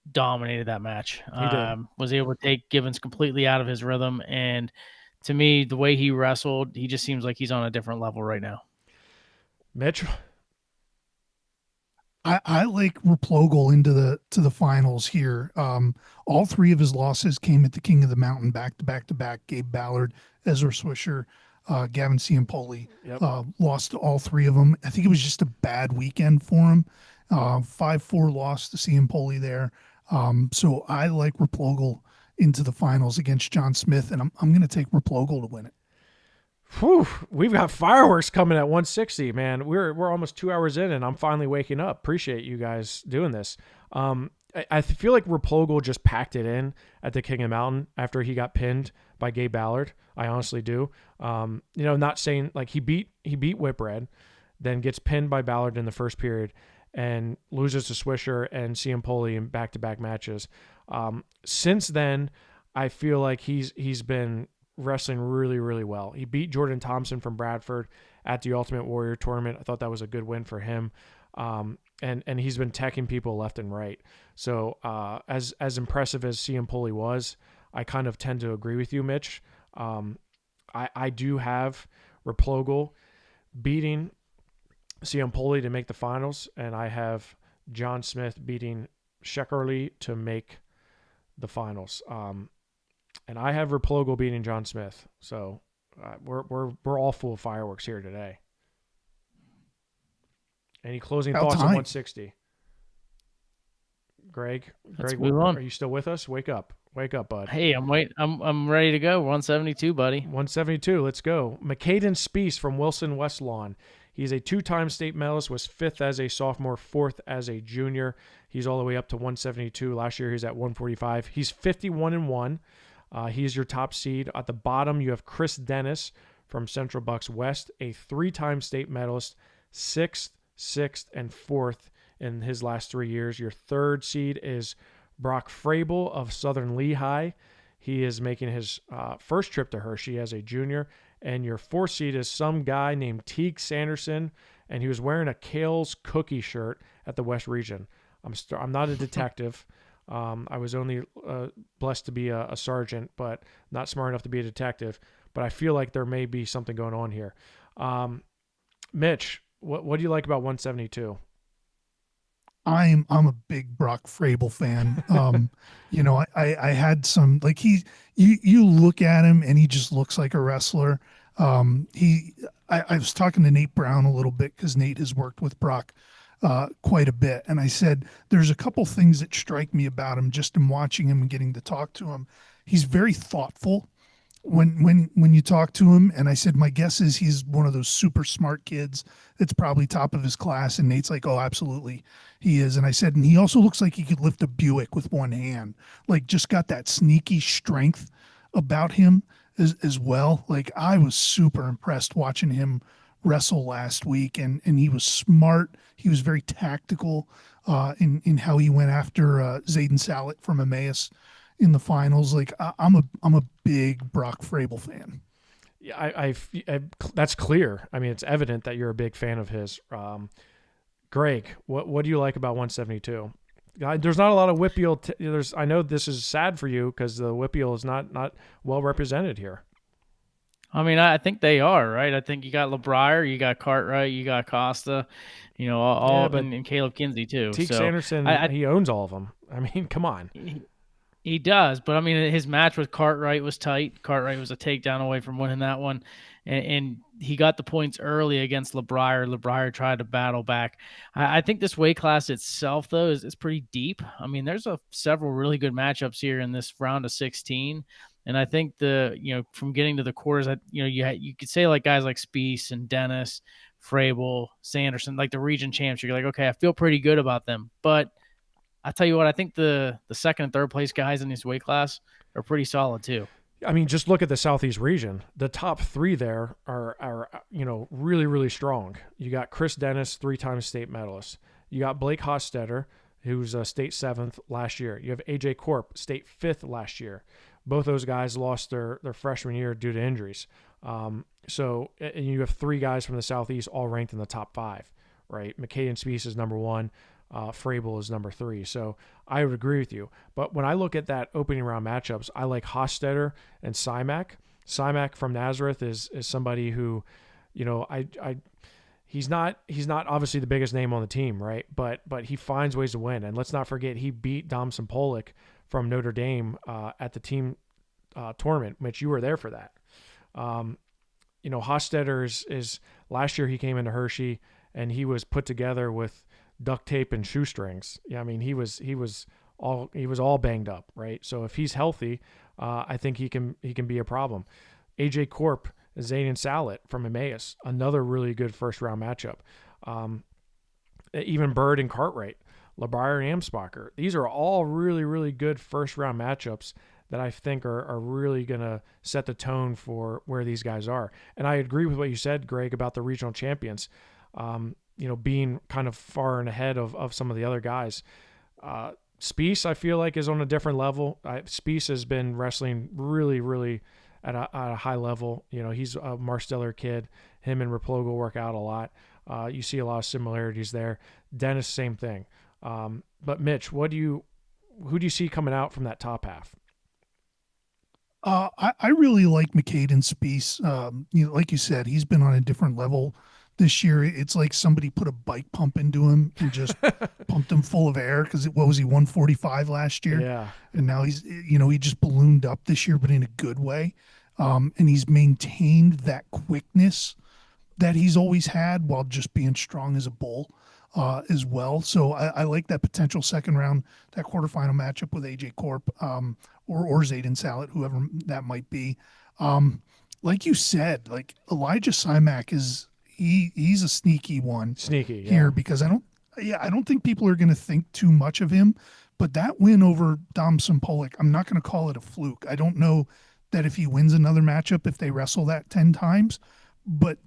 C: dominated that match.
A: He did.
C: Was able to take Gibbons completely out of his rhythm, and to me, the way he wrestled, he just seems like he's on a different level right now.
A: Mitch?
B: I like Replogle into the finals here. All three of his losses came at the King of the Mountain back to back to back. Gabe Ballard, Ezra Swisher, Gavin Ciampoli.
A: Yep.
B: Lost to all three of them. I think it was just a bad weekend for him. 5-4 loss to Ciampoli there. So I like Replogle into the finals against John Smith, and I'm going to take Replogle to win it.
A: Whew, we've got fireworks coming at 160, man. We're almost 2 hours in, and I'm finally waking up. Appreciate you guys doing this. I feel like Replogle just packed it in at the King of Mountain after he got pinned by Gabe Ballard. I honestly do. Not saying like he beat Whipred, then gets pinned by Ballard in the first period, and loses to Swisher and Ciampoli in back-to-back matches. Since then, I feel like he's been wrestling really, really well. He beat Jordan Thompson from Bradford at the Ultimate Warrior tournament. I thought that was a good win for him. And he's been teching people left and right. So as impressive as Ciampoli was, I kind of tend to agree with you, Mitch. I do have Replogle beating Ciampoli to make the finals, and I have John Smith beating Shekarly to make the finals. And I have Replogle beating John Smith. So we're all full of fireworks here today. Any closing thoughts on 160? Greg, are you still with us? Wake up, bud.
C: Hey, I'm ready to go. 172, buddy.
A: 172. Let's go. McCaden Speece from Wilson West Lawn. He's a two-time state medalist, was fifth as a sophomore, fourth as a junior. He's all the way up to 172. Last year, he's at 145. He's 51-1. He's your top seed. At the bottom, you have Chris Dennis from Central Bucks West, a three-time state medalist, sixth, and fourth in his last 3 years. Your third seed is Brock Frabel of Southern Lehigh. He is making his first trip to Hershey as a junior. And your 4th seed is some guy named Teague Sanderson, and he was wearing a Kale's cookie shirt at the West Region. I'm not a detective. I was only blessed to be a sergeant, but not smart enough to be a detective. But I feel like there may be something going on here. Mitch, what do you like about 172?
B: I'm a big Brock Frable fan. I had some like you look at him and he just looks like a wrestler. I was talking to Nate Brown a little bit because Nate has worked with Brock quite a bit, and I said there's a couple things that strike me about him just in watching him and getting to talk to him. He's very thoughtful when you talk to him, and I said my guess is he's one of those super smart kids that's probably top of his class, and Nate's like, oh, absolutely he is. And I said, and he also looks like he could lift a Buick with one hand, like just got that sneaky strength about him as well. Like I was super impressed watching him wrestle last week, and he was smart. He was very tactical in how he went after Zayden Salet from Emmaus in the finals. Like I'm a big Brock Frable fan.
A: Yeah, I that's clear. I mean, it's evident that you're a big fan of his. Greg, what do you like about 172? There's not a lot of WPIAL. I know this is sad for you because the WPIAL is not well represented here.
C: I mean, I think they are, right? I think you got LeBrier, you got Cartwright, you got Costa, and Caleb Kinsey too.
A: Teague
C: so
A: Sanderson, he owns all of them. I mean, come on.
C: He does, but I mean, his match with Cartwright was tight. Cartwright was a takedown away from winning that one, and he got the points early against LeBrier. LeBrier tried to battle back. I think this weight class itself, though, is pretty deep. I mean, there's several really good matchups here in this round of 16. And I think from getting to the quarters, you could say like guys like Spieth and Dennis, Frable, Sanderson, like the region champs. You're like, okay, I feel pretty good about them. But I tell you what, I think the second and third place guys in this weight class are pretty solid too.
A: I mean, just look at the Southeast region. The top 3 there are really, really strong. You got Chris Dennis, 3-time state medalist. You got Blake Hostetter, who's a state 7th last year. You have AJ Corp, state 5th last year. Both those guys lost their freshman year due to injuries. So and you have 3 guys from the Southeast all ranked in the top 5, right? McKay and Spieth is number 1. Frable is number 3. So I would agree with you. But when I look at that opening round matchups, I like Hostetter and Simak. Simak from Nazareth is somebody who, he's not obviously the biggest name on the team, right? But he finds ways to win. And let's not forget he beat Domson Pollock from Notre Dame at the team tournament. Mitch, you were there for that. Hostetter is last year he came into Hershey and he was put together with duct tape and shoestrings. Yeah, I mean he was all banged up, right? So if he's healthy, I think he can be a problem. AJ Corp, Zayden Salet from Emmaus, another really good first round matchup. Even Bird and Cartwright, LeBrier and Amsbacher. These are all really, really good first round matchups that I think are really going to set the tone for where these guys are. And I agree with what you said, Greg, about the regional champions, being kind of far and ahead of some of the other guys. Spieth, I feel like, is on a different level. Spieth has been wrestling really, really at a high level. He's a Marsteller kid. Him and Replogle work out a lot. You see a lot of similarities there. Dennis, same thing. But Mitch, who do you see coming out from that top half?
B: I really like McCaden Spieth. Like you said, he's been on a different level this year. It's like somebody put a bike pump into him and just pumped him full of air. Because what was he, 145 last year?
A: Yeah.
B: And now he's, he just ballooned up this year, but in a good way. And he's maintained that quickness that he's always had while just being strong as a bull as well. So I like that potential second round, that quarterfinal matchup with AJ Corp or Zayden Salet, whoever that might be. Like you said, like Elijah Simak he's a sneaky one.
A: Sneaky, yeah.
B: Here because I don't think people are going to think too much of him. But that win over Domson Pollock, I'm not going to call it a fluke. I don't know that if he wins another matchup, if they wrestle that 10 times, but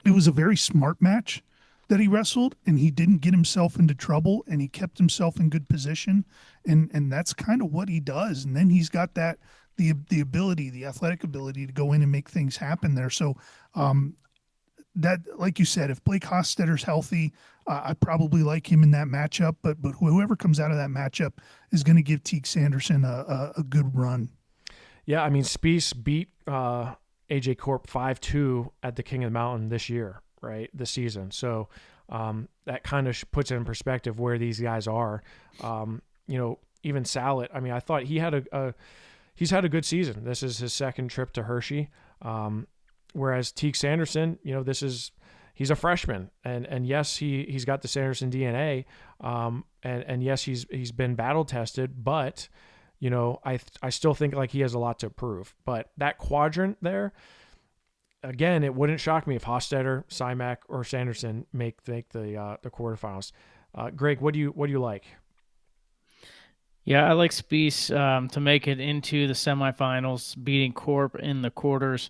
B: it was a very smart match that he wrestled, and he didn't get himself into trouble, and he kept himself in good position, and that's kind of what he does. And then he's got the the ability, the athletic ability to go in and make things happen there. So that, like you said, if Blake Hostetter's healthy, I probably like him in that matchup. But whoever comes out of that matchup is going to give Teague Sanderson a good run.
A: Yeah, I mean, Spieth beat AJ Corp 5-2 at the King of the Mountain this year, right? This season. So that kind of puts it in perspective where these guys are. Even Sallet, I mean, I thought he's had a good season. This is his second trip to Hershey. Whereas Teague Sanderson, he's a freshman, and yes, he's got the Sanderson DNA, and yes, he's been battle tested, but I still think like he has a lot to prove. But that quadrant there, again, it wouldn't shock me if Hostetter, Simak, or Sanderson make the quarterfinals. Greg, what do you like?
C: Yeah, I like Spieth to make it into the semifinals, beating Corp in the quarters.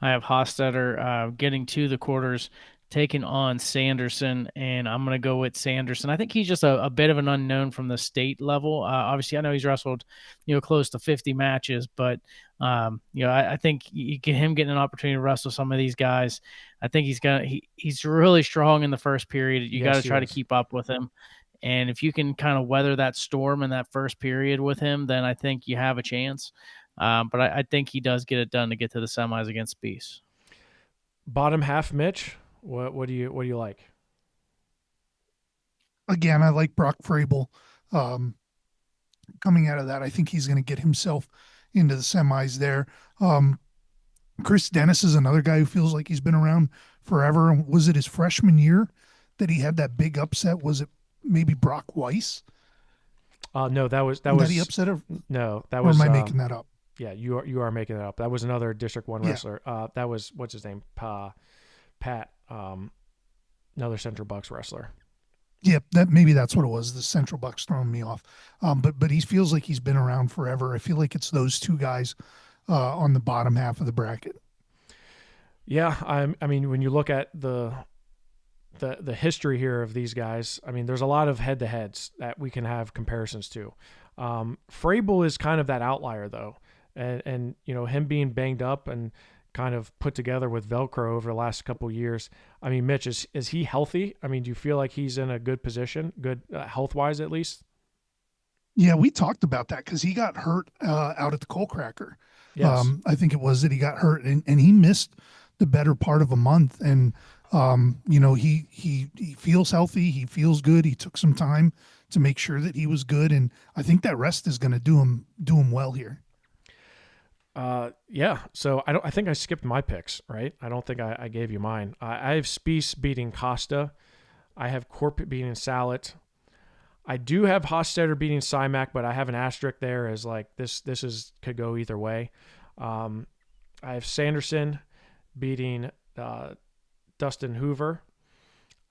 C: I have Hostetter getting to the quarters, taking on Sanderson, and I'm going to go with Sanderson. I think he's just a bit of an unknown from the state level. Obviously, I know he's wrestled, close to 50 matches, but I think you get him getting an opportunity to wrestle some of these guys. I think he's really strong in the first period. You got to try to keep up with him. And if you can kind of weather that storm in that first period with him, then I think you have a chance. But I think he does get it done to get to the semis against Spieth.
A: Bottom half, Mitch. What do you like?
B: Again, I like Brock Frabel. Coming out of that, I think he's going to get himself into the semis there. Chris Dennis is another guy who feels like he's been around forever. Was it his freshman year that he had that big upset? Was it maybe Brock Weiss?
A: No, that was
B: he upset her.
A: No, that was.
B: Or am I making that up?
A: Yeah, you are making that up. That was another District 1 wrestler. That was, what's his name? Pat, another Central Bucks wrestler.
B: Yeah, that's what it was. The Central Bucks throwing me off. But he feels like he's been around forever. I feel like it's those two guys on the bottom half of the bracket.
A: Yeah, I mean, when you look at the history here of these guys, I mean, there's a lot of head-to-heads that we can have comparisons to. Frabel is kind of that outlier, though. And him being banged up and kind of put together with Velcro over the last couple of years. I mean, Mitch, is he healthy? I mean, do you feel like he's in a good position, good health-wise at least?
B: Yeah, we talked about that because he got hurt out at the Coal Cracker.
A: Yes.
B: I think it was that he got hurt and he missed the better part of a month. And, he feels healthy. He feels good. He took some time to make sure that he was good. And I think that rest is going to do him well here.
A: Yeah. So I think I skipped my picks, right? I don't think I gave you mine. I have Spieth beating Costa. I have Corp beating Sallet. I do have Hostetter beating Simak, but I have an asterisk there as like this could go either way. I have Sanderson beating Dustin Hoover.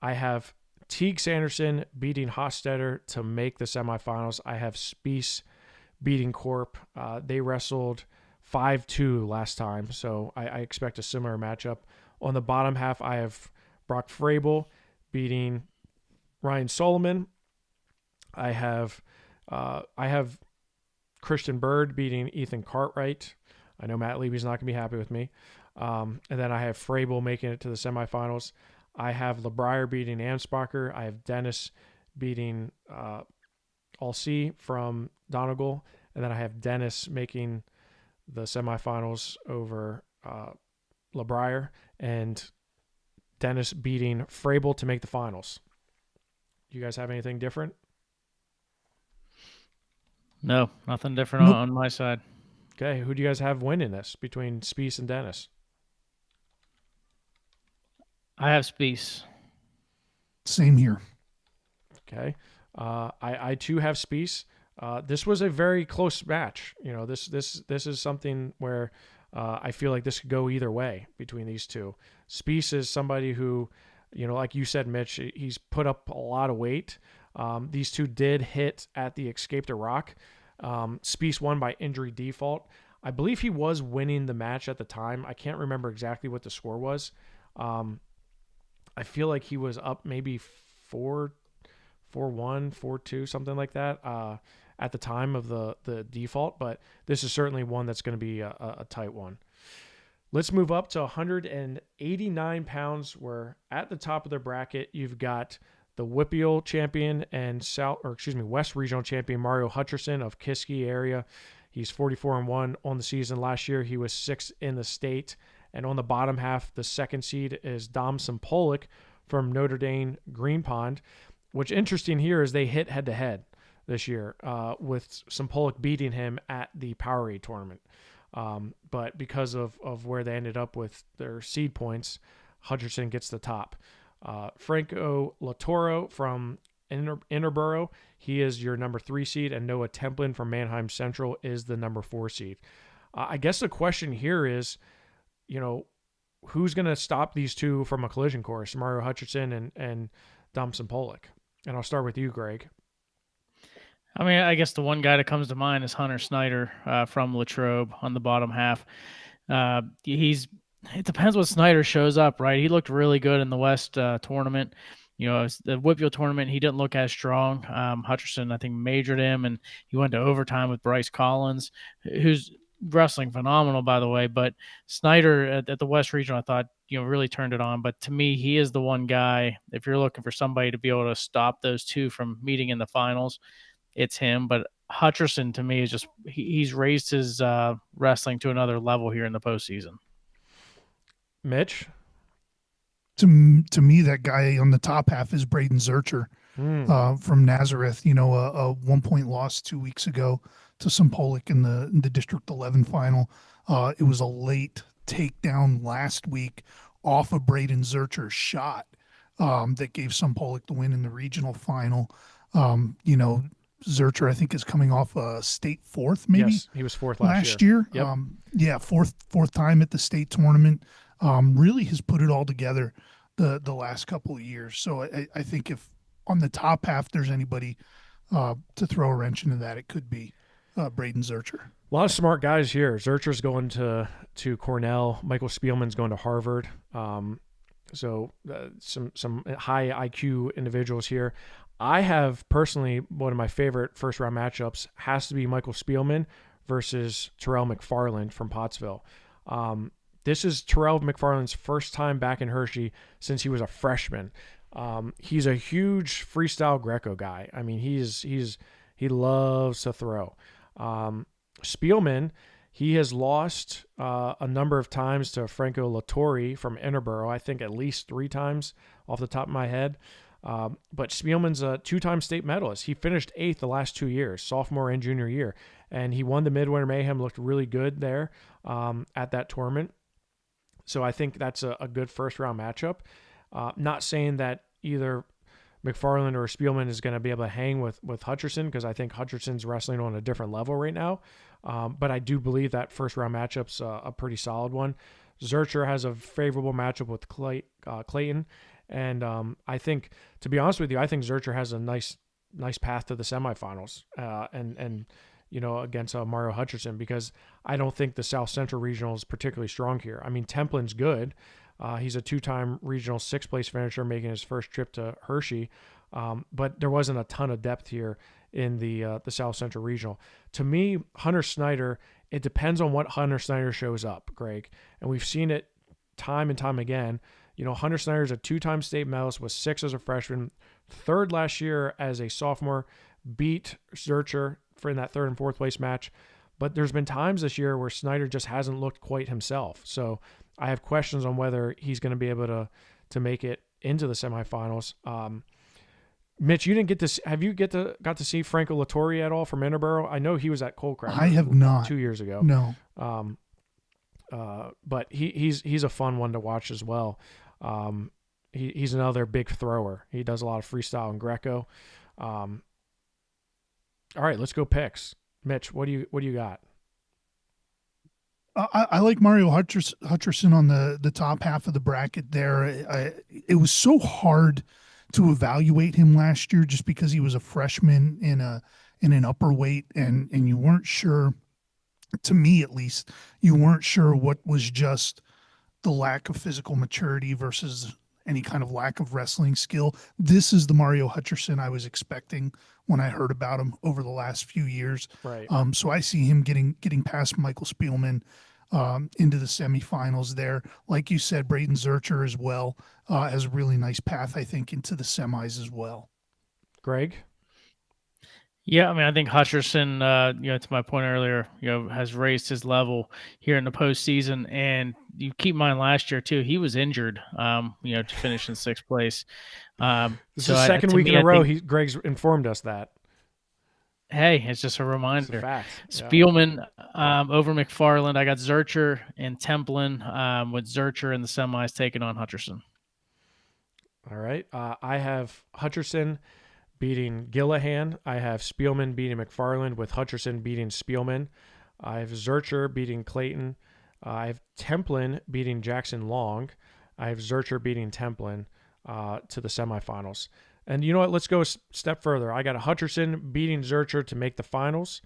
A: I have Teague Sanderson beating Hostetter to make the semifinals. I have Spieth beating Corp. They wrestled 5-2 last time, so I expect a similar matchup. On the bottom half, I have Brock Frabel beating Ryan Solomon. I have Christian Bird beating Ethan Cartwright. I know Matt Levy's not going to be happy with me. And then I have Frabel making it to the semifinals. I have LeBrier beating Anspacher. I have Dennis beating Alcy from Donegal. And then I have Dennis making the semifinals over LeBrier, and Dennis beating Frabel to make the finals. You guys have anything different?
C: No, nothing different on my side.
A: Okay, who do you guys have winning this between Spieth and Dennis?
C: I have Spieth.
B: Same here.
A: Okay, I too have Spieth. This was a very close match. This is something where I feel like this could go either way between these two. Spieth is somebody who, like you said, Mitch, he's put up a lot of weight. These two did hit at the Escape to Rock. Spieth won by injury default. I believe he was winning the match at the time. I can't remember exactly what the score was. I feel like he was up maybe 4-1, 4-2, something like that. at the time of the default, but this is certainly one that's going to be a tight one. Let's move up to 189 pounds, where at the top of the bracket, you've got the WPIAL champion and West Regional champion Mario Hutcherson of Kiski area. He's 44-1 on the season. Last year, he was 6th in the state. And on the bottom half, the second seed is Dom Sampolik from Notre Dame Green Pond. What's interesting here is they hit head-to-head this year, with Sampolik beating him at the Powerade tournament. But because of where they ended up with their seed points, Hutcherson gets the top. Franco Latoro from Interboro, he is your number 3 seed, and Noah Templin from Manheim Central is the number 4 seed. I guess the question here is, who's going to stop these two from a collision course, Mario Hutcherson and Dom Sampolik? And I'll start with you, Greg.
C: I mean, I guess the one guy that comes to mind is Hunter Snyder from Latrobe on the bottom half. It depends what Snyder shows up, right? He looked really good in the West tournament. The WPIAL tournament, he didn't look as strong. Hutcherson, I think, majored him, and he went to overtime with Bryce Collins, who's wrestling phenomenal, by the way. But Snyder at the West Regional, I thought, really turned it on. But to me, he is the one guy, if you're looking for somebody to be able to stop those two from meeting in the finals, it's him. But Hutcherson, to me, is just he's raised his wrestling to another level here in the postseason.
A: Mitch?
B: To me, that guy on the top half is Braden Zurcher from Nazareth. A 1-point loss 2 weeks ago to Sampolik in the District 11 final. It was a late takedown last week off of Braden Zurcher's shot that gave Sampolik the win in the regional final. Zurcher, I think, is coming off a state 4th, maybe.
A: Yes, he was 4th last
B: year.
A: Yep.
B: Fourth time at the state tournament. Really has put it all together the last couple of years. So I think if on the top half there's anybody to throw a wrench into that, it could be Braden Zurcher.
A: A lot of smart guys here. Zurcher's going to Cornell. Michael Spielman's going to Harvard. So some high IQ individuals here. I have personally one of my favorite first round matchups has to be Michael Spielman versus Terrell McFarland from Pottsville. This is Terrell McFarland's first time back in Hershey since he was a freshman. He's a huge freestyle Greco guy. I mean, he loves to throw. Spielman, he has lost a number of times to Franco Latore from Interboro. I think at least 3 times off the top of my head. But Spielman's a 2-time state medalist. He finished 8th the last 2 years, sophomore and junior year, and he won the Midwinter Mayhem, looked really good there at that tournament. So I think that's a good first-round matchup. Not saying that either McFarland or Spielman is going to be able to hang with Hutcherson, because I think Hutcherson's wrestling on a different level right now. But I do believe that first-round matchup's a pretty solid one. Zurcher has a favorable matchup with Clayton. And I think, to be honest with you, I think Zurcher has a nice path to the semifinals and against Mario Hutcherson, because I don't think the South Central Regional is particularly strong here. I mean, Templin's good. He's a 2-time regional 6th place finisher making his first trip to Hershey. But there wasn't a ton of depth here in the South Central Regional. To me, Hunter Snyder, it depends on what Hunter Snyder shows up, Greg. And we've seen it time and time again. Hunter Snyder is a 2-time state medalist, was 6th as a freshman, 3rd last year as a sophomore, beat Zurcher in that 3rd and 4th place match. But there's been times this year where Snyder just hasn't looked quite himself. So I have questions on whether he's going to be able to make it into the semifinals. Mitch, you didn't get to have you got to see Franco Latore at all from Interboro? I know he was at Coldcraft.
B: I have not.
A: 2 years ago.
B: No.
A: But he's a fun one to watch as well. He's another big thrower. He does a lot of freestyle and Greco. All right, let's go picks. Mitch, what do you got?
B: I like Mario Hutcherson on the top half of the bracket there. It was so hard to evaluate him last year just because he was a freshman in an upper weight and you weren't sure, to me at least, you weren't sure what was just the lack of physical maturity versus any kind of lack of wrestling skill. This is the Mario Hutcherson I was expecting when I heard about him over the last few years.
A: Right.
B: So I see him getting past Michael Spielman into the semifinals there. Like you said, Braden Zurcher as well has a really nice path, I think, into the semis as well.
A: Greg?
C: Yeah, I mean, I think Hutcherson, to my point earlier, has raised his level here in the postseason. And you keep in mind last year too, he was injured, to finish in sixth place.
A: This
C: So
A: is the second
C: to
A: week
C: me,
A: in a
C: I
A: row
C: think,
A: Greg's informed us that.
C: hey, it's just a
A: It's a
C: reminder.
A: fact. Yeah.
C: Spielman over McFarland. I got Zurcher and Templin with Zurcher in the semis taking on Hutcherson.
A: All right. I have Hutcherson beating Gillihan. I have Spielman beating McFarland with Hutcherson beating Spielman. I have Zurcher beating Clayton. I have Templin beating Jackson Long. I have Zurcher beating Templin to the semifinals. And you know what? Let's go a step further. I got a Hutcherson beating Zurcher to make the finals.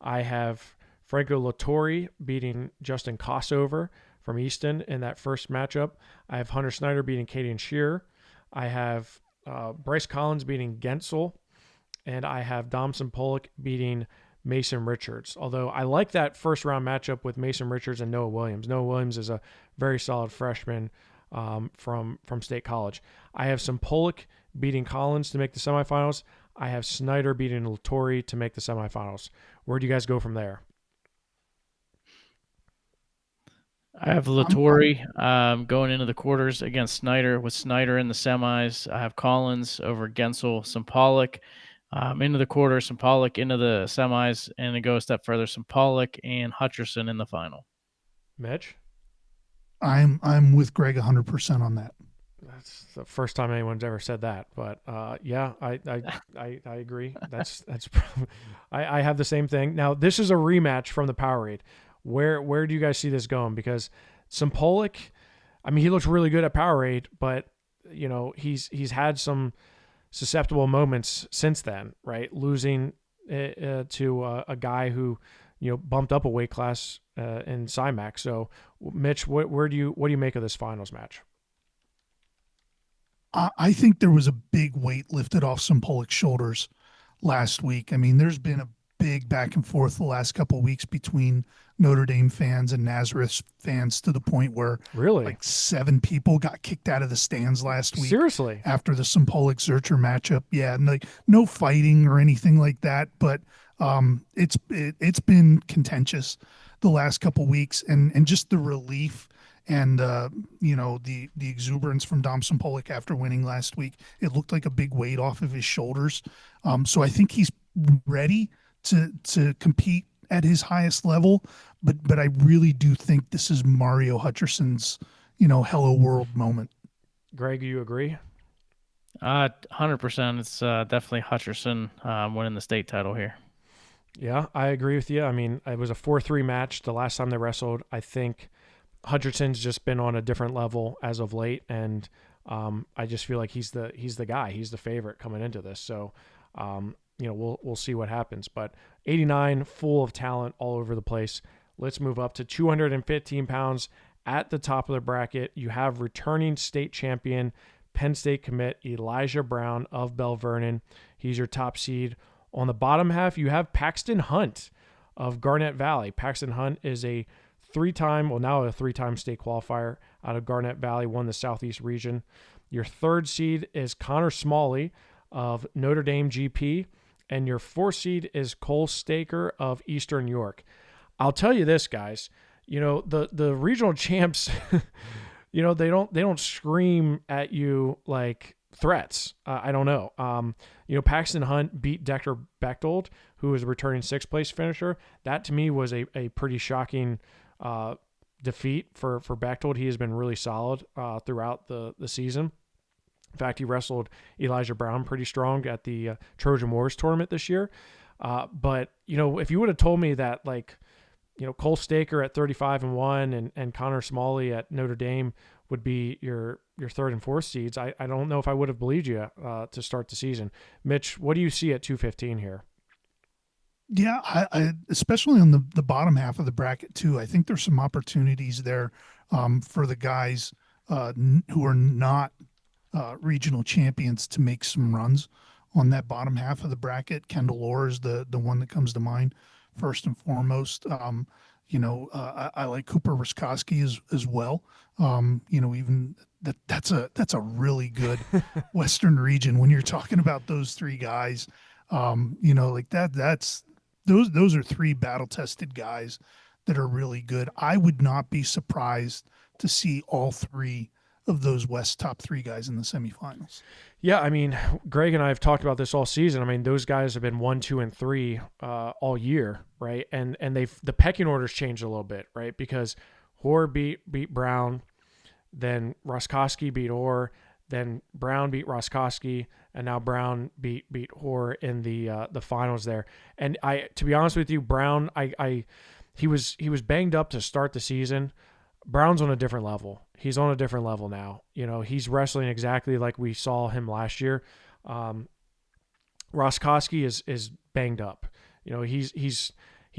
A: I have Franco Lattori beating Justin Kossover from Easton in that first matchup. I have Hunter Snyder beating Kaden Shearer. I have Bryce Collins beating Gensel, and I have Domson Pollock beating Mason Richards. Although I like that first round matchup with Mason Richards and Noah Williams. Noah Williams is a very solid freshman from State College. I have some Pollock beating Collins to make the semifinals. I have Snyder beating Lattori to make the semifinals. Where do you guys go from there?
C: I have Lattori going into the quarters against Snyder, with Snyder in the semis. I have Collins over Gensel, some Pollock into the quarters, some Pollock into the semis, and to go a step further, some Pollock and Hutcherson in the final.
A: Mitch?
B: I'm with Greg 100% on that.
A: That's the first time anyone's ever said that, but yeah, I agree. That's I have the same thing. Now this is a rematch from the Powerade. Where do you guys see this going? Because some Pollock, I mean, he looks really good at Powerade, but he's had some susceptible moments since then, right? Losing to a guy who bumped up a weight class in CIMAC. So Mitch, what do you make of this finals match?
B: I think there was a big weight lifted off some Pollock's shoulders last week. I mean, there's been a big back and forth the last couple of weeks between Notre Dame fans and Nazareth fans, to the point where
A: really
B: like 7 people got kicked out of the stands last week.
A: Seriously?
B: After the Pollock Zurcher matchup. Yeah, no fighting or anything like that, but it's been contentious the last couple of weeks, and just the relief and the exuberance from Domson Pollock after winning last week. It looked like a big weight off of his shoulders. So I think he's ready to compete at his highest level, but I really do think this is Mario Hutcherson's hello world moment.
A: Greg, you agree?
C: 100%. It's definitely Hutcherson winning the state title here.
A: Yeah, I agree with you. I mean, it was a 4-3 match the last time they wrestled. I think Hutcherson's just been on a different level as of late, and I just feel like he's the guy. He's the favorite coming into this. So, we'll see what happens. But 89, full of talent all over the place. Let's move up to 215 pounds at the top of the bracket. You have returning state champion, Penn State commit Elijah Brown of Bell Vernon. He's your top seed. On the bottom half, you have Paxton Hunt of Garnett Valley. Paxton Hunt is a now a three-time state qualifier out of Garnett Valley, won the Southeast region. Your third seed is Connor Smalley of Notre Dame GP, and your fourth seed is Cole Staker of Eastern York. I'll tell you this, guys. The regional champs, they don't scream at you like threats. I don't know. Paxton Hunt beat Dexter Bechtold, who was a returning sixth place finisher. That to me was a pretty shocking defeat for Bechtold. He has been really solid throughout the season. In fact, he wrestled Elijah Brown pretty strong at the Trojan Wars tournament this year. But if you would have told me that Cole Staker at 35-1 and Connor Smalley at Notre Dame would be your third and fourth seeds, I don't know if I would have believed you to start the season. Mitch, what do you see at 215 here?
B: Yeah, I especially on the bottom half of the bracket too. I think there's some opportunities there for the guys who are not regional champions to make some runs on that bottom half of the bracket. Kendall Orr is the one that comes to mind first and foremost. I like Cooper Ruskowski as well. Even that's a really good Western region when you're talking about those three guys. Like that's those are three battle tested guys that are really good. I would not be surprised to see all three of those West top three guys in the semifinals.
A: Yeah, I mean, Greg and I have talked about this all season. I mean, those guys have been 1, 2, and 3 all year, right? And the pecking orders changed a little bit, right? Because Hoare beat Brown, then Ruskowski beat Orr, then Brown beat Ruskowski, and now Brown beat Hoare in the finals there. And to be honest with you, Brown, he was banged up to start the season. Brown's on a different level. He's on a different level now. He's wrestling exactly like we saw him last year. Ruskowski is banged up. He's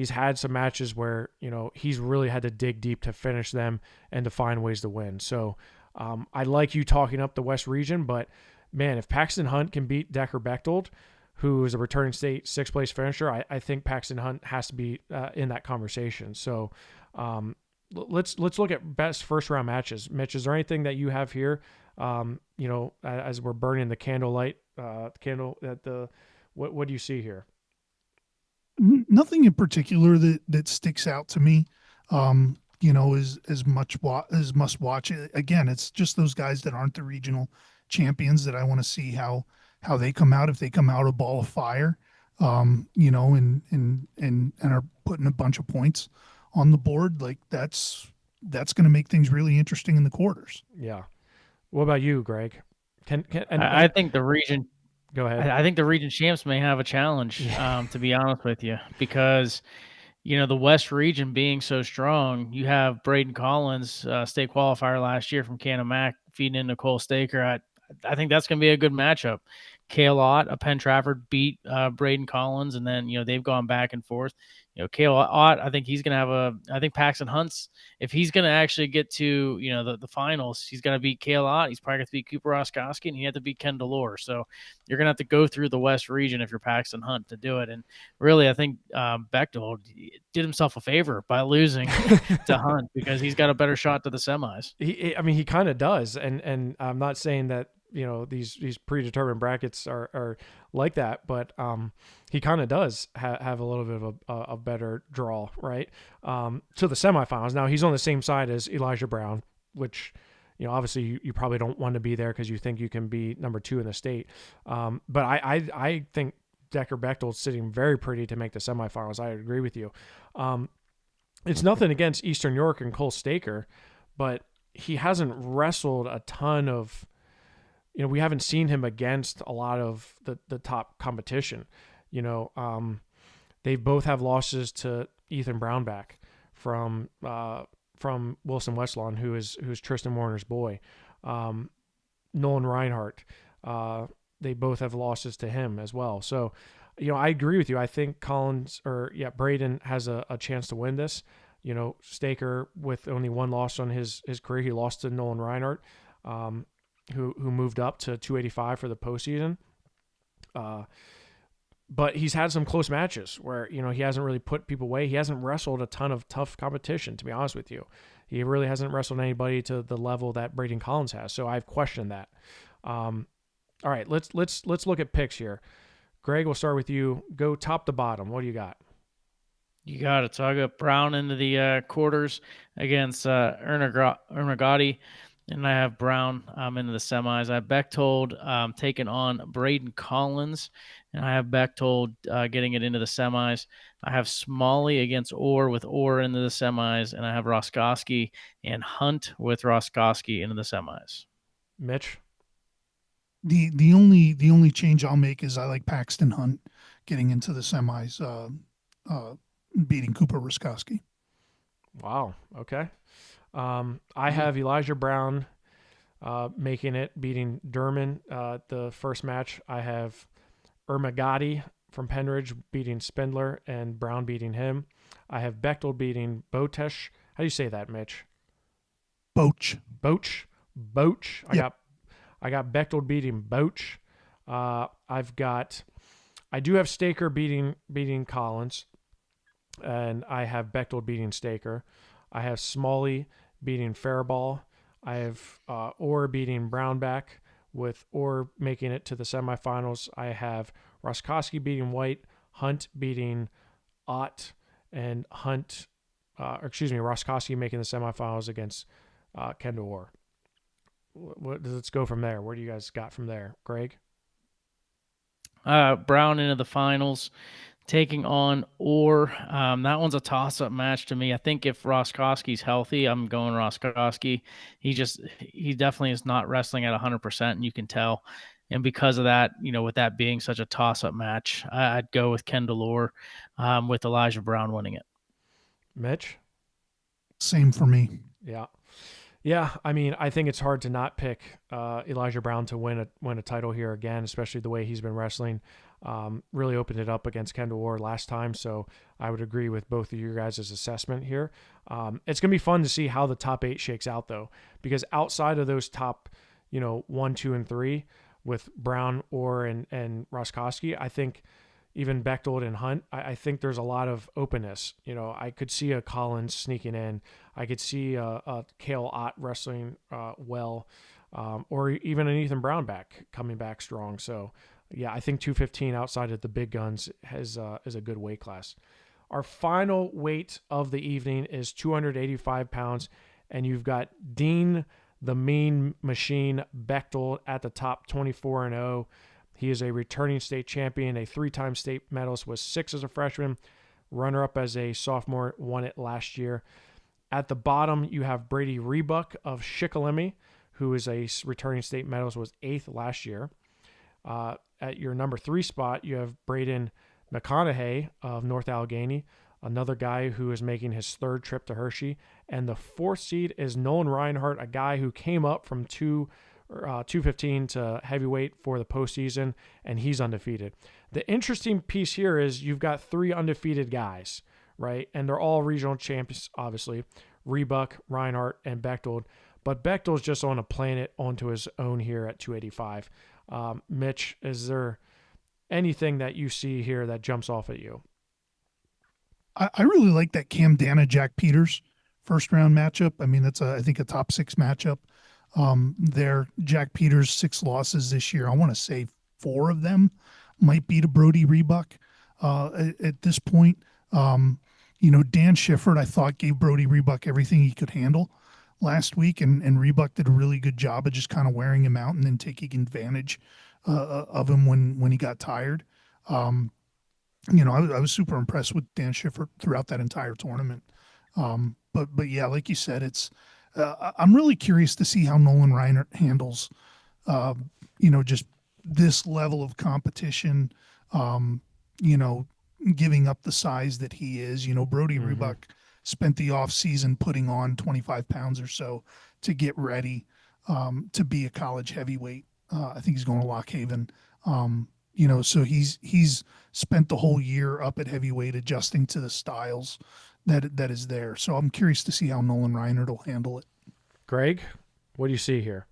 A: had some matches where, he's really had to dig deep to finish them and to find ways to win. So I like you talking up the West region, but man, if Paxton Hunt can beat Decker Bechtold, who is a returning state sixth place finisher, I think Paxton Hunt has to be in that conversation. So let's look at best first round matches. Mitch, is there anything that you have here? As we're burning the candlelight, what do you see here?
B: Nothing in particular that sticks out to me. As must watch. Again, it's just those guys that aren't the regional champions that I want to see how they come out. If they come out a ball of fire, and are putting a bunch of points on the board, like that's going to make things really interesting in the quarters.
A: Yeah. What about you, Greg?
C: I think the region.
A: Go ahead.
C: I think the region champs may have a challenge, to be honest with you, because the West region being so strong, you have Braden Collins, state qualifier last year from Canamac, feeding in Nicole Staker. I think that's going to be a good matchup. Cale Ott of Penn Trafford beat Braden Collins, and then they've gone back and forth. Cale Ott, I think he's going to have I think Paxton Hunt's, if he's going to actually get to the finals, he's going to beat Cale Ott. He's probably going to beat Cooper Ruskowski, and he had to beat Kendall Orr. So you're going to have to go through the West region if you're Paxton Hunt to do it. And really, I think Bechtold did himself a favor by losing to Hunt, because he's got a better shot to the semis.
A: He kind of does, and I'm not saying that these predetermined brackets are like that, but he kind of does have a little bit of a better draw, right, to the semifinals. Now he's on the same side as Elijah Brown, which obviously you probably don't want to be there because you think you can be number 2 in the state, but I think Decker Bechtold's sitting very pretty to make the semifinals. I agree with you. It's nothing against Eastern York and Cole Staker, but he hasn't wrestled a ton of we haven't seen him against a lot of the top competition. They both have losses to Ethan Brownback from Wilson Westlawn, who's Tristan Warner's boy. Nolan Reinhardt, they both have losses to him as well. So, I agree with you. I think Braden has a chance to win this. Staker, with only one loss on his career, he lost to Nolan Reinhardt, who moved up to 285 for the postseason. But he's had some close matches where, he hasn't really put people away. He hasn't wrestled a ton of tough competition, to be honest with you. He really hasn't wrestled anybody to the level that Braden Collins has. So I've questioned that. All right, let's look at picks here. Greg, we'll start with you. Go top to bottom. What do you got?
C: You got it. So I got Brown into the quarters against Ernagati. And I have Brown into the semis. I have Bechtold taking on Braden Collins. And I have Bechtold getting it into the semis. I have Smalley against Orr with Orr into the semis. And I have Ruskowski and Hunt with Ruskowski into the semis.
A: Mitch?
B: The only change I'll make is I like Paxton Hunt getting into the semis, beating Cooper Ruskowski.
A: Wow. Okay. I have Elijah Brown making it, beating Derman the first match. I have Ermagati from Penridge beating Spindler and Brown beating him. I have Bechtold beating Botesh. How do you say that, Mitch?
B: Boch.
A: Boch.
B: Yep.
A: I got Bechtold beating Boach. I do have Staker beating Collins, and I have Bechtold beating Staker. I have Smalley beating Fairball. I have Orr beating Brownback, with Orr making it to the semifinals. I have Roskowski beating White, Hunt beating Ott, and Roskowski making the semifinals against Kendall Orr. Let's go from there. Where do you guys got from there, Greg?
C: Brown into the finals, taking on Orr. That one's a toss-up match to me. I think if Roskowski's healthy, I'm going Roskowski. He definitely is not wrestling at 100%, and you can tell. And because of that, with that being such a toss-up match, I'd go with Kendall Orr, with Elijah Brown winning it.
A: Mitch?
B: Same for me.
A: Yeah, I mean, I think it's hard to not pick Elijah Brown to win a title here again, especially the way he's been wrestling. Really opened it up against Kendall Orr last time, so I would agree with both of you guys' assessment here. It's going to be fun to see how the top 8 shakes out, though, because outside of those top, 1, 2, and 3, with Brown, Orr, and Roskowski, I think even Bechtold and Hunt, I think there's a lot of openness. I could see a Collins sneaking in. I could see a Cale Ott wrestling well, or even an Ethan Brownback coming back strong. So, yeah, I think 215 outside of the big guns is a good weight class. Our final weight of the evening is 285 pounds, and you've got Dean the Mean Machine Bechtold at the top, 24-0. He is a returning state champion, a 3-time state medalist, was 6 as a freshman, runner-up as a sophomore, won it last year. At the bottom, you have Brady Rebuck of Shikellamy, who is a returning state medalist, was 8th last year. At your number 3 spot, you have Braden McConaughey of North Allegheny, another guy who is making his 3rd trip to Hershey. And the 4th seed is Nolan Reinhardt, a guy who came up from 215 to heavyweight for the postseason, and he's undefeated. The interesting piece here is you've got 3 undefeated guys, right? And they're all regional champions, obviously. Rebuck, Reinhardt, and Bechtold. But Bechtold's just on a planet onto his own here at 285. Mitch, is there anything that you see here that jumps off at you?
B: I really like that Cam Dana, Jack Peters first round matchup. I mean, that's I think a top 6 matchup. There, Jack Peters, 6 losses this year. I want to say 4 of them might be to Brody Rebuck at this point. Dan Schiffert, I thought, gave Brody Rebuck everything he could handle last week, and Rebuck did a really good job of just kind of wearing him out and then taking advantage of him when he got tired. I was super impressed with Dan Schiffert throughout that entire tournament. But yeah, like you said, it's I'm really curious to see how Nolan Reinhardt handles, just this level of competition, giving up the size that he is. Brody Rebuck spent the off season putting on 25 pounds or so to get ready to be a college heavyweight. I think he's going to Lock Haven. So he's spent the whole year up at heavyweight adjusting to the styles that is there. So I'm curious to see how Nolan Reinhardt will handle it.
A: Greg, what do you see here?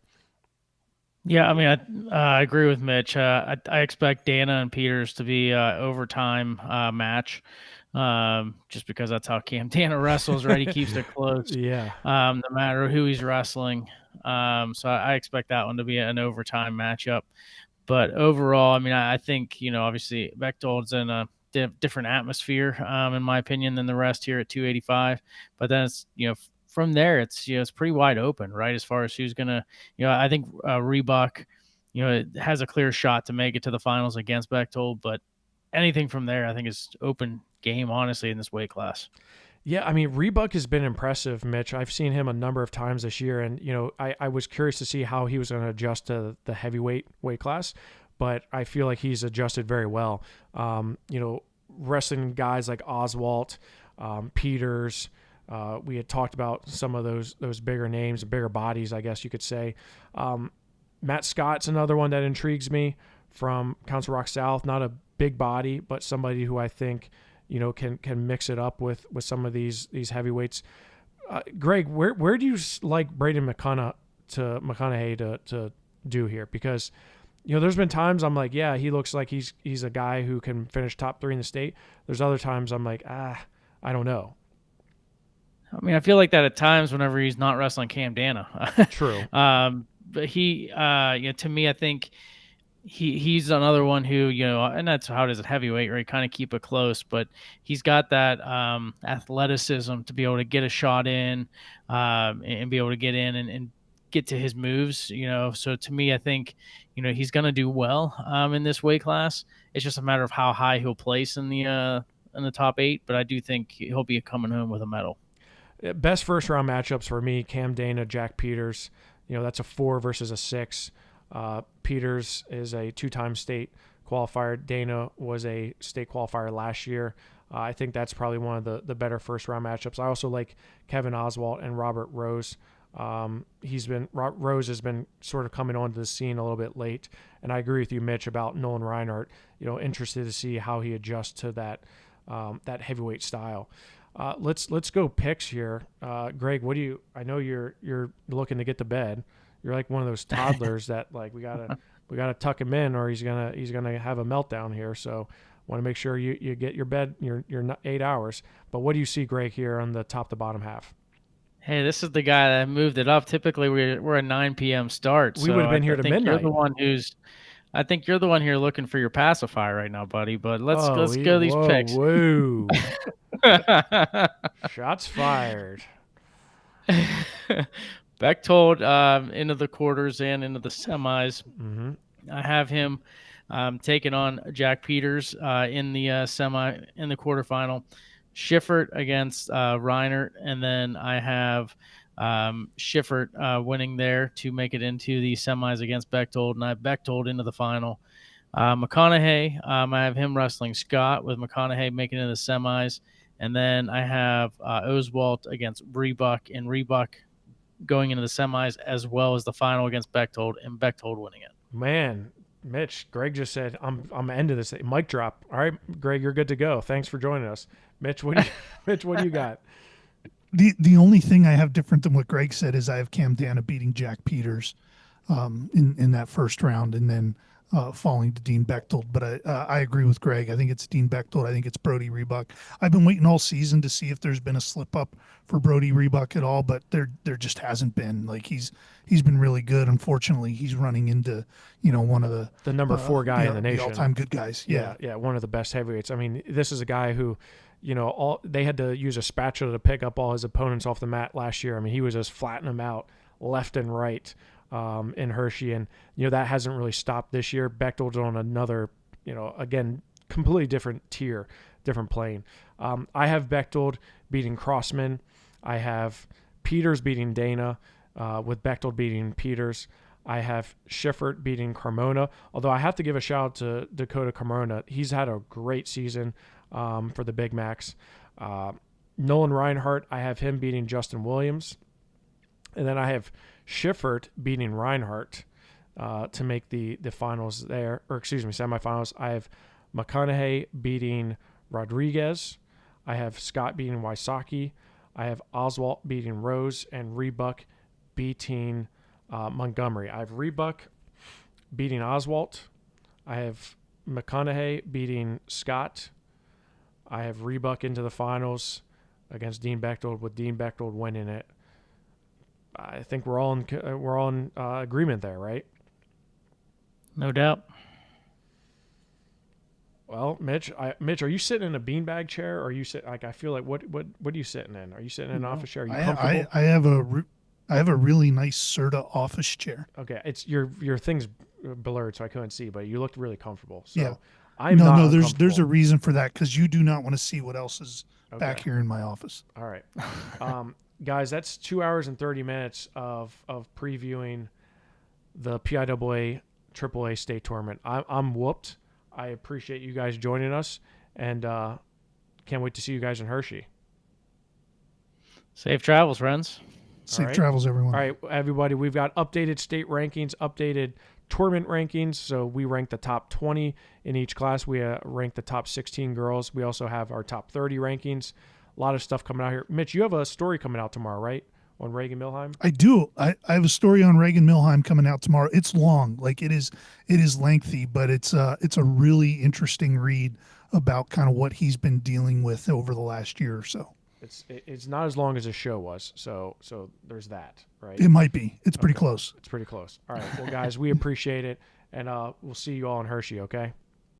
C: Yeah, I mean, I agree with Mitch. I expect Dana and Peters to be overtime match, just because that's how Cam Dana wrestles, right? He keeps it close,
A: Yeah.
C: No matter who he's wrestling. So I expect that one to be an overtime matchup. But overall, I mean, I think, obviously Bechtold's in a different atmosphere, in my opinion, than the rest here at 285. But then it's, from there, it's, it's pretty wide open, right? As far as who's going to, I think Rebuck, has a clear shot to make it to the finals against Bechtold. But anything from there, I think, is open game, honestly, in this weight class.
A: Yeah, I mean, Rebuck has been impressive, Mitch. I've seen him a number of times this year, and, I was curious to see how he was going to adjust to the heavyweight weight class, but I feel like he's adjusted very well. Wrestling guys like Oswalt, Peters, we had talked about some of those bigger names, bigger bodies, I guess you could say. Matt Scott's another one that intrigues me from Council Rock South. Not a big body, but somebody who I think can mix it up with some of these heavyweights. Greg, where do you like Braden McConaughey to do here? Because, there's been times I'm like, yeah, he looks like he's a guy who can finish top 3 in the state. There's other times I'm like, I don't know.
C: I mean, I feel like that at times whenever he's not wrestling Cam Dana.
A: True.
C: But he, to me, I think he's another one who, and that's how it is at heavyweight, right? Kind of keep it close, but he's got that athleticism to be able to get a shot in and be able to get in and get to his moves, So to me, I think, he's going to do well in this weight class. It's just a matter of how high he'll place in the top 8, but I do think he'll be coming home with a medal.
A: Best first round matchups for me: Cam Dana, Jack Peters. That's a 4 versus a 6. Peters is a 2-time state qualifier. Dana was a state qualifier last year. I think that's probably one of the better first round matchups. I also like Kevin Oswalt and Robert Rose. Rose has been sort of coming onto the scene a little bit late, and I agree with you, Mitch, about Nolan Reinhardt. Interested to see how he adjusts to that heavyweight style. Let's go picks here. Greg, I know you're looking to get to bed. You're like one of those toddlers that like we gotta tuck him in or he's gonna have a meltdown here. So want to make sure you get your bed your 8 hours. But what do you see, Greg, here on the top to bottom half?
C: Hey, this is the guy that moved it up. Typically, we're a 9 p.m. start.
A: We would have been here to midnight.
C: I think you're the one here looking for your pacifier right now, buddy. But let's go these picks.
A: Whoa! Shots fired.
C: Bechtold into the quarters and into the semis.
A: Mm-hmm.
C: I have him taking on Jack Peters in the quarterfinal. Schiffert against Reinert, and then I have Schiffert winning there to make it into the semis against Bechtold, and I have Bechtold into the final. McConaughey, I have him wrestling Scott, with McConaughey making it into the semis, and then I have Oswalt against Rebuck, and Rebuck going into the semis as well as the final against Bechtold, and Bechtold winning it.
A: Man, Mitch, Greg just said, I'm into this. Mic drop. All right, Greg, you're good to go. Thanks for joining us. Mitch, what do you got?
B: The only thing I have different than what Greg said is I have Cam Dana beating Jack Peters in that first round, and then falling to Dean Bechtold. But I agree with Greg. I think it's Dean Bechtold. I think it's Brody Rebuck. I've been waiting all season to see if there's been a slip up for Brody Rebuck at all, but there just hasn't been. Like he's been really good. Unfortunately, he's running into one of the
A: number 4 guy in the nation,
B: the all-time good guys. Yeah,
A: one of the best heavyweights. I mean, this is a guy who, they had to use a spatula to pick up all his opponents off the mat last year. I mean, he was just flattening them out left and right in Hershey, and that hasn't really stopped this year. Bechtold's on another, again, completely different tier, different plane. I have Bechtold beating Crossman. I have Peters beating Dana, with Bechtold beating Peters. I have Schiffert beating Carmona, although I have to give a shout out to Dakota Carmona. He's had a great season for the Big Macs. Nolan Reinhardt, I have him beating Justin Williams. And then I have Schiffert beating Reinhardt to make the finals there, or excuse me, semifinals. I have McConaughey beating Rodriguez. I have Scott beating Wysocki. I have Oswalt beating Rose, and Rebuck beating Montgomery. I have Rebuck beating Oswalt. I have McConaughey beating Scott. I have Rebuck into the finals against Dean Bechtold, with Dean Bechtold winning it. I think we're all in agreement there, right?
C: No doubt.
A: Well, Mitch, are you sitting in a beanbag chair, or are you sit like I feel like what are you sitting in? Are you sitting in an office chair? Are you comfortable?
B: I have a really nice Serta office chair.
A: Okay, it's your thing's blurred, so I couldn't see, but you looked really comfortable. So
B: yeah.
A: No,
B: there's a reason for that, because you do not want to see what else is back here in my office.
A: All right. Guys, that's 2 hours and 30 minutes of previewing the PIAA AAA state tournament. I'm whooped. I appreciate you guys joining us, and can't wait to see you guys in Hershey.
C: Safe travels, friends.
B: Safe travels, everyone.
A: All right, everybody, we've got updated state rankings, updated tournament rankings. So we rank the top 20 in each class. We rank the top 16 girls. We also have our top 30 rankings. A lot of stuff coming out here. Mitch, you have a story coming out tomorrow, right? on Reagan Milheim?
B: I do. I have a story on Reagan Milheim coming out tomorrow. It's long, like it is lengthy, but it's a really interesting read about kind of what he's been dealing with over the last year or so.
A: It's not as long as the show was, so there's that, right?
B: It might be. It's pretty close.
A: It's pretty close. All right, well, guys, we appreciate it, and we'll see you all in Hershey. Okay.